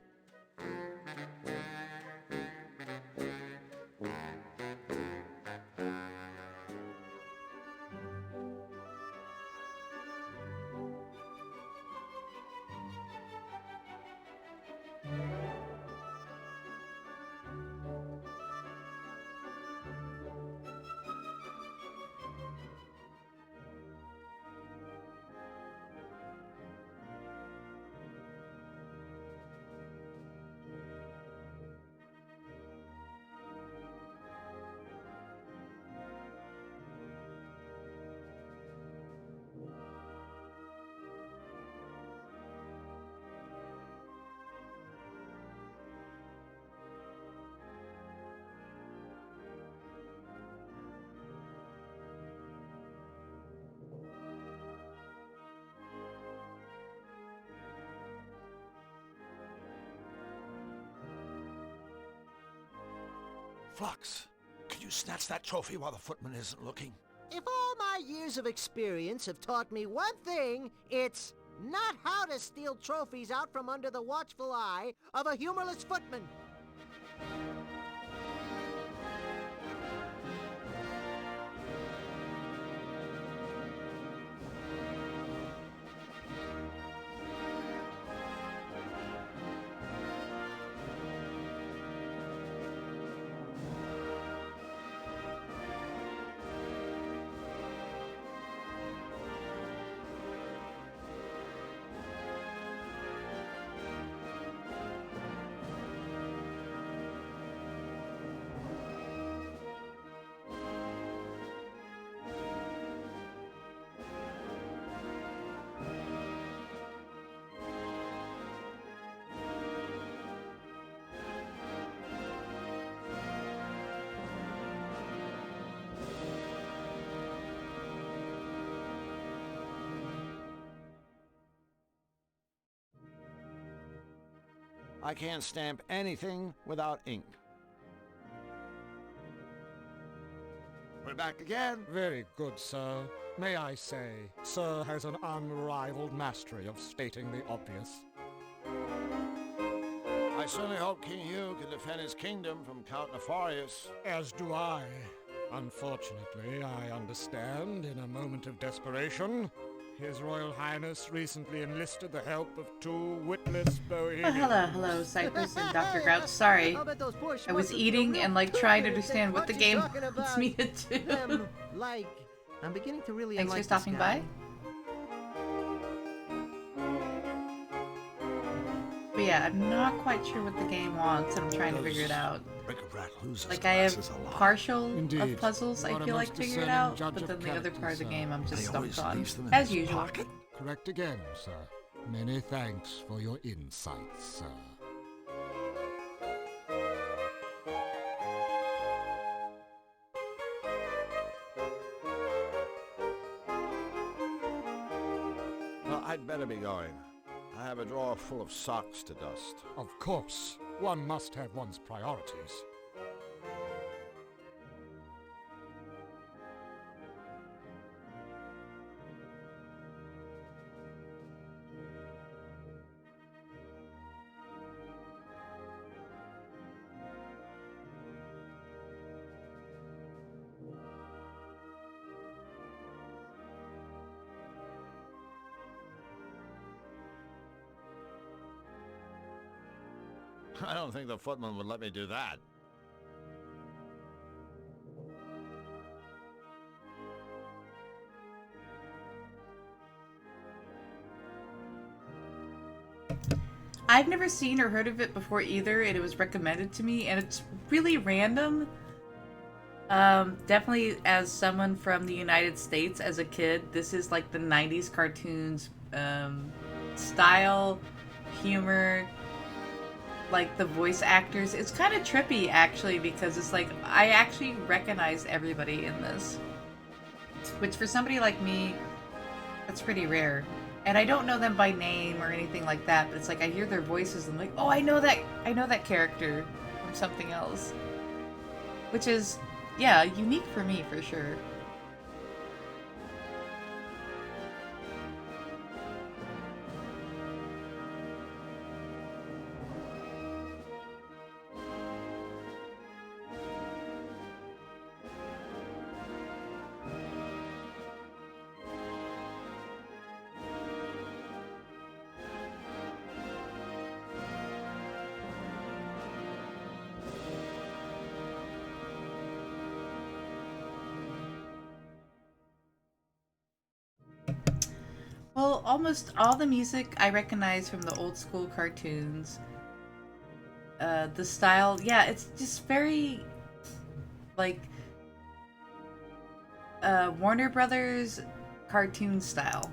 Flux, can you snatch that trophy while the footman isn't looking? If all my years of experience have taught me one thing, it's not how to steal trophies out from under the watchful eye of a humorless footman. I can't stamp anything without ink. We're back again. Very good, sir. May I say, sir has an unrivaled mastery of stating the obvious. I certainly hope King Hugh can defend his kingdom from Count Nefarious. As do I. Unfortunately, I understand, in a moment of desperation, His Royal Highness recently enlisted the help of two witless bohemians. Hello, Cypress and Dr. Grouch. Sorry. I was eating and trying to understand what the game wants me to do. I'm beginning to really Thanks for stopping by. But yeah, I'm not quite sure what the game wants, and I'm trying to figure it out. Like, I have partial of puzzles I feel like figured out, but then the other part of the game I'm just stumped on. As usual. Correct again, sir. Many thanks for your insights, sir. better be going. I have a drawer full of socks to dust. Of course. One must have one's priorities. I don't think the footman would let me do that. I've never seen or heard of it before either, and it was recommended to me, and it's really random. Definitely as someone from the United States as a kid, this is like the 90s cartoons style, humor, like the voice actors. It's kind of trippy actually, because it's like I actually recognize everybody in this, which for somebody like me, that's pretty rare. And I don't know them by name or anything like that, but it's like I hear their voices and I'm like, oh, I know that character from something else, which is, yeah, unique for me for sure. Well, almost all the music I recognize from the old school cartoons. The style, yeah, it's just very, like, Warner Brothers cartoon style.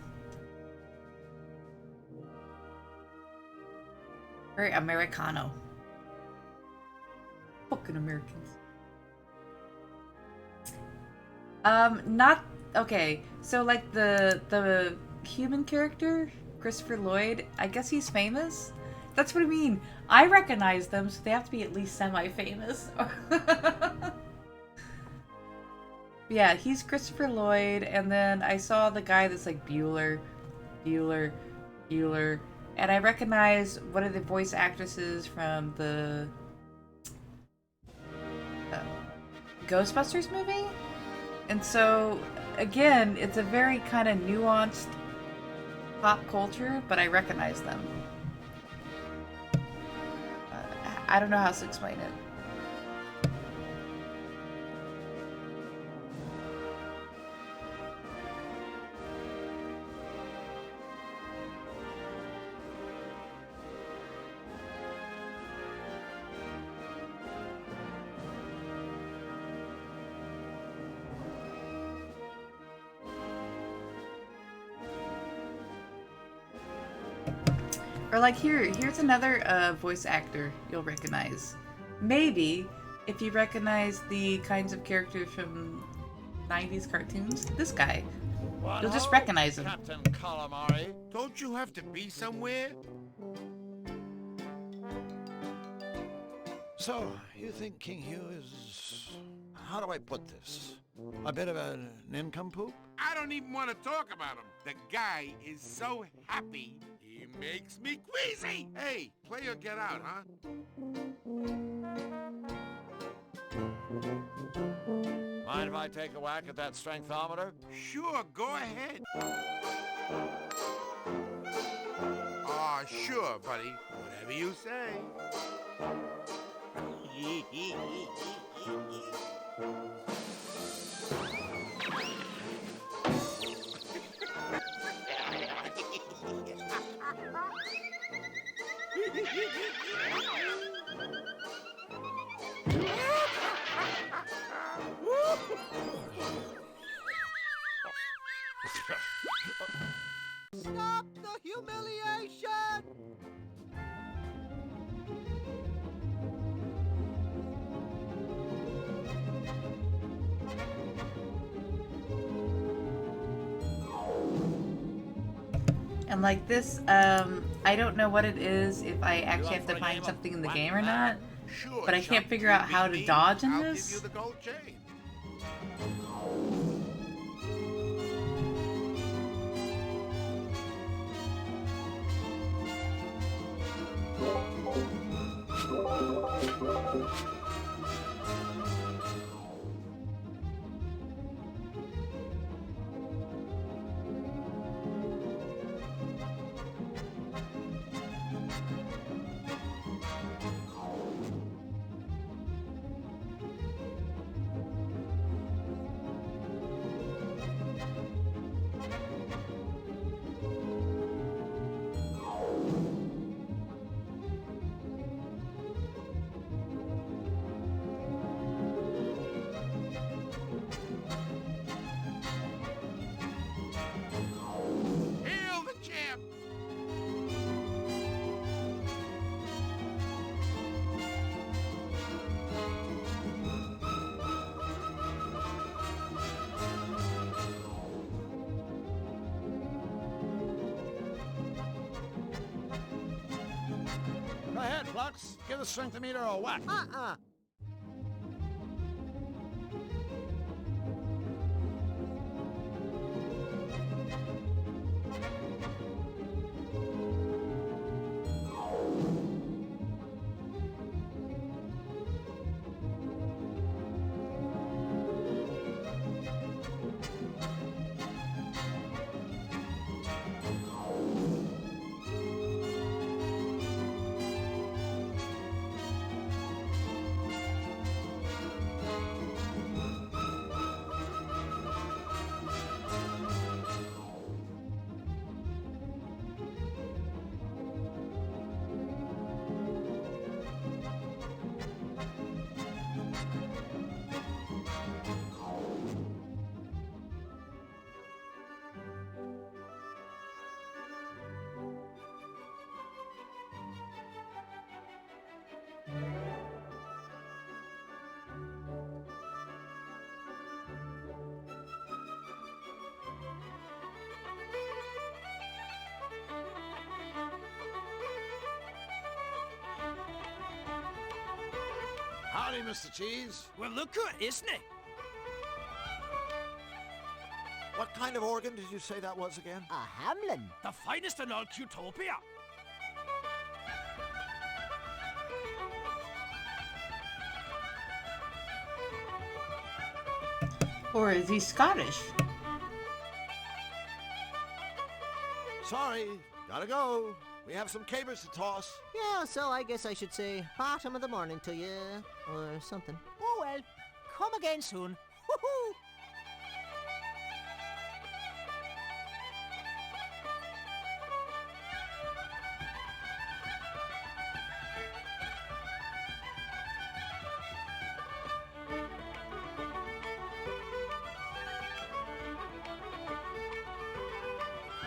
Very Americano. Fucking Americans. Not, okay, so like the human character, Christopher Lloyd, I guess he's famous? That's what I mean. I recognize them, so they have to be at least semi-famous. Yeah, he's Christopher Lloyd, and then I saw the guy that's like Bueller, and I recognize one of the voice actresses from the Ghostbusters movie. And so, again, it's a very kind of nuanced pop culture, but I recognize them. I don't know how else to explain it. Or like here's another voice actor you'll recognize. Maybe if you recognize the kinds of characters from 90s cartoons, this guy. You'll just recognize him. Captain Calamari. Don't you have to be somewhere? So, you think King Hugh is... how do I put this? A bit of a nincompoop? I don't even want to talk about him. The guy is so happy, he makes me queasy. Hey, play or get out, huh? Mind if I take a whack at that strengthometer? Sure, go ahead. Aw, sure, buddy. Whatever you say. Stop the humiliation! And like this, I don't know what it is, if I actually have to find something in the game or not. But I can't figure out how to dodge in this. Go ahead, Flux. Give the strength meter a whack. Howdy, Mr. Cheese. Well, look good, isn't it? What kind of organ did you say that was again? A Hamlin. The finest in all Qtopia. Or is he Scottish? Sorry, gotta go. We have some cabers to toss. Yeah, so I guess I should say bottom of the morning to you, or something. Oh well, come again soon. Woohoo!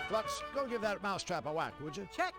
Flux, go give that mousetrap a whack, would you? Check.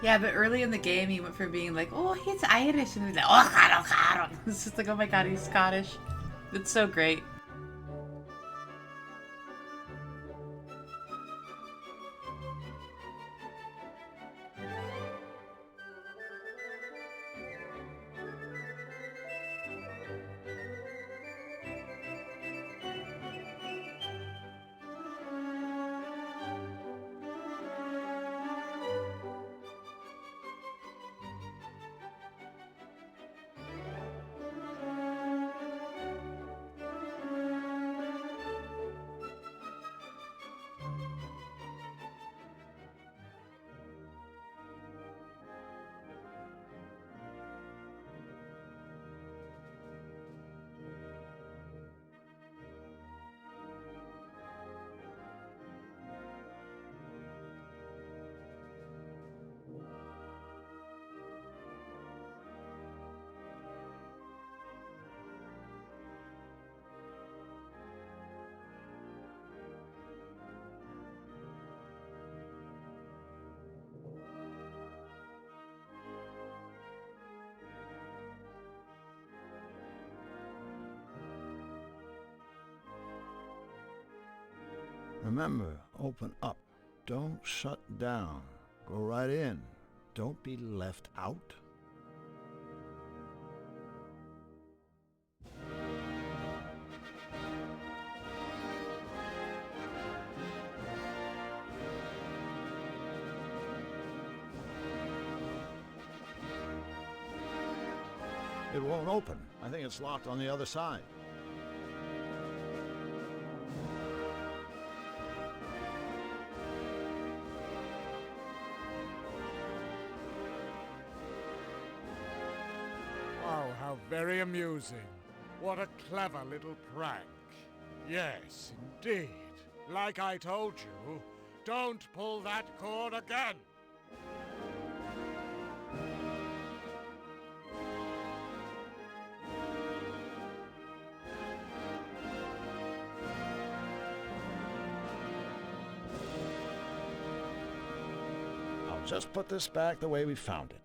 Yeah, but early in the game, he went from being like, oh, he's Irish, and he's like, oh, God. It's just like, oh my God, he's Scottish. It's so great. Remember, open up. Don't shut down. Go right in. Don't be left out. It won't open. I think it's locked on the other side. Oh, how very amusing. What a clever little prank. Yes, indeed. Like I told you, don't pull that cord again. I'll just put this back the way we found it.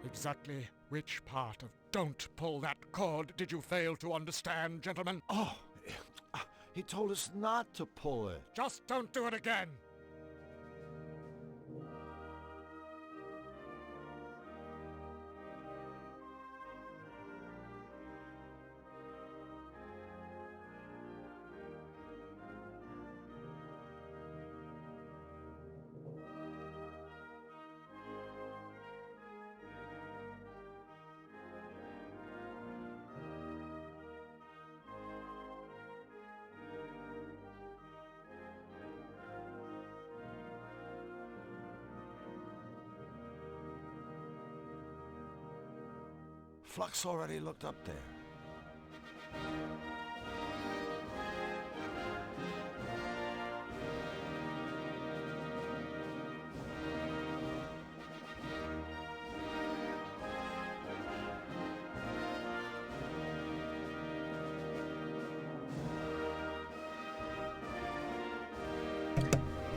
Exactly which part of don't pull that cord did you fail to understand, gentlemen? Oh, he told us not to pull it. Just don't do it again. Flux already looked up there.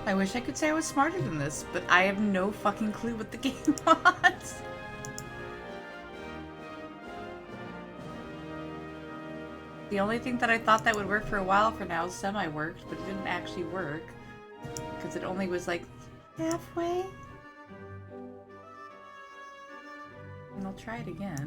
I wish I could say I was smarter than this, but I have no fucking clue what the game wants. The only thing that I thought that would work for a while for now semi-worked, but it didn't actually work. Because it only was like halfway. And I'll try it again.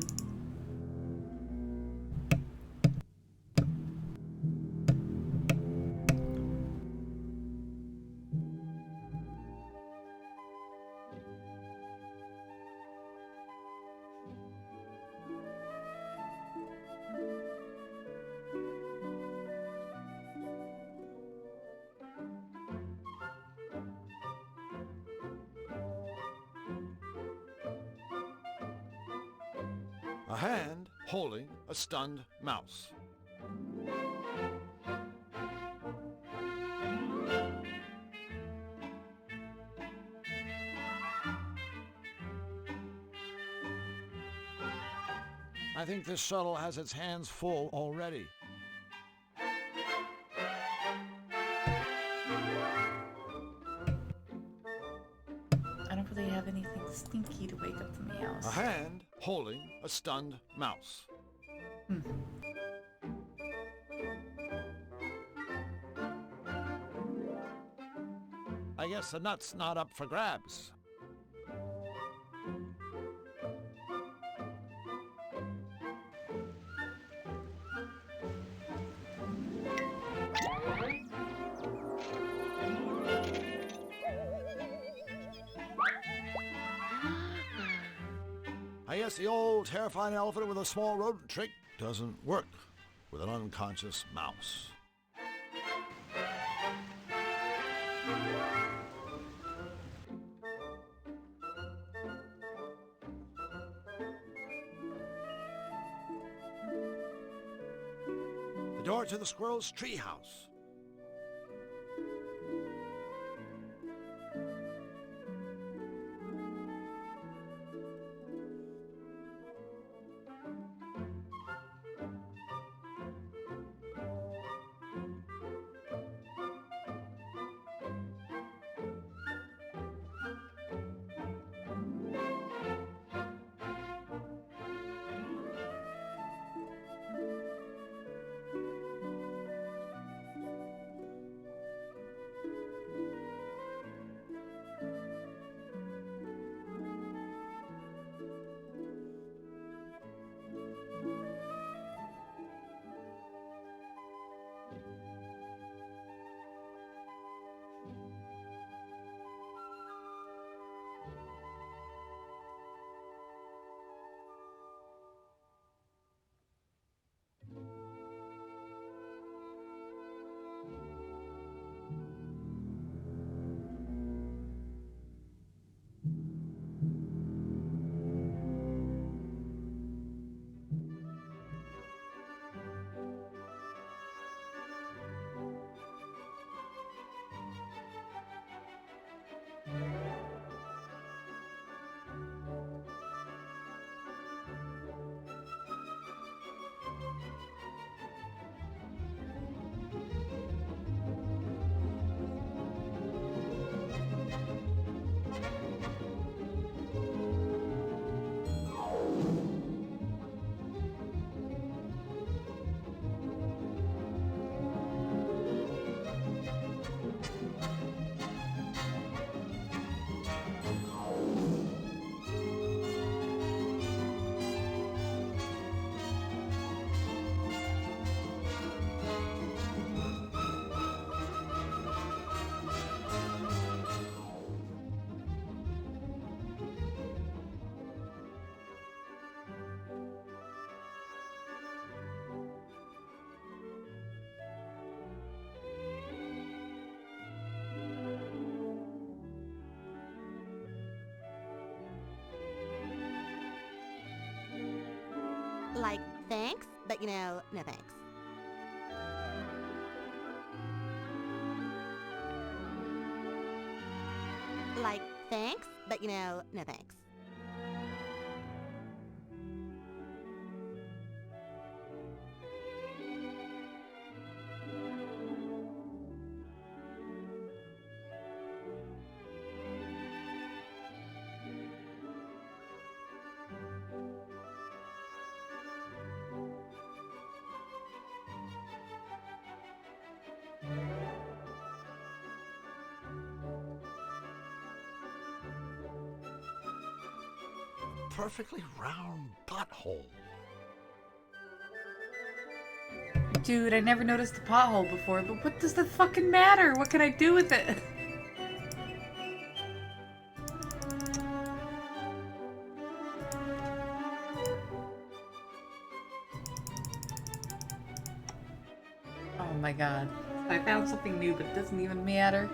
A hand holding a stunned mouse. I think this shuttle has its hands full already. I don't really have anything stinky to wake up the mouse. A hand holding a stunned mouse. I guess the nut's not up for grabs. I guess the old terrifying elephant with a small rodent trick doesn't work with an unconscious mouse. The door to the squirrel's treehouse. thanks, but you know, no thanks. Like, thanks, but you know, no thanks. Perfectly round butthole. Dude, I never noticed the pothole before, but what does that fucking matter? What can I do with it? Oh my god. I found something new, but it doesn't even matter.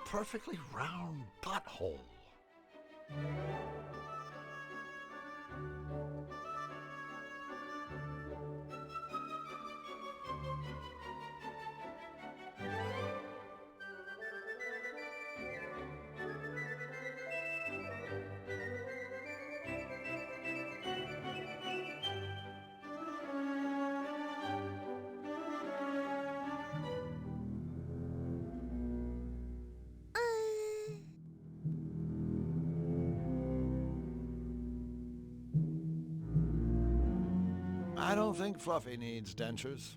Perfectly round butthole. I don't think Fluffy needs dentures.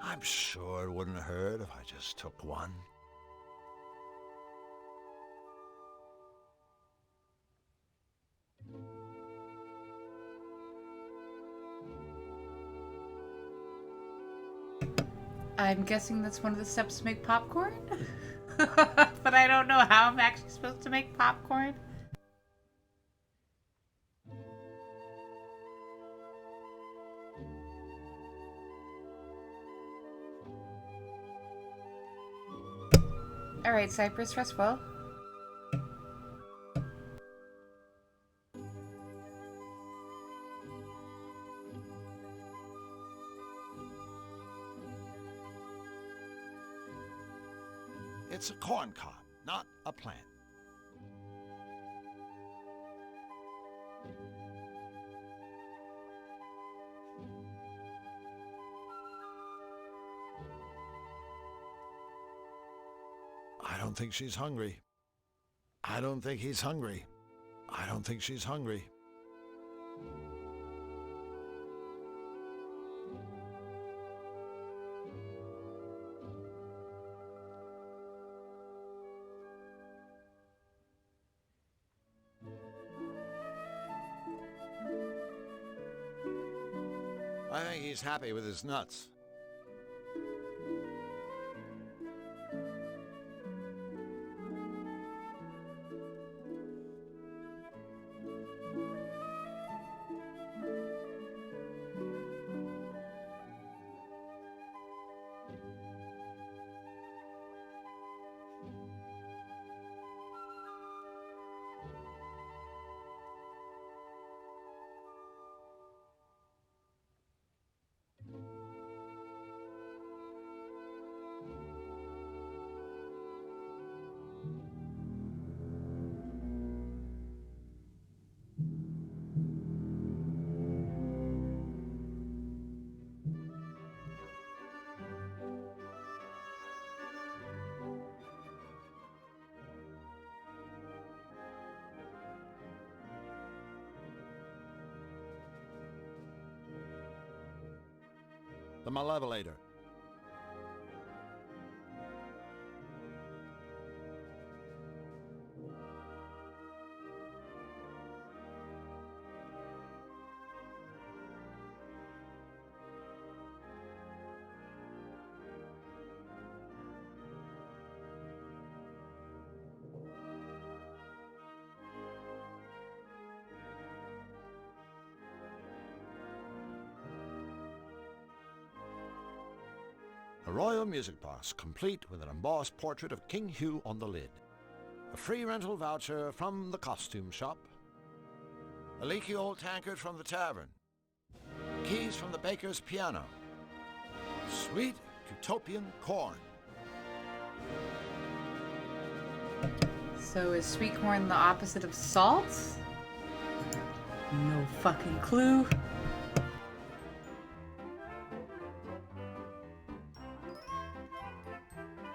I'm sure it wouldn't hurt if I just took one. I'm guessing that's one of the steps to make popcorn? But I don't know how I'm actually supposed to make popcorn. Alright, Cypress, rest well. It's a corn cob, not a plant. I don't think she's hungry. I don't think he's hungry. I don't think she's hungry. I think he's happy with his nuts. The Malevolator. A royal music box, complete with an embossed portrait of King Hugh on the lid. A free rental voucher from the costume shop. A leaky old tankard from the tavern. Keys from the baker's piano. Sweet utopian corn. So is sweet corn the opposite of salt? No fucking clue.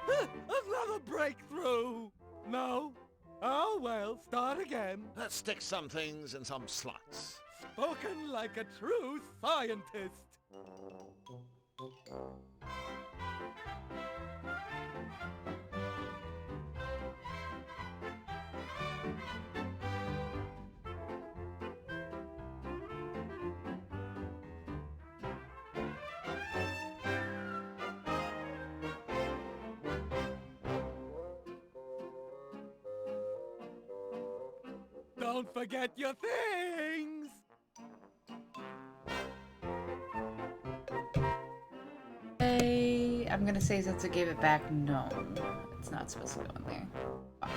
Another breakthrough! No? Oh well, start again. Let's stick some things in some slots. Spoken like a true scientist. Don't forget your things! I'm gonna say since it gave it back, no. It's not supposed to go in there. Fuck.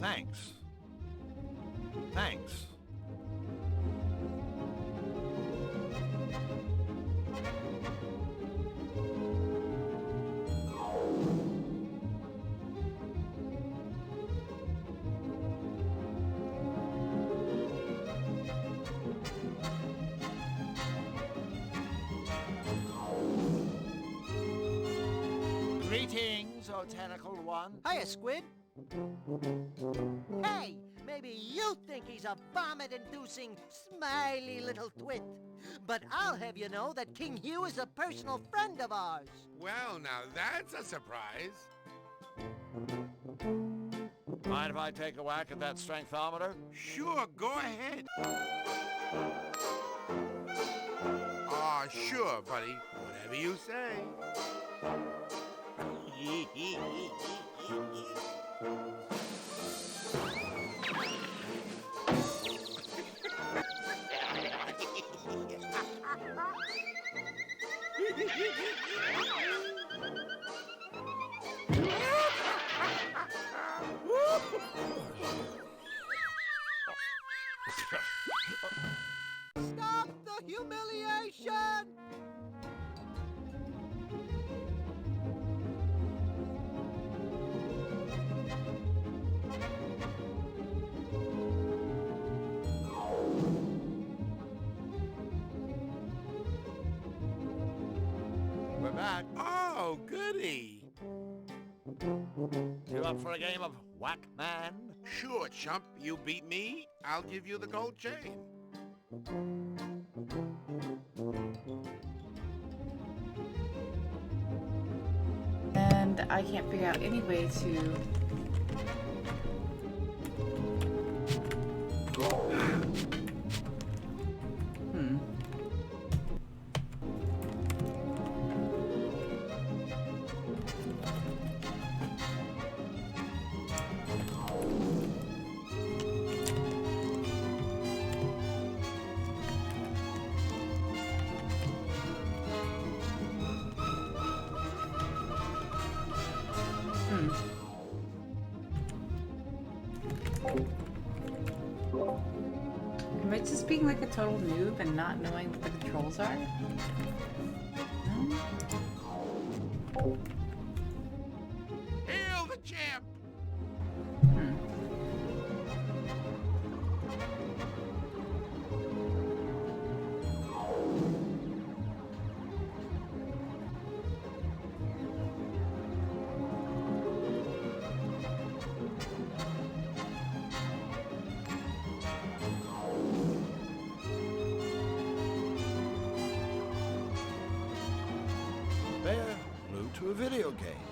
Thanks. Thanks. Greetings, O Tentacle One. Hiya, Squid. Hey, maybe you think he's a vomit-inducing, smiley little twit. But I'll have you know that King Hugh is a personal friend of ours. Well, now that's a surprise. Mind if I take a whack at that strengthometer? Sure, go ahead. Aw, sure, buddy. Whatever you say. Stop the humiliation! We're back. Oh, goody. You up for a game of Whack-Man? Sure, chump. You beat me, I'll give you the gold chain. And I can't figure out any way to... Am I just being like a total noob and not knowing what the controls are? Hail the champ! Bear flew to a video game.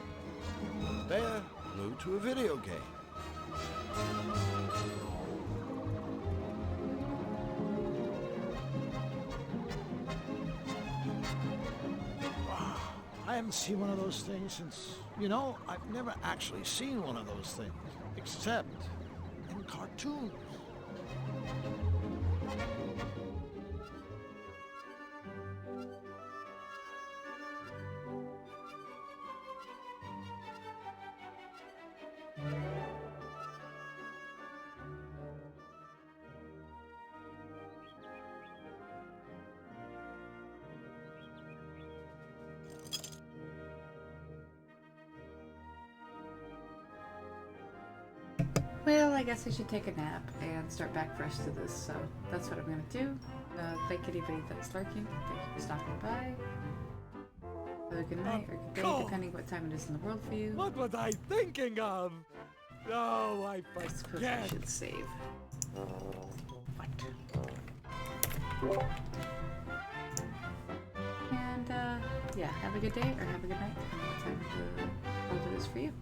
Bear flew to a video game. Wow, I haven't seen one of those things since, you know, I've never actually seen one of those things, except in cartoons. Well, I guess I should take a nap and start back fresh to this, so that's what I'm gonna do. Thank anybody that's lurking. Thank you for stopping by. Have a good night or good day, depending what time it is in the world for you. What was I thinking of? Oh, I I suppose I forget. should save. And, yeah, have a good day or have a good night, depending what time of the world it is for you.